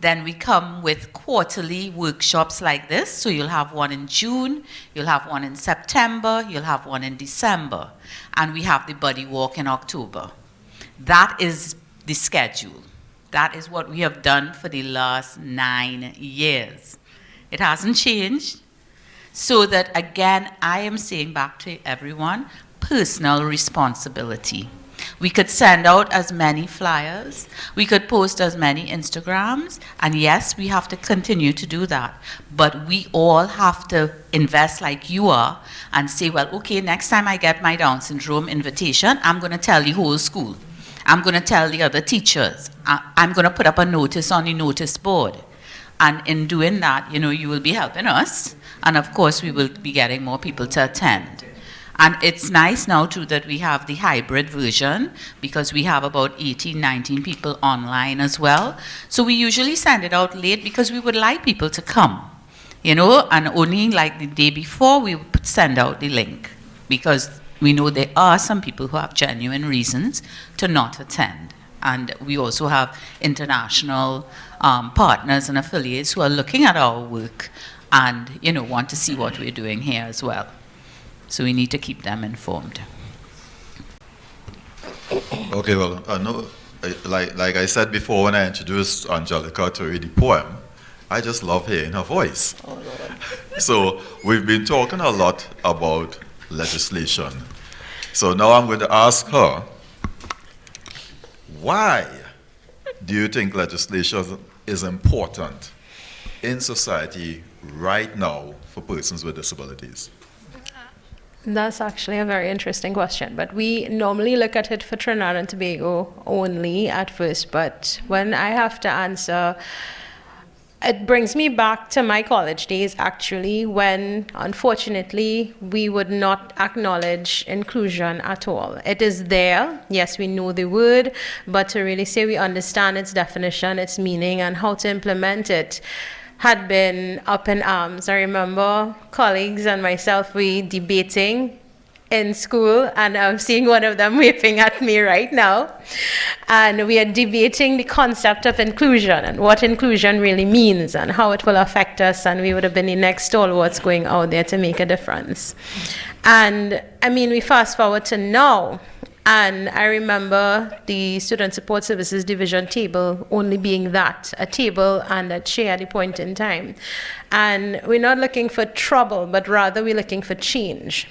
Then we come with quarterly workshops like this. So you'll have one in June, you'll have one in September, you'll have one in December. And we have the Buddy Walk in October. That is the schedule. That is what we have done for the last 9 years. It hasn't changed. So that, again, I am saying back to everyone, personal responsibility. We could send out as many flyers, we could post as many Instagrams, and yes, we have to continue to do that. But we all have to invest like you are and say, well, okay, next time I get my Down syndrome invitation, I'm going to tell the whole school. I'm going to tell the other teachers. I'm going to put up a notice on the notice board. And in doing that, you know, you will be helping us. And of course, we will be getting more people to attend. And it's nice now, too, that we have the hybrid version, because we have about 18, 19 people online as well. So we usually send it out late because we would like people to come, you know, and only like the day before we would send out the link, because we know there are some people who have genuine reasons to not attend. And we also have international partners and affiliates who are looking at our work and, you know, want to see what we're doing here as well. So we need to keep them informed. Okay, well, like I said before when I introduced Angelica to read the poem, I just love hearing her voice. Oh, Lord. So we've been talking a lot about legislation. So now I'm going to ask her, why do you think legislation is important in society right now for persons with disabilities? That's actually a very interesting question, but we normally look at it for Trinidad and Tobago only at first, but when I have to answer, it brings me back to my college days actually, when unfortunately we would not acknowledge inclusion at all. It is there, yes, we know the word, but to really say we understand its definition, its meaning, and how to implement it had been up in arms. I remember colleagues and myself, we debating in school, and I'm seeing one of them waving at me right now. And we are debating the concept of inclusion and what inclusion really means and how it will affect us, and we would have been the next stalwarts going out there to make a difference. And I mean, we fast forward to now, and I remember the Student Support Services Division table only being that, a table and a chair at the point in time. And we're not looking for trouble, but rather we're looking for change.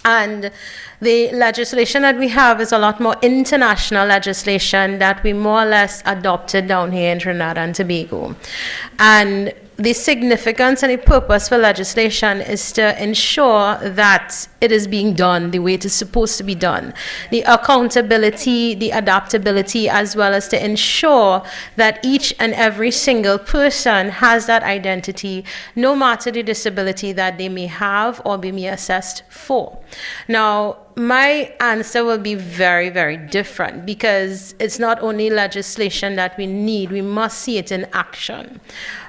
And the legislation that we have is a lot more international legislation that we more or less adopted down here in Trinidad and Tobago. And the significance and the purpose for legislation is to ensure that it is being done the way it is supposed to be done. The accountability, the adaptability, as well as to ensure that each and every single person has that identity, no matter the disability that they may have or be assessed for. Now, my answer will be very, very different, because it's not only legislation that we need, we must see it in action,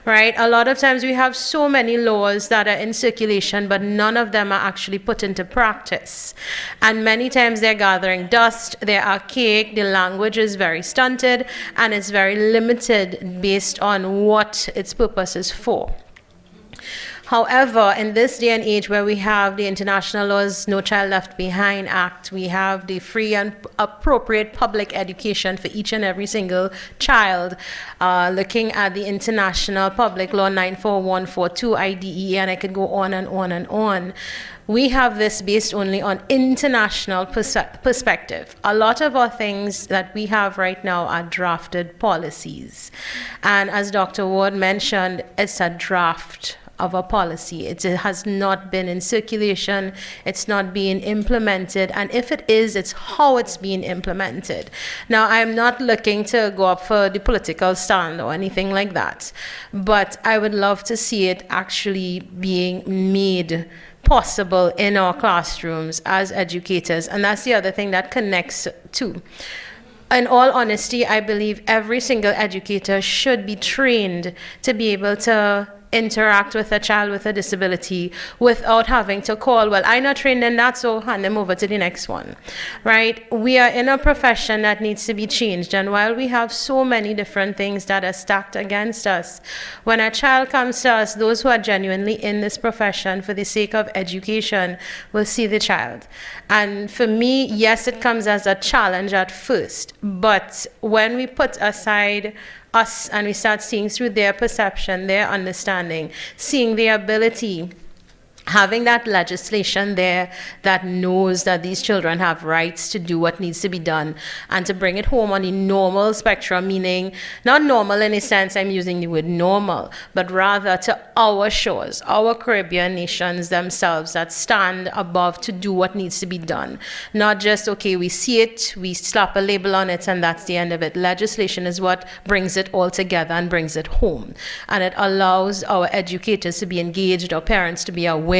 right? A lot of times we have so many laws that are in circulation, but none of them are actually put into practice. And many times they're gathering dust, they're archaic, the language is very stunted, and it's very limited based on what its purpose is for. However, in this day and age where we have the international laws, No Child Left Behind Act, we have the free and appropriate public education for each and every single child, looking at the international public law 94142 IDEA, and I could go on and on and on. We have this based only on international perspective. A lot of our things that we have right now are drafted policies. And as Dr. Ward mentioned, it's a draft of a policy. It has not been in circulation, it's not being implemented, and if it is, it's how it's being implemented. Now, I'm not looking to go up for the political stand or anything like that, but I would love to see it actually being made possible in our classrooms as educators, and that's the other thing that connects to. In all honesty, I believe every single educator should be trained to be able to interact with a child with a disability without having to call, well, I'm not trained in that, so hand them over to the next one, right? We are in a profession that needs to be changed, and while we have so many different things that are stacked against us, when a child comes to us, those who are genuinely in this profession for the sake of education will see the child. And for me, yes, it comes as a challenge at first, but when we put aside us and we start seeing through their perception, their understanding, seeing their ability, having that legislation there that knows that these children have rights to do what needs to be done, and to bring it home on the normal spectrum, meaning not normal in a sense I'm using the word normal, but rather to our shores, our Caribbean nations themselves that stand above to do what needs to be done. Not just, okay, we see it, we slap a label on it, and that's the end of it. Legislation is what brings it all together and brings it home. And it allows our educators to be engaged, our parents to be aware,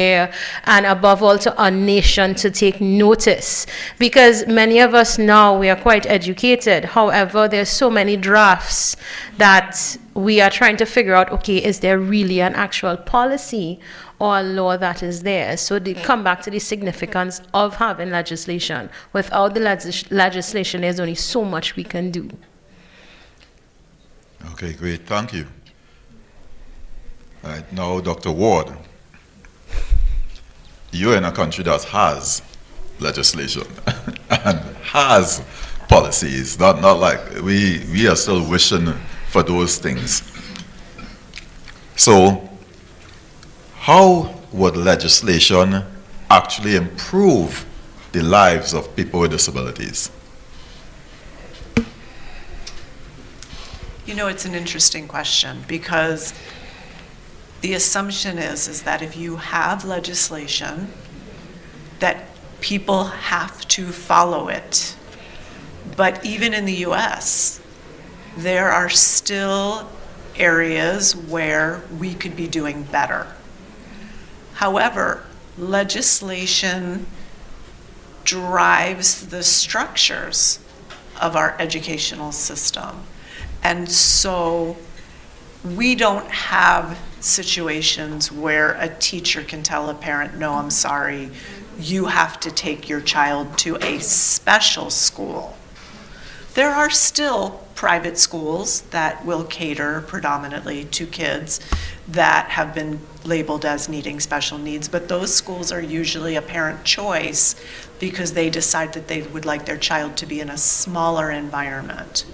and above all to our nation to take notice, because many of us now, we are quite educated. However, there's so many drafts that we are trying to figure out, okay, is there really an actual policy or a law that is there? So they come back to the significance of having legislation. Without the legislation, there's only so much we can do. Okay, great, thank you. All right, now Dr. Ward, you're in a country that has legislation and has policies, not like we are still wishing for those things. So how would legislation actually improve the lives of people with disabilities? You know, it's an interesting question, because the assumption is that if you have legislation, that people have to follow it. But even in the US, there are still areas where we could be doing better. However, legislation drives the structures of our educational system. And so we don't have situations where a teacher can tell a parent, no, I'm sorry, you have to take your child to a special school. There are still private schools that will cater predominantly to kids that have been labeled as needing special needs, but those schools are usually a parent choice because they decide that they would like their child to be in a smaller environment.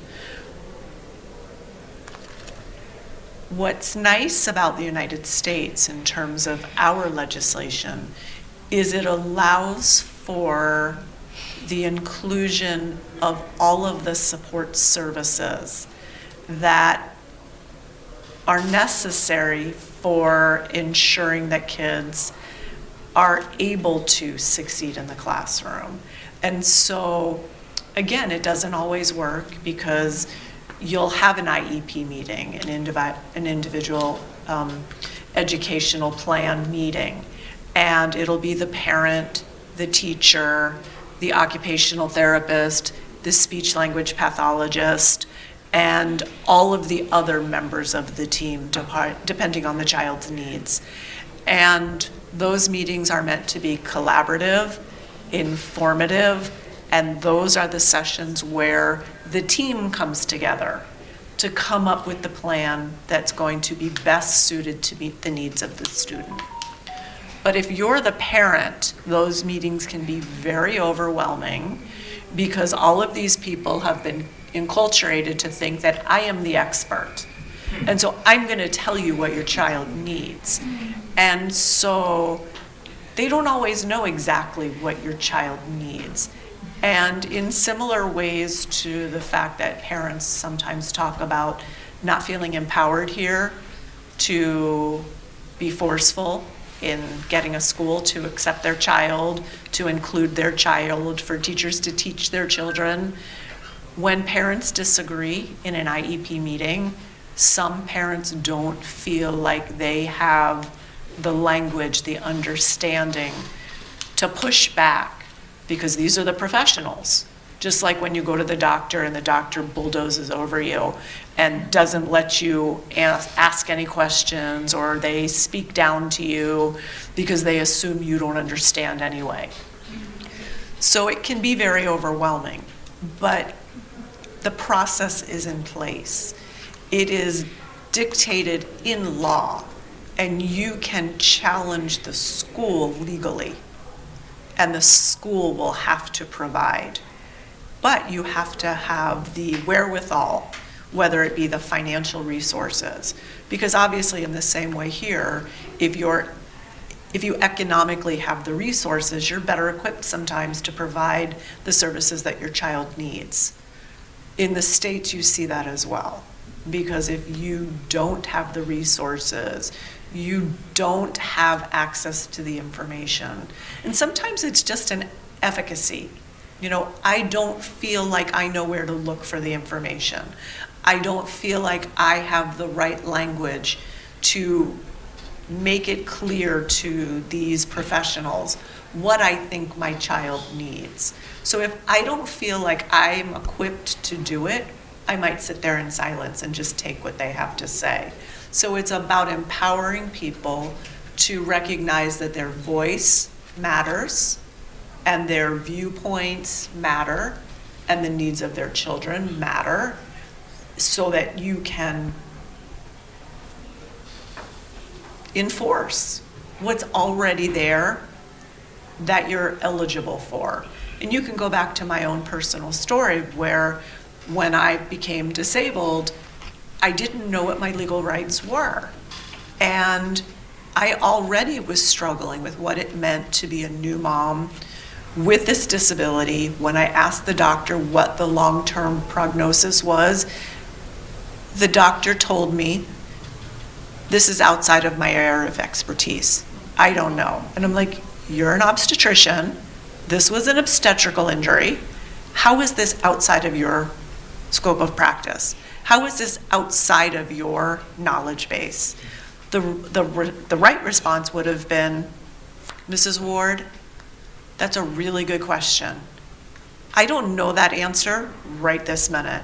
What's nice about the United States in terms of our legislation is it allows for the inclusion of all of the support services that are necessary for ensuring that kids are able to succeed in the classroom. And so, again, it doesn't always work because you'll have an IEP meeting, an individual educational plan meeting, and it'll be the parent, the teacher, the occupational therapist, the speech language pathologist, and all of the other members of the team, depending on the child's needs. And those meetings are meant to be collaborative, informative, and those are the sessions where the team comes together to come up with the plan that's going to be best suited to meet the needs of the student. But if you're the parent, those meetings can be very overwhelming because all of these people have been enculturated to think that I am the expert. And so I'm going to tell you what your child needs. And so they don't always know exactly what your child needs. And in similar ways to the fact that parents sometimes talk about not feeling empowered here to be forceful in getting a school to accept their child, to include their child, for teachers to teach their children. When parents disagree in an IEP meeting, some parents don't feel like they have the language, the understanding to push back because these are the professionals. Just like when you go to the doctor and the doctor bulldozes over you and doesn't let you ask any questions, or they speak down to you because they assume you don't understand anyway. So it can be very overwhelming, but the process is in place. It is dictated in law, and you can challenge the school legally, and the school will have to provide. But you have to have the wherewithal, whether it be the financial resources, because obviously in the same way here, if you economically have the resources, you're better equipped sometimes to provide the services that your child needs. In the States, you see that as well, because if you don't have the resources, you don't have access to the information. And sometimes it's just an efficacy. You know, I don't feel like I know where to look for the information. I don't feel like I have the right language to make it clear to these professionals what I think my child needs. So if I don't feel like I'm equipped to do it, I might sit there in silence and just take what they have to say. So it's about empowering people to recognize that their voice matters and their viewpoints matter and the needs of their children matter, so that you can enforce what's already there that you're eligible for. And you can go back to my own personal story where when I became disabled, I didn't know what my legal rights were. And I already was struggling with what it meant to be a new mom with this disability. When I asked the doctor what the long-term prognosis was, the doctor told me, this is outside of my area of expertise. I don't know. And I'm like, you're an obstetrician, this was an obstetrical injury. How is this outside of your scope of practice? How is this outside of your knowledge base? The right response would have been, Mrs. Ward, that's a really good question. I don't know that answer right this minute.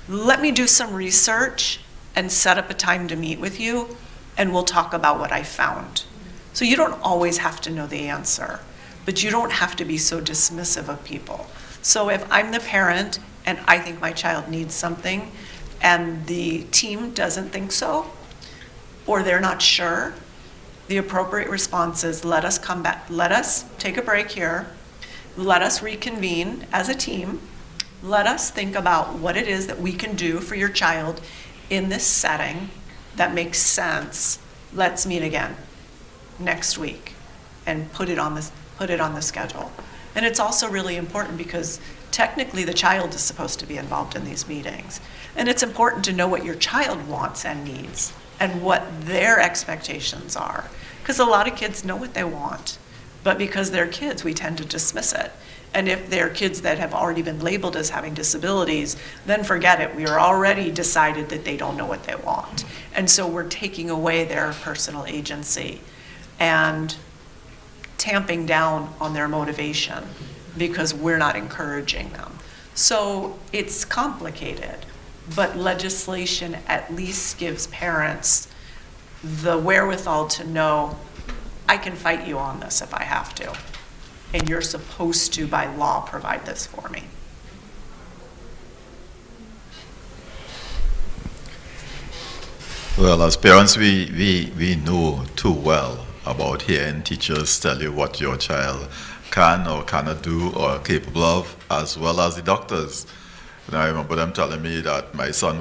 Let me do some research and set up a time to meet with you, and we'll talk about what I found. So you don't always have to know the answer, but you don't have to be so dismissive of people. So if I'm the parent and I think my child needs something and the team doesn't think so, or they're not sure, the appropriate response is let us come back, let us take a break here, let us reconvene as a team, let us think about what it is that we can do for your child in this setting that makes sense. Let's meet again next week and put it on the schedule. And it's also really important because technically the child is supposed to be involved in these meetings. And it's important to know what your child wants and needs and what their expectations are. Because a lot of kids know what they want, but because they're kids, we tend to dismiss it. And if they're kids that have already been labeled as having disabilities, then forget it. We are already decided that they don't know what they want. And so we're taking away their personal agency and tamping down on their motivation because we're not encouraging them. So it's complicated, but legislation at least gives parents the wherewithal to know, I can fight you on this if I have to, and you're supposed to, by law, provide this for me. Well, as parents, we know too well about hearing teachers tell you what your child can or cannot do or capable of, as well as the doctors. And I remember them telling me that my son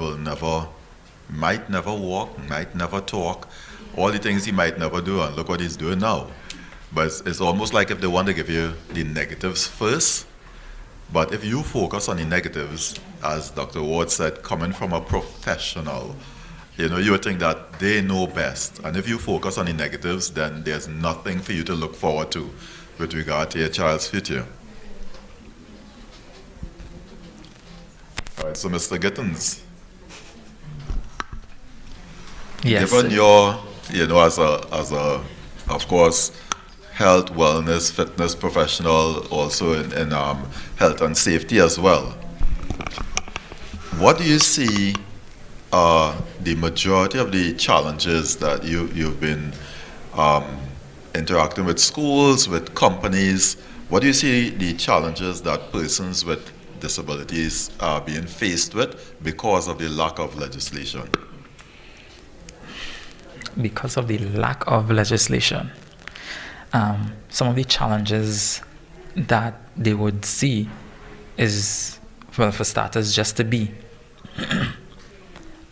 might never walk, might never talk, all the things he might never do, and look what he's doing now. But it's almost like if they want to give you the negatives first, but if you focus on the negatives, as Dr. Ward said, coming from a professional, you would think that they know best. And if you focus on the negatives, then there's nothing for you to look forward to with regard to your child's future. All right, so Mr. Gittens. Yes. Given your, as a, of course, health, wellness, fitness professional, also in health and safety as well, what do you see the majority of the challenges that you've been interacting with schools, with companies? What do you see the challenges that persons with disabilities are being faced with because of the lack of legislation? Because of the lack of legislation, some of the challenges that they would see is, well, for starters, just to be.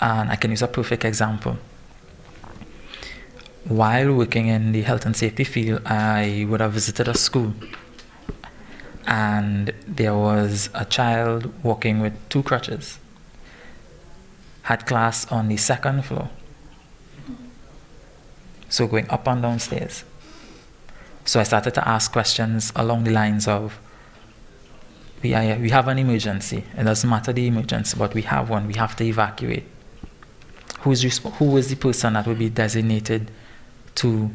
And I can use a perfect example. While working in the health and safety field, I would have visited a school, and there was a child walking with 2 crutches, had class on the 2nd floor. So going up and down stairs. So I started to ask questions along the lines of, we have an emergency. It doesn't matter the emergency, but we have one. We have to evacuate. Who is the person that will be designated to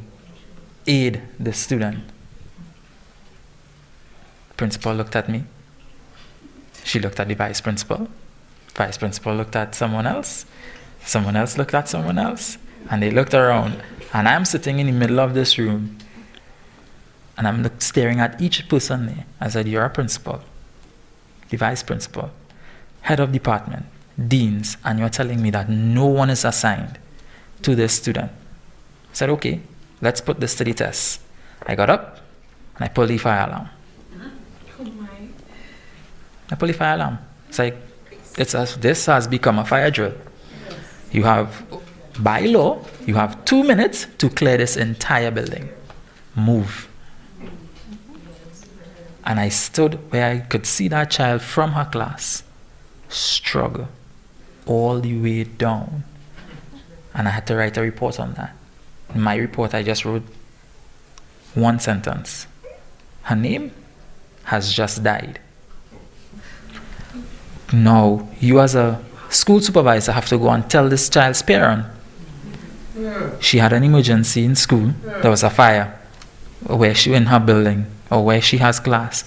aid the student? Principal looked at me. She looked at the vice principal. Vice principal looked at someone else. Someone else looked at someone else. And they looked around. And I'm sitting in the middle of this room. And I'm staring at each person there. I said, you're a principal, the vice principal, head of department, deans, and you're telling me that no one is assigned to this student. I said, okay, let's put this to the test. I got up and I pulled the fire alarm. I pulled the fire alarm. It's like, this has become a fire drill. You have, by law, you have 2 minutes to clear this entire building. Move. And I stood where I could see that child from her class struggle all the way down. And I had to write a report on that. In my report, I just wrote, One sentence. Her name has just died. Now, you as a school supervisor have to go and tell this child's parent she had an emergency in school. There was a fire where she in her building or where she has class.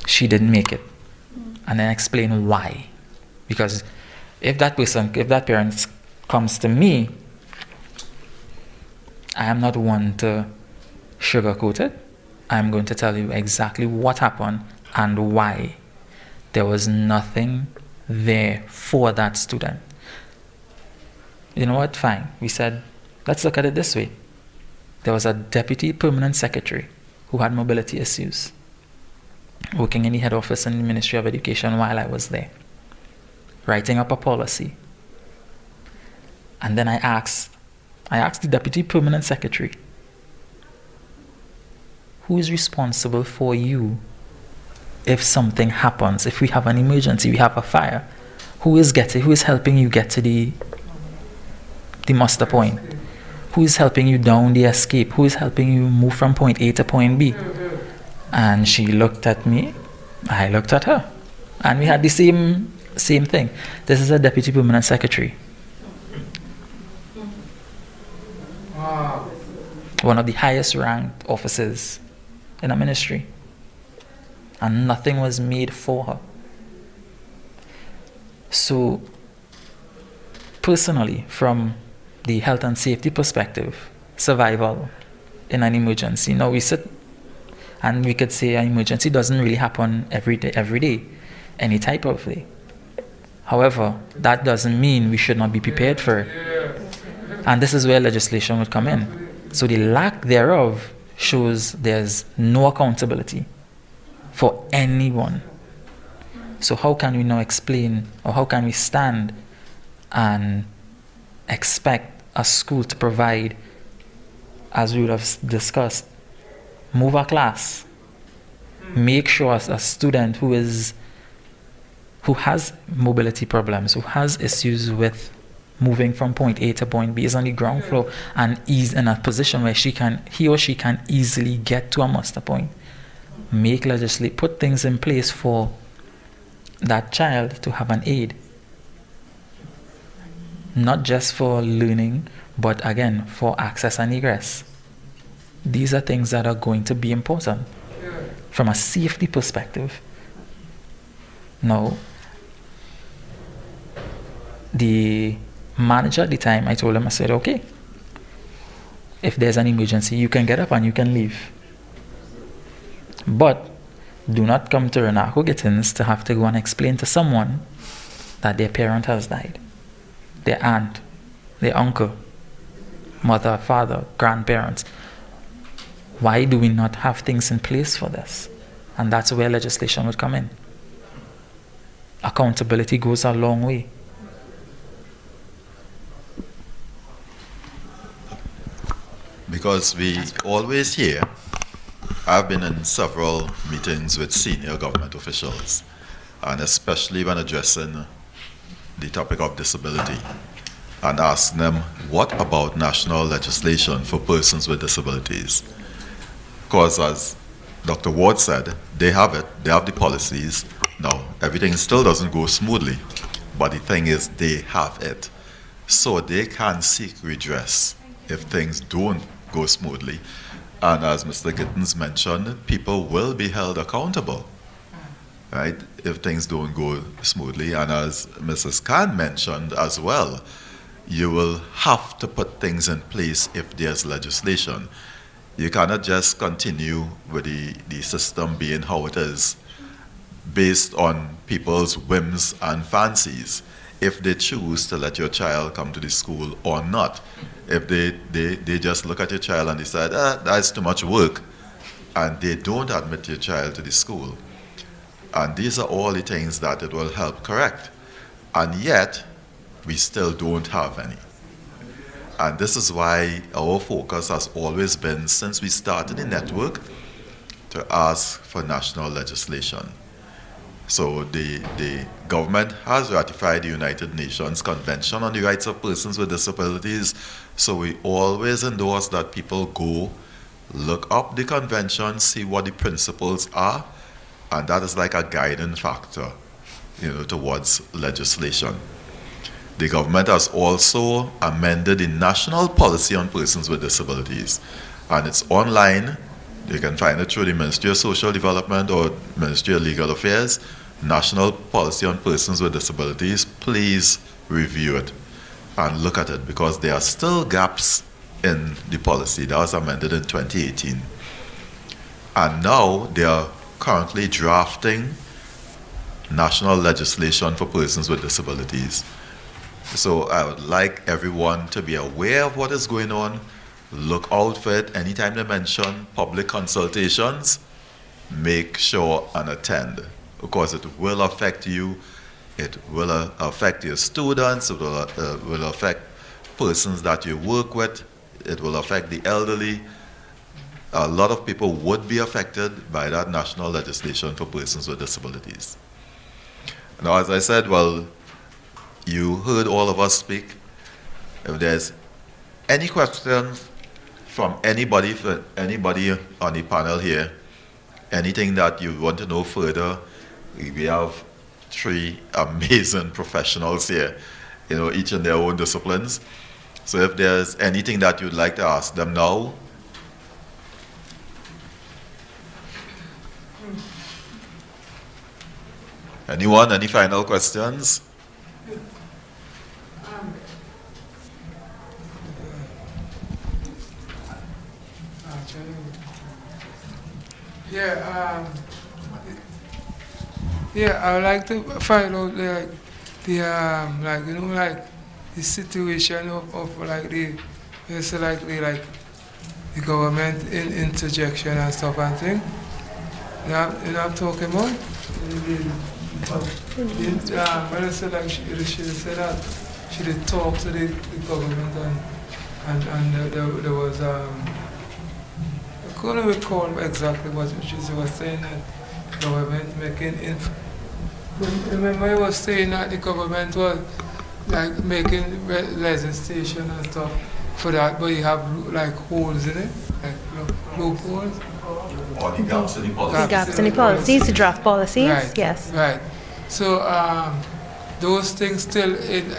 She didn't make it. And then explain why. Because if that parent comes to me, I am not one to sugarcoat it. I am going to tell you exactly what happened and why. There was nothing there for that student. You know what? Fine. We said, let's look at it this way. There was a deputy permanent secretary who had mobility issues, working in the head office in the Ministry of Education while I was there, writing up a policy. And then I asked the deputy permanent secretary, who is responsible for you if something happens, if we have an emergency, we have a fire? Who is helping you get to the muster point? Who is helping you down the escape? Who is helping you move from point A to point B? And she looked at me, I looked at her, and we had the same thing. This is a deputy permanent secretary. One of the highest ranked officers in a ministry. And nothing was made for her. So, personally, from the health and safety perspective, survival in an emergency. Now we sit and we could say an emergency doesn't really happen every day, any type of day. However, that doesn't mean we should not be prepared for it. And this is where legislation would come in. So the lack thereof shows there's no accountability for anyone. So how can we now explain, or how can we stand and expect a school to provide, as we would have discussed, move a class, make sure a student who has mobility problems, who has issues with moving from point A to point B, is on the ground floor and is in a position where he or she can easily get to a muster point. Put things in place for that child to have an aid. Not just for learning, but again, for access and egress. These are things that are going to be important from a safety perspective. Now, the manager at the time, I told him, I said, okay, if there's an emergency, you can get up and you can leave. But do not come to Runako Gittens to have to go and explain to someone that their parent has died. Their aunt, their uncle, mother, father, grandparents. Why do we not have things in place for this? And that's where legislation would come in. Accountability goes a long way. Because we always hear, I've been in several meetings with senior government officials, and especially when addressing the topic of disability, and ask them, what about national legislation for persons with disabilities? Because as Dr. Ward said, they have it, they have the policies. Now, everything still doesn't go smoothly, but the thing is they have it. So they can seek redress if things don't go smoothly. And as Mr. Gittens mentioned, people will be held accountable, right, if things don't go smoothly. And as Mrs. Khan mentioned as well, you will have to put things in place if there's legislation. You cannot just continue with the system being how it is, based on people's whims and fancies, if they choose to let your child come to the school or not. If they just look at your child and decide, that's too much work, and they don't admit your child to the school. And these are all the things that it will help correct. And yet, we still don't have any. And this is why our focus has always been, since we started the network, to ask for national legislation. So the government has ratified the United Nations Convention on the Rights of Persons with Disabilities. So we always endorse that people go look up the convention, see what the principles are, and that is like a guiding factor, towards legislation. The government has also amended the National Policy on Persons with Disabilities, and it's online. You can find it through the Ministry of Social Development or Ministry of Legal Affairs. National Policy on Persons with Disabilities. Please review it and look at it, because there are still gaps in the policy that was amended in 2018. And now they are currently drafting national legislation for persons with disabilities. So I would like everyone to be aware of what is going on. Look out for it. Anytime they mention public consultations, make sure and attend, because it will affect you. It will affect your students. It will affect persons that you work with. It will affect the elderly. A lot of people would be affected by that national legislation for persons with disabilities. Now, as I said, well, you heard all of us speak. If there's any questions from anybody on the panel here, anything that you want to know further, we have 3 amazing professionals here, each in their own disciplines. So if there's anything that you'd like to ask them now. Anyone? Any final questions? I would like to find out the situation of the government interjection and stuff and thing. You know what I'm talking about? When I said she said that she did talk to the government and there was I couldn't recall exactly what she was saying, that government making remember I was saying that the government was making legislation and stuff for that, but you have holes in it, loopholes. Or the gaps in the policies. The gaps in the policies, the draft policies, right, yes. Right. So those things still in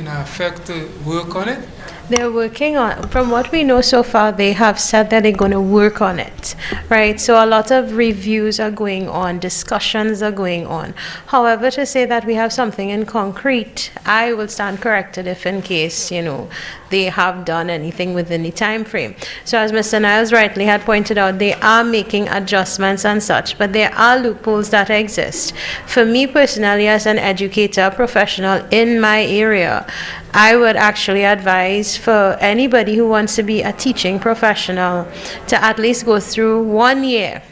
effect to work on it. They're working on, from what we know so far, they have said that they're going to work on it, right? So a lot of reviews are going on, discussions are going on. However, to say that we have something in concrete, I will stand corrected if in case, they have done anything within the time frame. So as Mr. Niles rightly had pointed out, they are making adjustments and such, but there are loopholes that exist. For me personally, as an educator, professional in my area, I would actually advise for anybody who wants to be a teaching professional to at least go through 1 year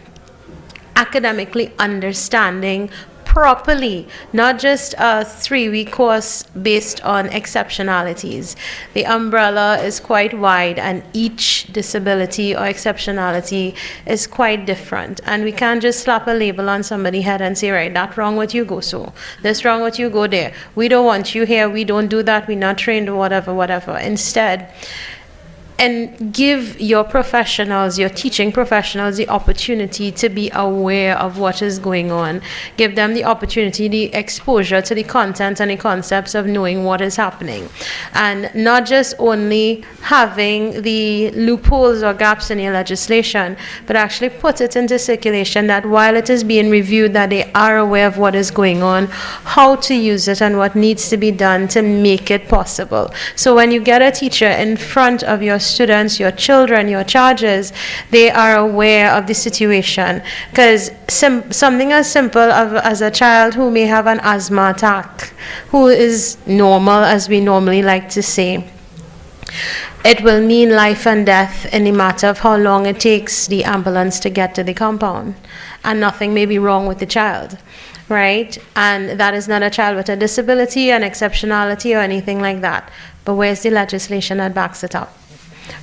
academically understanding properly, not just a 3-week course based on exceptionalities. The umbrella is quite wide and each disability or exceptionality is quite different, and we can't just slap a label on somebody's head and say, right, that wrong with you, go so, this wrong with you, go there, we don't want you here, we don't do that, we're not trained or whatever. Instead, and give your professionals, your teaching professionals, the opportunity to be aware of what is going on. Give them the opportunity, the exposure to the content and the concepts of knowing what is happening. And not just only having the loopholes or gaps in your legislation, but actually put it into circulation that while it is being reviewed, that they are aware of what is going on, how to use it, and what needs to be done to make it possible. So when you get a teacher in front of your students, your children, your charges, they are aware of the situation. Because something as simple as a child who may have an asthma attack, who is normal, as we normally like to say, it will mean life and death in the matter of how long it takes the ambulance to get to the compound. And nothing may be wrong with the child, right? And that is not a child with a disability, an exceptionality, or anything like that. But where's the legislation that backs it up?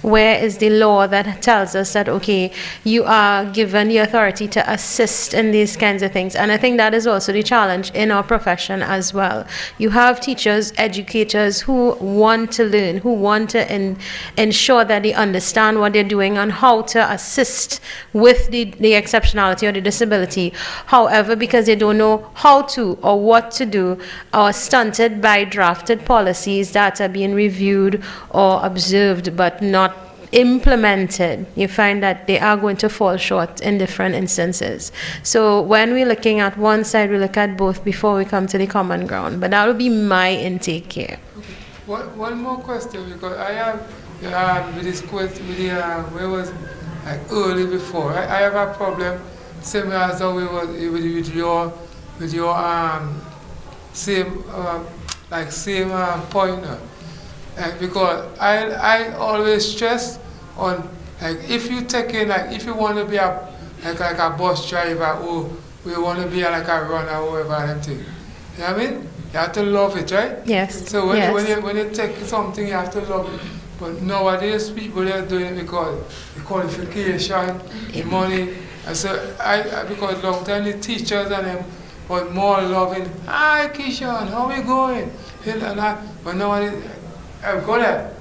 Where is the law that tells us that, okay, you are given the authority to assist in these kinds of things? And I think that is also the challenge in our profession as well. You have teachers, educators who want to learn, who want to ensure that they understand what they're doing and how to assist with the exceptionality or the disability. However, because they don't know how to or what to do, are stunted by drafted policies that are being reviewed or observed but not implemented, you find that they are going to fall short in different instances. So when we're looking at one side, we look at both before we come to the common ground. But that would be my intake here. One more question, because I have with this question, with the where was like early before. I have a problem same as how we was with your same same pointer. Because I always stress on, like, if you take in, like, if you want to be a bus driver, or we want to be like a runner or whatever them thing. You know what I mean? You have to love it, right? Yes. So when you take something, you have to love it. But nowadays people, they are doing it because the qualification, the money. And so because long time the teachers and them was more loving. Hi Kishan, how we going? And that, but nowadays, I've got that.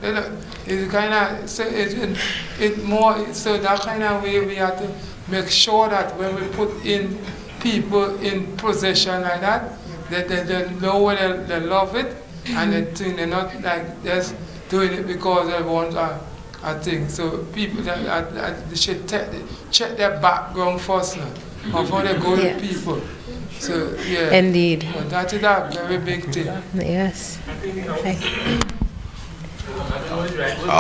It's kind of it more. So that kind of way we have to make sure that when we put in people in possession like that, that they know when they love it, and they're not like just doing it because they want a thing. So people they should check their background first now before they go to people. So yeah. Indeed. But that is a very big thing. Yes. I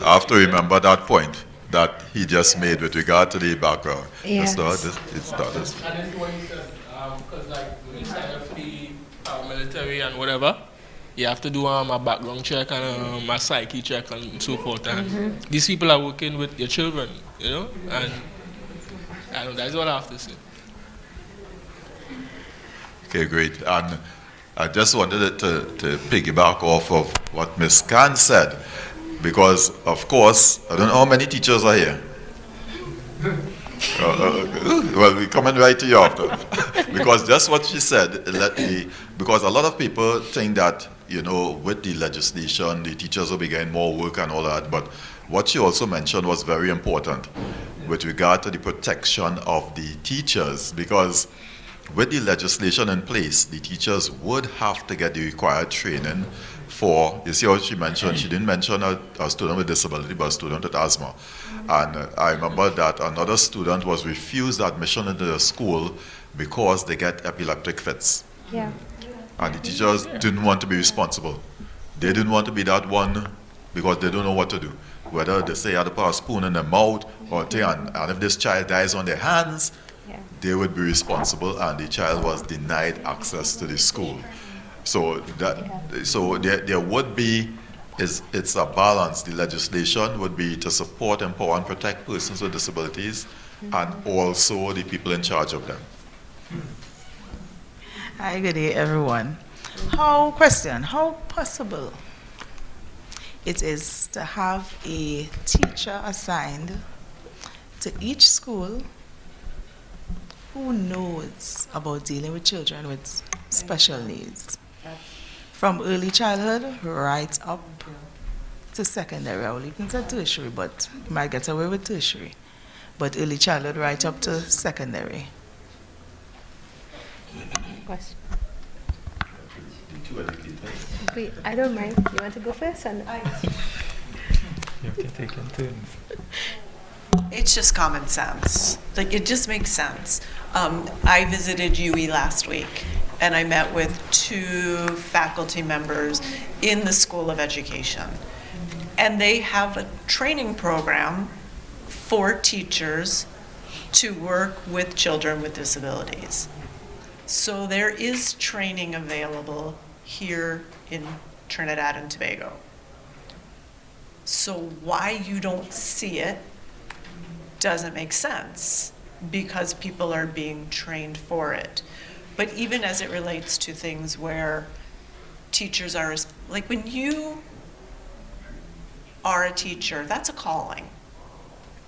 have to remember that point that he just made with regard to the background. Yes. It's not this. And this is what he said, because like when you sign up for the military and whatever, you have to do a background check and a psyche check and so forth. And these people are working with your children, you know, and that's what I have to say. Okay, great. And I just wanted to piggyback off of what Ms. Khan said, because, of course, I don't know how many teachers are here. Well, we're coming right to you after. Because just what she said, because a lot of people think that, you know, with the legislation, the teachers will be getting more work and all that, but what she also mentioned was very important with regard to the protection of the teachers, because with the legislation in place, the teachers would have to get the required training for, you see how she mentioned, she didn't mention a student with disability, but a student with asthma. And I remember that another student was refused admission into the school because they get epileptic fits. Yeah. And the teachers didn't want to be responsible. They didn't want to be that one because they don't know what to do. Whether they say you had to put a spoon in their mouth or thing, and if this child dies on their hands, they would be responsible, and the child was denied access to the school. So there would be, it's a balance. The legislation would be to support, empower, and protect persons with disabilities, and also the people in charge of them. Hi, good day, everyone. How possible it is to have a teacher assigned to each school who knows about dealing with children with special needs, from early childhood right up to secondary. I will even say tertiary, but you might get away with tertiary. But early childhood right up to secondary. Question. Wait, I don't mind. You want to go first? And You have to take in turns. It's just common sense. Like, it just makes sense. I visited UE last week, and I met with 2 faculty members in the School of Education. And they have a training program for teachers to work with children with disabilities. So there is training available here in Trinidad and Tobago. So why you don't see it doesn't make sense, because people are being trained for it. But even as it relates to things where teachers are, like when you are a teacher, that's a calling.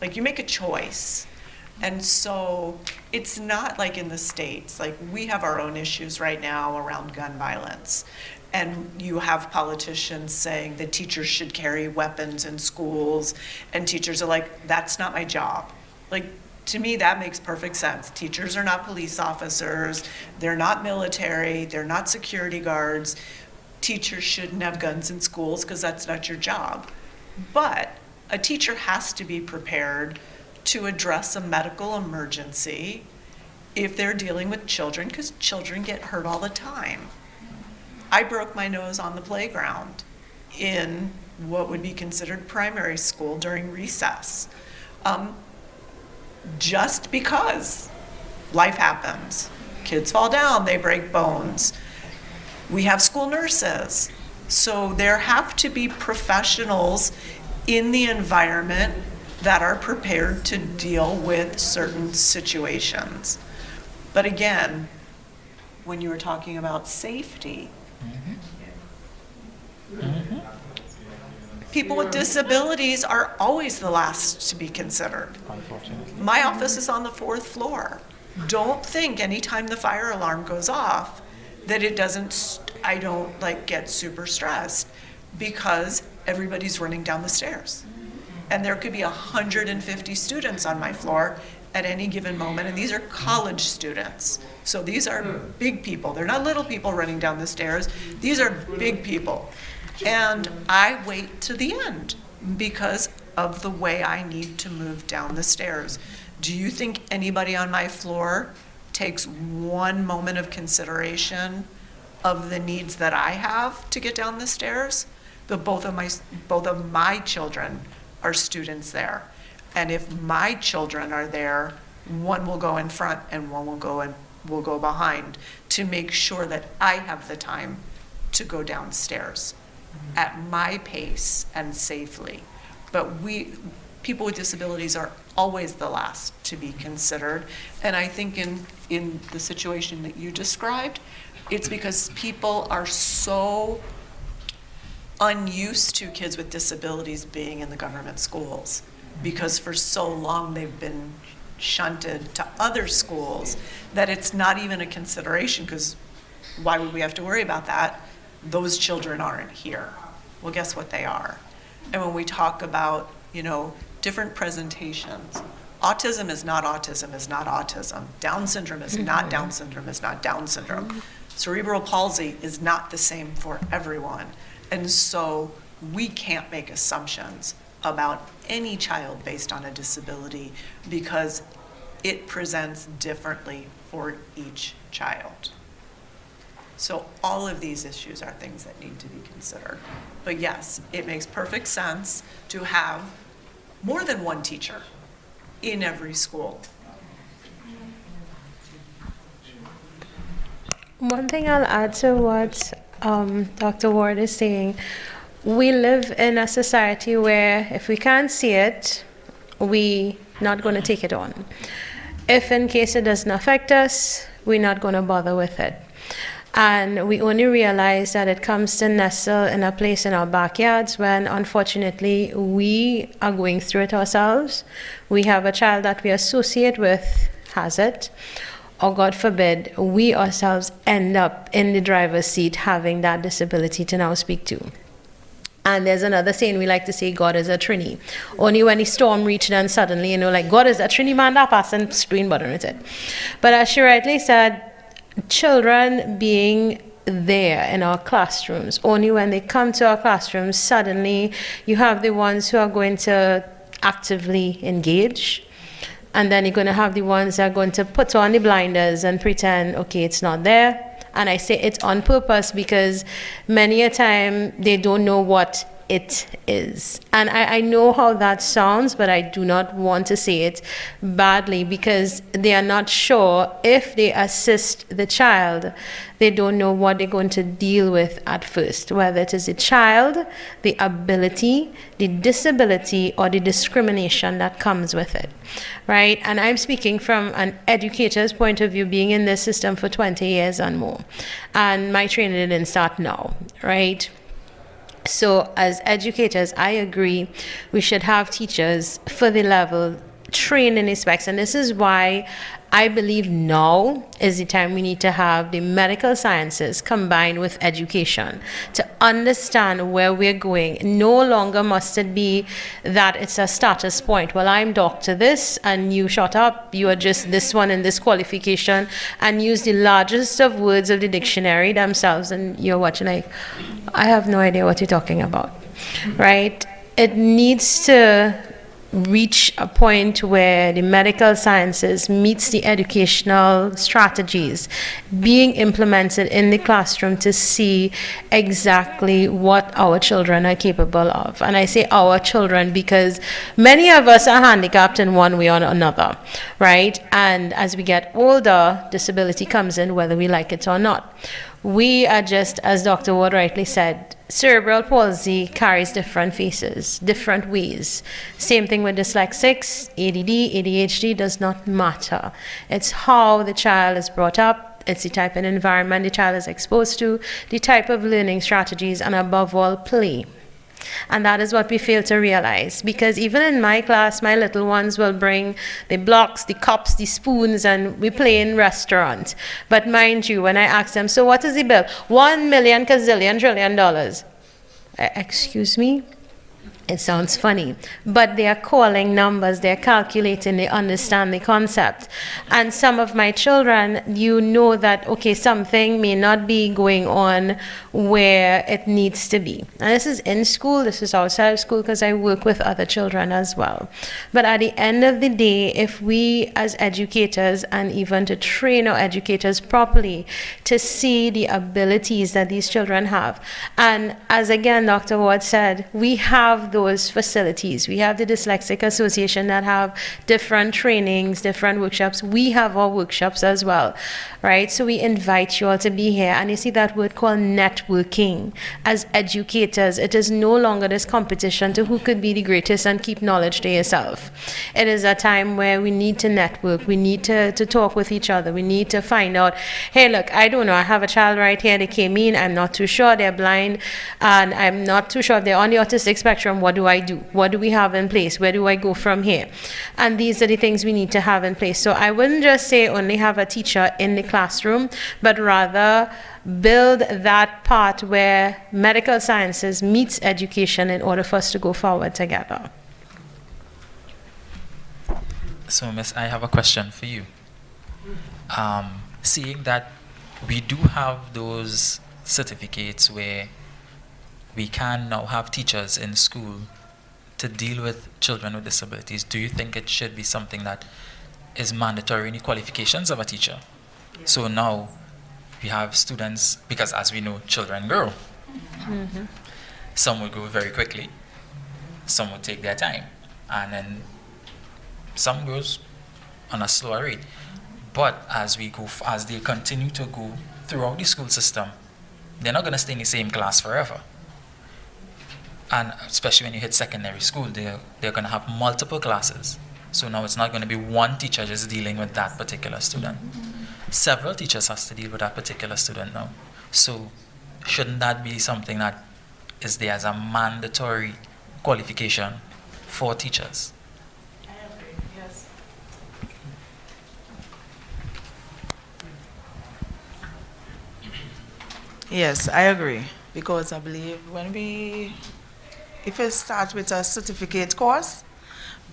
Like, you make a choice. And so it's not like in the States. Like, we have our own issues right now around gun violence. And you have politicians saying that teachers should carry weapons in schools, and teachers are like, that's not my job. Like, to me, that makes perfect sense. Teachers are not police officers, they're not military, they're not security guards. Teachers shouldn't have guns in schools because that's not your job. But a teacher has to be prepared to address a medical emergency if they're dealing with children, because children get hurt all the time. I broke my nose on the playground in what would be considered primary school during recess. Just because life happens. Kids fall down, they break bones. We have school nurses. So there have to be professionals in the environment that are prepared to deal with certain situations. But again, when you were talking about safety, people with disabilities are always the last to be considered. My office is on the 4th floor. Don't think anytime the fire alarm goes off that it doesn't, I don't like get super stressed, because everybody's running down the stairs. And there could be 150 students on my floor at any given moment, and these are college students. So these are big people. They're not little people running down the stairs. These are big people. And I wait to the end because of the way I need to move down the stairs. Do you think anybody on my floor takes one moment of consideration of the needs that I have to get down the stairs? But both of my children are students there. And if my children are there, one will go in front and one will go behind to make sure that I have the time to go downstairs at my pace and safely. But people with disabilities are always the last to be considered. And I think in the situation that you described, it's because people are so unused to kids with disabilities being in the government schools, because for so long they've been shunted to other schools that it's not even a consideration, because why would we have to worry about that? Those children aren't here. Well, guess what they are? And when we talk about, different presentations, autism is not autism is not autism. Down syndrome is not Down syndrome is not Down syndrome. Cerebral palsy is not the same for everyone. And so we can't make assumptions about any child based on a disability, because it presents differently for each child. So all of these issues are things that need to be considered. But yes, it makes perfect sense to have more than one teacher in every school. One thing I'll add to what Dr. Ward is saying, we live in a society where if we can't see it, we're not going to take it on. If in case it doesn't affect us, we're not going to bother with it. And we only realize that it comes to nestle in a place in our backyards when, unfortunately, we are going through it ourselves. We have a child that we associate with has it, or God forbid, we ourselves end up in the driver's seat having that disability to now speak to. And there's another saying we like to say, God is a Trini. Only when the storm reached and suddenly, like, God is a Trini, man, that person screen button with it. But as she rightly said, children being there in our classrooms, only when they come to our classrooms, suddenly you have the ones who are going to actively engage, and then you're going to have the ones that are going to put on the blinders and pretend, okay, it's not there. And I say it's on purpose because many a time they don't know what it is. And I know how that sounds, but I do not want to say it badly, because they are not sure if they assist the child, they don't know what they're going to deal with at first, whether it is the child, the ability, the disability, or the discrimination that comes with it, right? And I'm speaking from an educator's point of view, being in this system for 20 years and more. And my training didn't start now, right? So as educators, I agree we should have teachers for the level trained in aspects, and this is why I believe now is the time we need to have the medical sciences combined with education to understand where we're going. No longer must it be that it's a status point. Well, I'm doctor this and you shut up, you are just this one and this qualification, and use the largest of words of the dictionary themselves, and you're watching like, I have no idea what you're talking about, right? It needs to reach a point where the medical sciences meets the educational strategies being implemented in the classroom to see exactly what our children are capable of. And I say our children because many of us are handicapped in one way or another, right? And as we get older, disability comes in whether we like it or not. We are just, as Dr. Ward rightly said, cerebral palsy carries different faces, different ways. Same thing with dyslexics, ADD, ADHD does not matter. It's how the child is brought up, it's the type of environment the child is exposed to, the type of learning strategies, and above all, play. And that is what we fail to realize, because even in my class, my little ones will bring the blocks, the cups, the spoons, and we play in restaurants. But mind you, when I ask them, so what is the bill? $1 million gazillion trillion. Excuse me? It sounds funny, but they are calling numbers, they're calculating, they understand the concept. And some of my children, you know that, okay, something may not be going on where it needs to be. And this is in school, this is outside of school, because I work with other children as well. But at the end of the day, if we as educators, and even to train our educators properly to see the abilities that these children have, and as again Dr. Ward said, we have those facilities. We have the Dyslexic Association that have different trainings, different workshops. We have our workshops as well, right? So we invite you all to be here. And you see that word called networking. As educators, it is no longer this competition to who could be the greatest and keep knowledge to yourself. It is a time where we need to network. We need to talk with each other. We need to find out, hey, look, I don't know. I have a child right here. They came in. I'm not too sure. They're blind. And I'm not too sure if they're on the autistic spectrum. What do I do? What do we have in place? Where do I go from here? And these are the things we need to have in place. So I wouldn't just say only have a teacher in the classroom, but rather build that part where medical sciences meets education in order for us to go forward together. So, Miss, I have a question for you. Seeing that we do have those certificates where we can now have teachers in school to deal with children with disabilities, do you think it should be something that is mandatory in the qualifications of a teacher? Yeah. So now we have students, because as we know, children grow. Mm-hmm. Some will grow very quickly, some will take their time, and then some grows on a slower rate. But as we go, as they continue to go throughout the school system, they're not going to stay in the same class forever. And especially when you hit secondary school, they're going to have multiple classes. So now it's not going to be one teacher just dealing with that particular student. Several teachers has to deal with that particular student now. So shouldn't that be something that is there as a mandatory qualification for teachers? I agree, yes. Yes, I agree. Because I believe if it starts with a certificate course,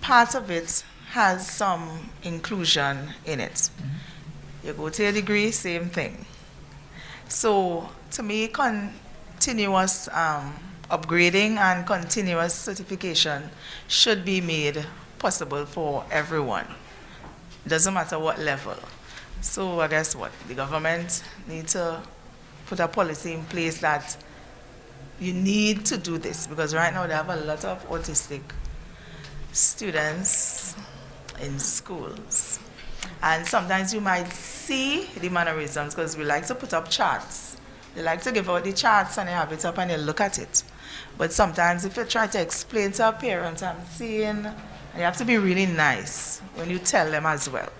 part of it has some inclusion in it. Mm-hmm. You go to a degree, same thing. So to me, continuous upgrading and continuous certification should be made possible for everyone. It doesn't matter what level. So I guess the government needs to put a policy in place that you need to do this, because right now they have a lot of autistic students in schools. And sometimes you might see the mannerisms, because we like to put up charts. They like to give out the charts and they have it up and they look at it. But sometimes if you try to explain to a parent, I'm seeing, and you have to be really nice when you tell them as well.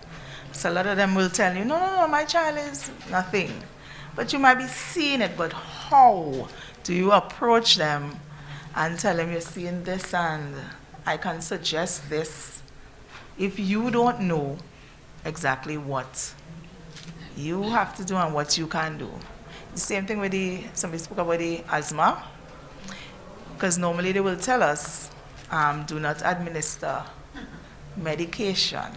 So a lot of them will tell you, no, my child is nothing. But you might be seeing it, but how Do you approach them and tell them you're seeing this and I can suggest this? If you don't know exactly what you have to do and what you can do. The same thing with somebody spoke about the asthma, because normally they will tell us, do not administer medication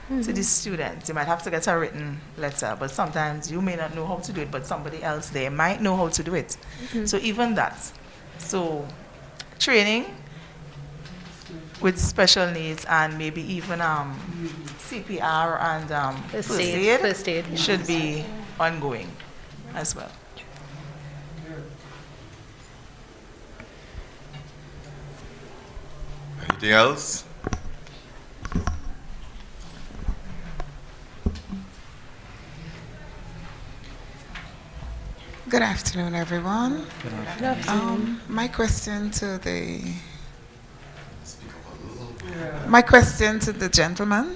to the students. You might have to get a written letter, but sometimes you may not know how to do it, but somebody else there might know how to do it. So even that. So training with special needs and maybe even CPR and first aid should be ongoing as well. Anything else? Good afternoon, everyone. Good afternoon. My question to the gentleman.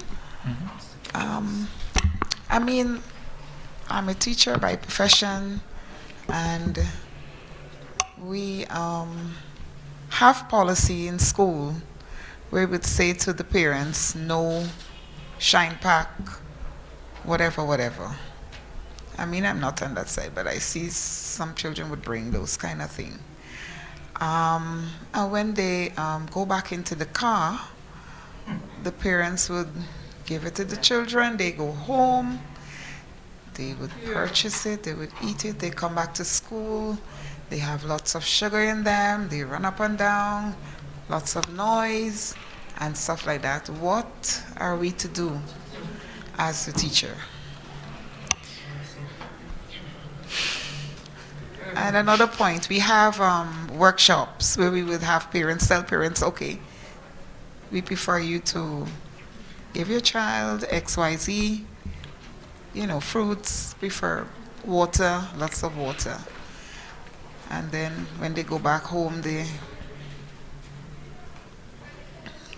I mean, I'm a teacher by profession, and we have policy in school where we would say to the parents, no shine pack, whatever. I mean, I'm not on that side, but I see some children would bring those kind of thing. And when they go back into the car, the parents would give it to the children, they go home, they would purchase it, they would eat it, they come back to school, they have lots of sugar in them, they run up and down, lots of noise, and stuff like that. What are we to do as the teacher? And another point, we have workshops where we would have parents tell parents, okay, we prefer you to give your child XYZ, fruits, prefer water, lots of water. And then when they go back home,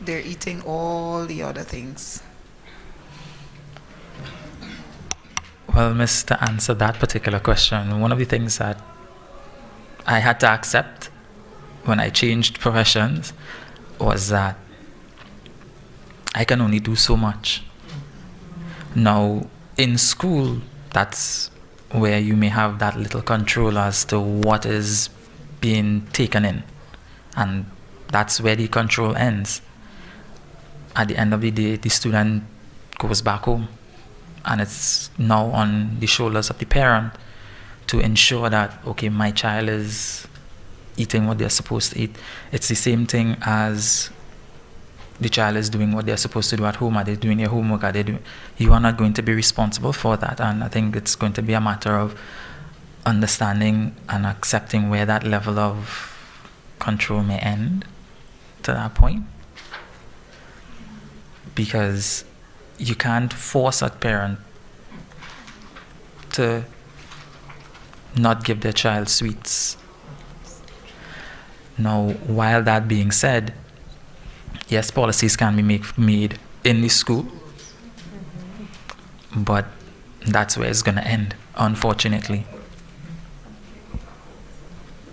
they're eating all the other things. Well, Miss, to answer that particular question, one of the things that I had to accept when I changed professions was that I can only do so much. Now, in school, that's where you may have that little control as to what is being taken in. And that's where the control ends. At the end of the day, the student goes back home. And it's now on the shoulders of the parent to ensure that, okay, my child is eating what they're supposed to eat. It's the same thing as the child is doing what they're supposed to do at home. Are they doing their homework? You are not going to be responsible for that. And I think it's going to be a matter of understanding and accepting where that level of control may end to that point. Because you can't force a parent to not give their child sweets. Now, while that being said, yes, policies can be made in the school, but that's where it's going to end, unfortunately.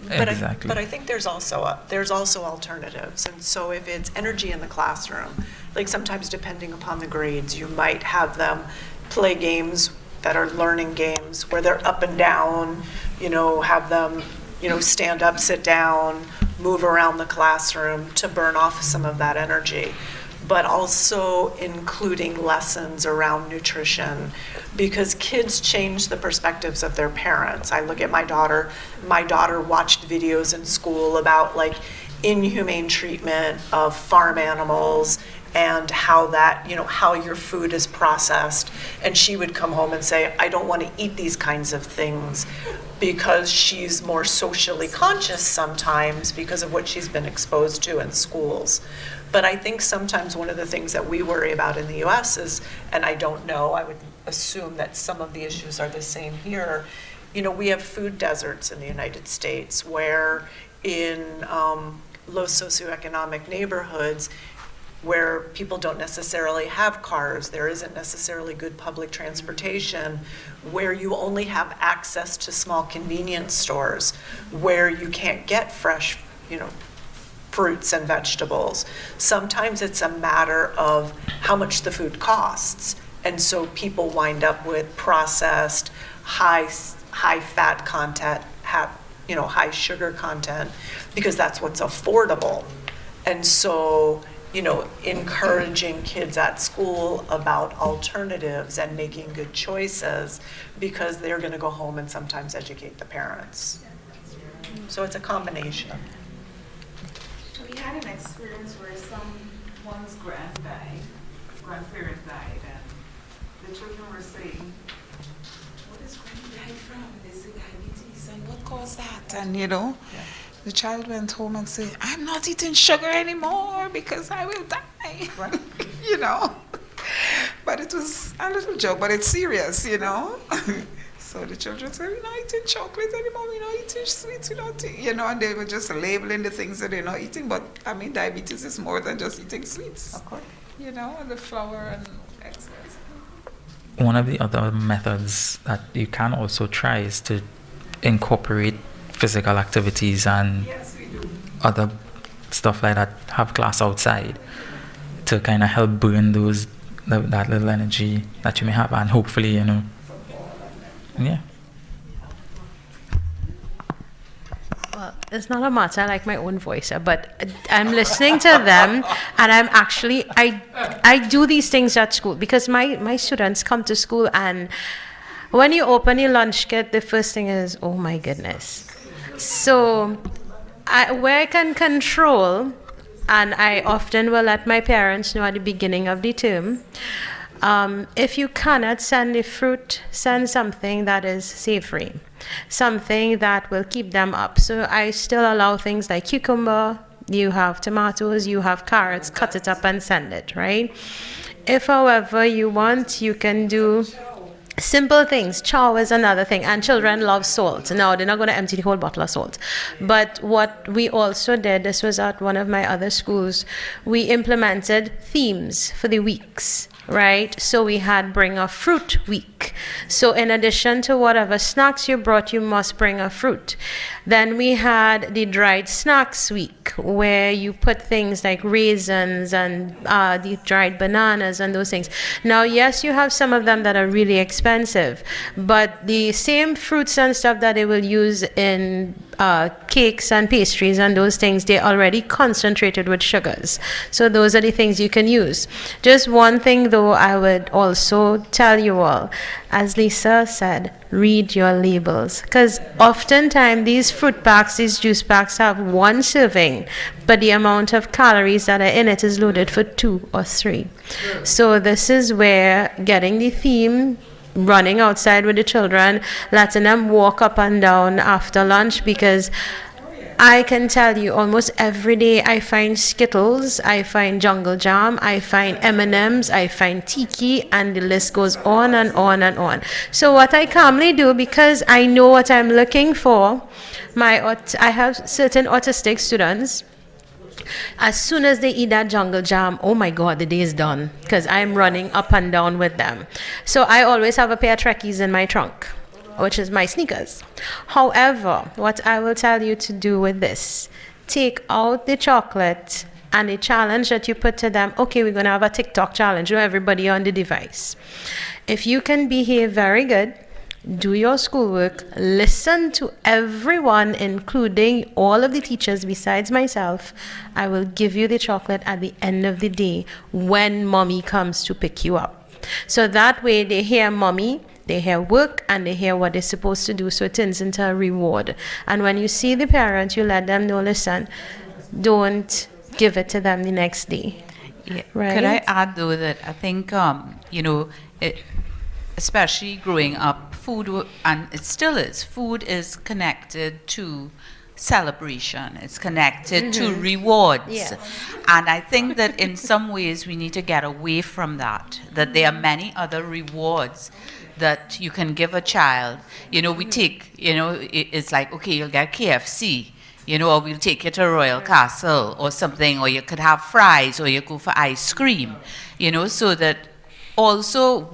Exactly. But I think there's also alternatives. And so if it's energy in the classroom, like sometimes depending upon the grades, you might have them play games that are learning games where they're up and down, have them, stand up, sit down, move around the classroom to burn off some of that energy. But also including lessons around nutrition, because kids change the perspectives of their parents. I look at my daughter watched videos in school about like inhumane treatment of farm animals and how that, how your food is processed. And she would come home and say, I don't want to eat these kinds of things, because she's more socially conscious sometimes because of what she's been exposed to in schools. But I think sometimes one of the things that we worry about in the US is, and I don't know, I would assume that some of the issues are the same here. We have food deserts in the United States where in low socioeconomic neighborhoods, where people don't necessarily have cars, there isn't necessarily good public transportation, where you only have access to small convenience stores, where you can't get fresh, fruits and vegetables. Sometimes it's a matter of how much the food costs. And so people wind up with processed, high fat content, high sugar content, because that's what's affordable. And so, encouraging kids at school about alternatives and making good choices, because they're going to go home and sometimes educate the parents. So it's a combination. We had an experience where someone's grandparent died, and the children were saying, "What is Granny died from?" They said diabetes, and what caused that? And the child went home and said, "I'm not eating sugar anymore because I will die." Right. But it was a little joke, but it's serious, So the children said, "We're not eating chocolate anymore, we're not eating sweets, we're not eating," and they were just labeling the things that they're not eating. But diabetes is more than just eating sweets. Of course. And the flour and eggs. One of the other methods that you can also try is to incorporate physical activities and other stuff like that, have class outside to kind of help burn that little energy that you may have, and hopefully, yeah. Well, it's not a matter I like my own voice, but I'm listening to them, and I'm actually, I do these things at school because my students come to school, and when you open your lunch kit, the first thing is, oh my goodness. So where I can control, and I often will let my parents know at the beginning of the term, if you cannot send the fruit, send something that is savory, something that will keep them up. So I still allow things like cucumber, you have tomatoes, you have carrots, cut it up and send it, right? If, however, you want, you can do simple things. Chow is another thing, and children love salt. Now, they're not going to empty the whole bottle of salt. But what we also did, this was at one of my other schools, we implemented themes for the weeks. Right? So we had bring a fruit week. So in addition to whatever snacks you brought, you must bring a fruit. Then we had the dried snacks week, where you put things like raisins and the dried bananas and those things. Now, yes, you have some of them that are really expensive, but the same fruits and stuff that they will use in cakes and pastries and those things, they're already concentrated with sugars. So those are the things you can use. Just one thing though, I would also tell you all, as Lisa said, read your labels, because oftentimes these fruit packs, these juice packs have one serving, but the amount of calories that are in it is loaded for 2 or 3. So this is where getting the theme, running outside with the children, letting them walk up and down after lunch, because I can tell you almost every day I find Skittles, I find Jungle Jam, I find M&Ms, I find Tiki, and the list goes on and on and on. So what I calmly do, because I know what I'm looking for, I have certain autistic students. As soon as they eat that Jungle Jam, oh my God, the day is done, because I'm running up and down with them. So I always have a pair of Trekkies in my trunk, which is my sneakers. However, what I will tell you to do with this, take out the chocolate and the challenge that you put to them. Okay, we're going to have a TikTok challenge, everybody on the device. If you can behave very good, do your schoolwork, listen to everyone, including all of the teachers besides myself, I will give you the chocolate at the end of the day when mommy comes to pick you up. So that way they hear mommy, they hear work, and they hear what they're supposed to do, so it turns into a reward. And when you see the parent, you let them know, listen, don't give it to them the next day. Yeah. Right? Could I add, though, that I think, especially growing up, food, and it still is, food is connected to celebration. It's connected to rewards. Yes. And I think that in some ways we need to get away from that there are many other rewards that you can give a child. We take, it's like, okay, you'll get KFC, You know, or we'll take you to Royal Castle or something, or you could have fries, or you go for ice cream, you know, so that also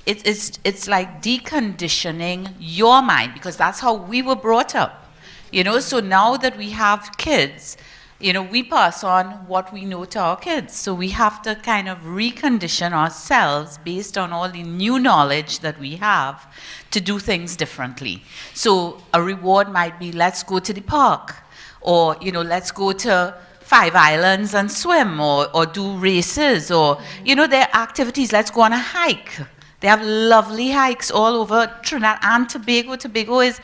it's like deconditioning your mind, because that's how we were brought up, you know. So now that we have kids, you know, we pass on what we know to our kids. So we have to kind of recondition ourselves based on all the new knowledge that we have to do things differently. So a reward might be, let's go to the park, or, you know, let's go to 5 Islands and swim, or do races, or, you know, there are activities. Let's go on a hike. They have lovely hikes all over Trinidad and Tobago. Tobago is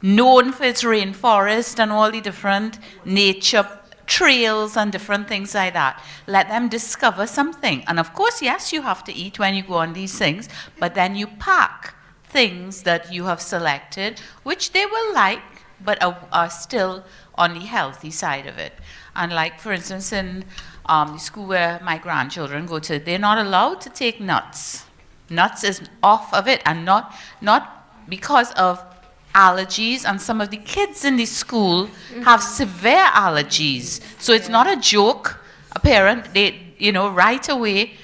known for its rainforest and all the different nature trails and different things like that. Let them discover something. And of course, yes, you have to eat when you go on these things, but then you pack things that you have selected, which they will like, but are still on the healthy side of it. And like, for instance, in the school where my grandchildren go to, they're not allowed to take nuts. Nuts is off of it, and not because of allergies, and some of the kids in the school have severe allergies. So it's not a joke. A parent, they, you know, right away,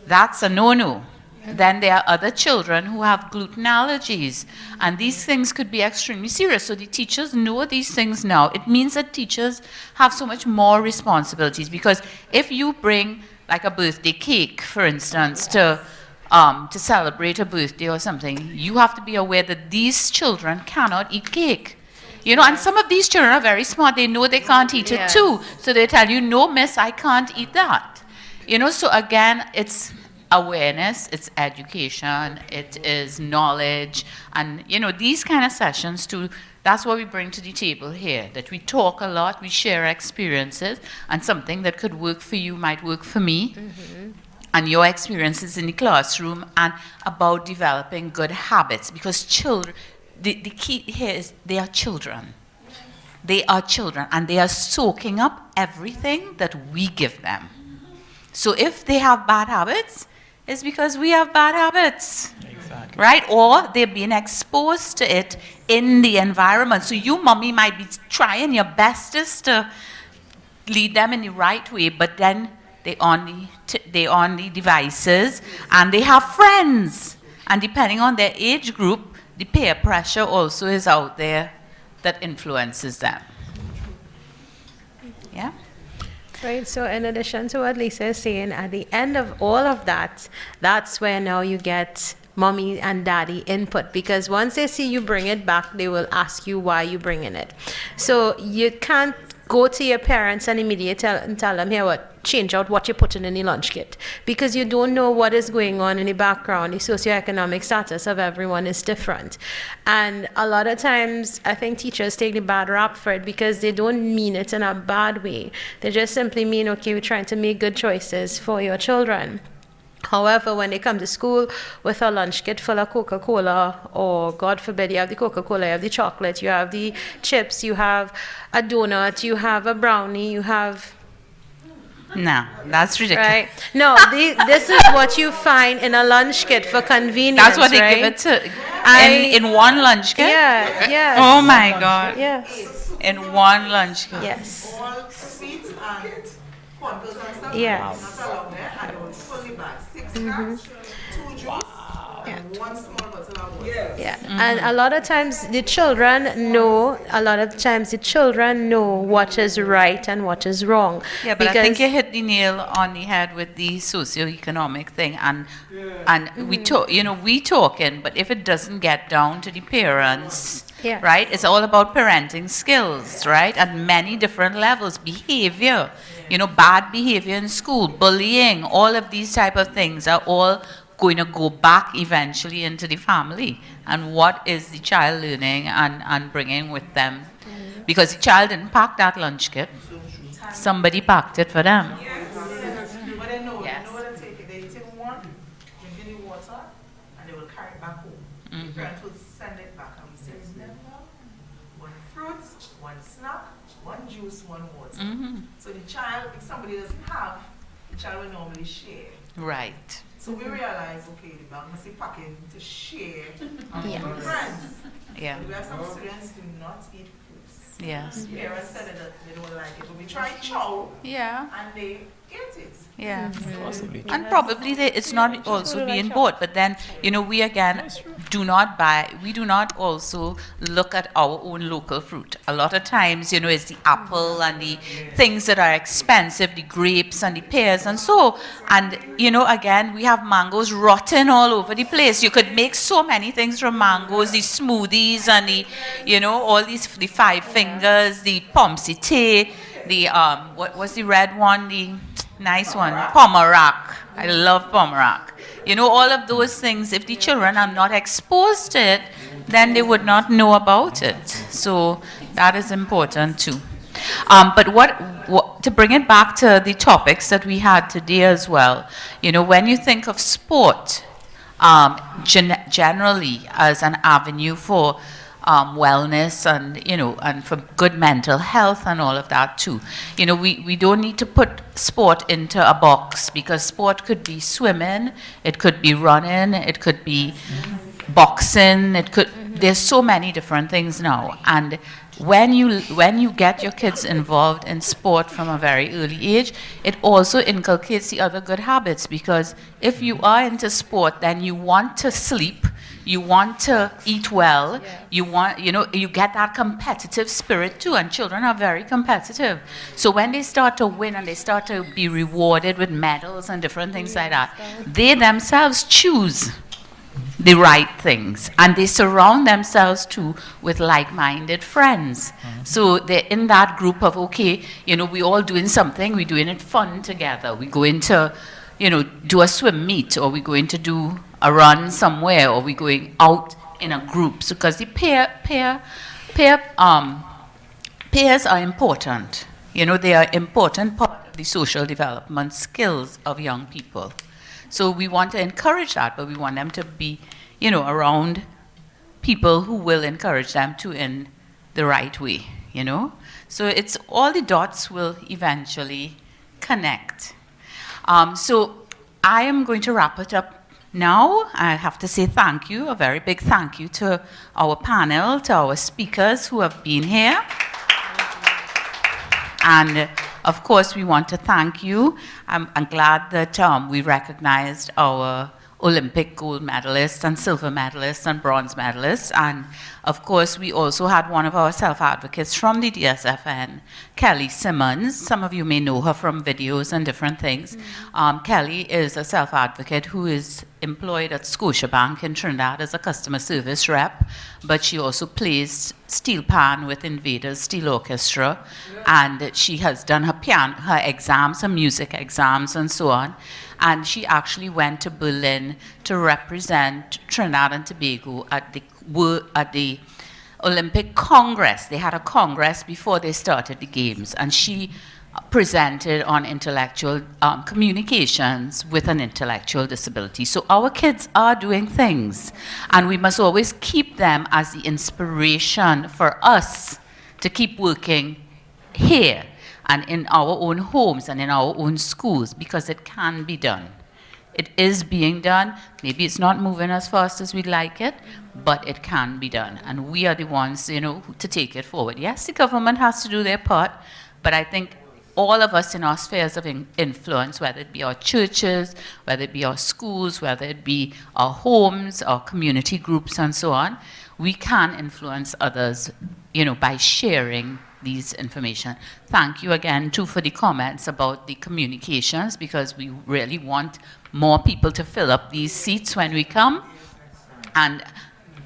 that's a no-no. Then there are other children who have gluten allergies, and these things could be extremely serious. So the teachers know these things now. It means that teachers have so much more responsibilities, because if you bring like a birthday cake, for instance, to celebrate a birthday or something, you have to be aware that these children cannot eat cake. You know, and some of these children are very smart. They know they can't eat it too. So they tell you, no, miss, I can't eat that. You know, so again, it's awareness, it's education, it is knowledge. And, you know, these kind of sessions too, that's what we bring to the table here, that we talk a lot, we share experiences, and something that could work for you might work for me. And your experiences in the classroom, and about developing good habits, because children, the key here is they are children. They are children, and they are soaking up everything that we give them. So if they have bad habits, it's because we have bad habits. Exactly. Right? Or they're being exposed to it in the environment. So you, mommy, might be trying your bestest to lead them in the right way, but then they on the devices, and they have friends. And depending on their age group, the peer pressure also is out there that influences them. Yeah? Right, so in addition to what Lisa is saying, at the end of all of that, that's where now you get mommy and daddy input, because once they see you bring it back, they will ask you why you bringing it. So you can't go to your parents and immediately tell them, here, what, change out what you're putting in the lunch kit, because you don't know what is going on in the background. The socioeconomic status of everyone is different. And a lot of times, I think teachers take the bad rap for it, because they don't mean it in a bad way. They just simply mean, okay, we're trying to make good choices for your children. However, when they come to school with a lunch kit full of Coca-Cola, or God forbid, you have the Coca-Cola, you have the chocolate, you have the chips, you have a donut, you have a brownie, you have... No, that's ridiculous. Right? No, this is what you find in a lunch kit for convenience. That's what they give it to. In one lunch kit? Yeah, yes. Oh my God. Yes. In one lunch kit. Yes. All sweets and cornflakes and stuff. Yes. Not allowed there. And it was fully bagged. 6 snacks, 2 juice, and 1 small bottle of water. Yeah, and a lot of times the children know what is right and what is wrong. Yeah, but I think you hit the nail on the head with the socioeconomic thing, and we talk, you know, we talking, but if it doesn't get down to the parents, right? It's all about parenting skills, right? At many different levels, behavior, you know, bad behavior in school, bullying, all of these type of things are all going to go back eventually into the family. And what is the child learning and bringing with them? Because the child didn't pack that lunch kit. Somebody packed it for them. But they know, they know what to take it. They take one, drink the water, and they will carry it back home. The parents will send it back and say, remember, 1 fruit, 1 snack, 1 juice, 1 water. So the child, if somebody doesn't have, the child will normally share. Right. So we realize, okay, the bank must be packing to share among our friends. Yeah. We have some students do not eat fruits. Yes. Parents said that they don't like it, but we try chow. Yeah. And they get it. Yeah. Possibly. And probably it's not also being bought, but then, we again do not buy, we do not also look at our own local fruit. A lot of times, it's the apple and the things that are expensive, the grapes and the pears and so. And, again, we have mangoes rotten all over the place. You could make so many things from mangoes, the smoothies and the, all these, the five fingers, the pomsite, the, what was the red one? The nice one, pomerac. I love pomerac. All of those things, if the children are not exposed to it, then they would not know about it. So that is important too. But what to bring it back to the topics that we had today as well, when you think of sport, generally as an avenue for wellness and and for good mental health and all of that too. We don't need to put sport into a box, because sport could be swimming, it could be running, it could be boxing, there's so many different things now. And when you get your kids involved in sport from a very early age, it also inculcates the other good habits, because if you are into sport, then you want to sleep, you want to eat well, you want, you get that competitive spirit too, and children are very competitive. So when they start to win and they start to be rewarded with medals and different things like that, they themselves choose the right things, and they surround themselves too with like-minded friends. So they're in that group of, okay, we all doing something, we're doing it fun together, we're going to do a swim meet, or we're going to do a run somewhere, or we're going out in a group. So because the peers are important. They are important part of the social development skills of young people. So we want to encourage that, but we want them to be, around people who will encourage them to in the right way, So it's all the dots will eventually connect. So I am going to wrap it up now. I have to say thank you, a very big thank you to our panel, to our speakers who have been here. And of course, we want to thank you. I'm glad that we recognized our Olympic gold medalists and silver medalists and bronze medalists. And of course, we also had one of our self-advocates from the DSFN, Kelly Simmons. Some of you may know her from videos and different things. Kelly is a self-advocate who is employed at Scotiabank in Trinidad as a customer service rep, but she also plays steel pan with Invaders Steel Orchestra, and she has done her exams, her music exams and so on. And she actually went to Berlin to represent Trinidad and Tobago at the Olympic Congress. They had a congress before they started the games, and she presented on intellectual communications with an intellectual disability. So our kids are doing things, and we must always keep them as the inspiration for us to keep working here and in our own homes and in our own schools, because it can be done. It is being done. Maybe it's not moving as fast as we'd like it, but it can be done. And we are the ones, to take it forward. Yes, the government has to do their part, but I think all of us in our spheres of influence, whether it be our churches, whether it be our schools, whether it be our homes, our community groups and so on, we can influence others, by sharing these information. Thank you again too for the comments about the communications, because we really want more people to fill up these seats when we come. And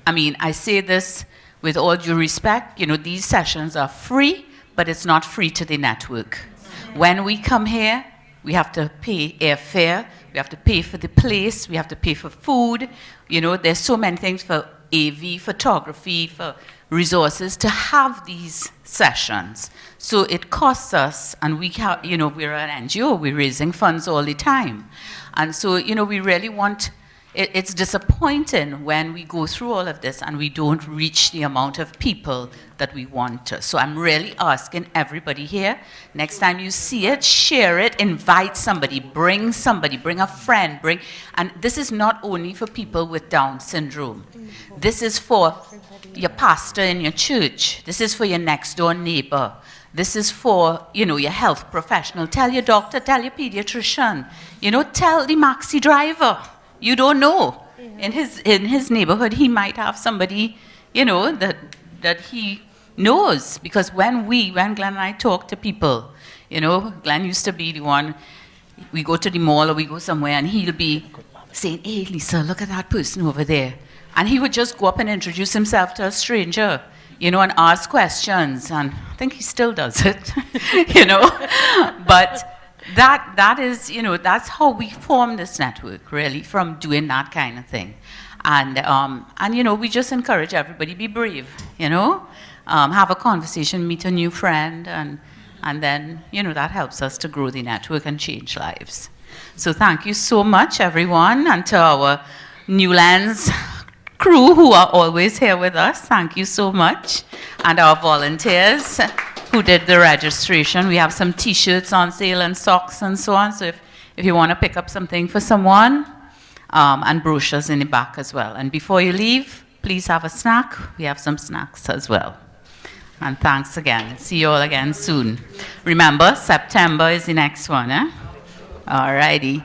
I say this with all due respect, these sessions are free, but it's not free to the network. When we come here, we have to pay airfare, we have to pay for the place, we have to pay for food. There's so many things for AV, photography, for resources to have these sessions. So it costs us, and we have, we're an NGO, we're raising funds all the time. And so, we really want, it's disappointing when we go through all of this and we don't reach the amount of people that we want to. So I'm really asking everybody here, next time you see it, share it, invite somebody, bring a friend, and this is not only for people with Down syndrome. This is for your pastor in your church. This is for your next door neighbor. This is for, your health professional. Tell your doctor, tell your pediatrician, tell the maxi driver. You don't know. In his neighborhood, he might have somebody, that he knows. Because when Glen and I talk to people, Glen used to be the one, we go to the mall or we go somewhere and he'll be saying, hey, Lisa, look at that person over there. And he would just go up and introduce himself to a stranger, and ask questions. And I think he still does it, But that is, that's how we form this network, really, from doing that kind of thing. And we just encourage everybody, be brave, have a conversation, meet a new friend, and then, that helps us to grow the network and change lives. So thank you so much, everyone, and to our Newlands crew who are always here with us, thank you so much, and our volunteers who did the registration. We have some t-shirts on sale and socks and so on, so if you want to pick up something for someone, and brochures in the back as well. And before you leave, please have a snack. We have some snacks as well. And thanks again. See you all again soon. Remember, September is the next one, eh? All righty.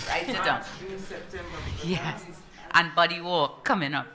Write it down. Yes. And Buddy Walk coming up.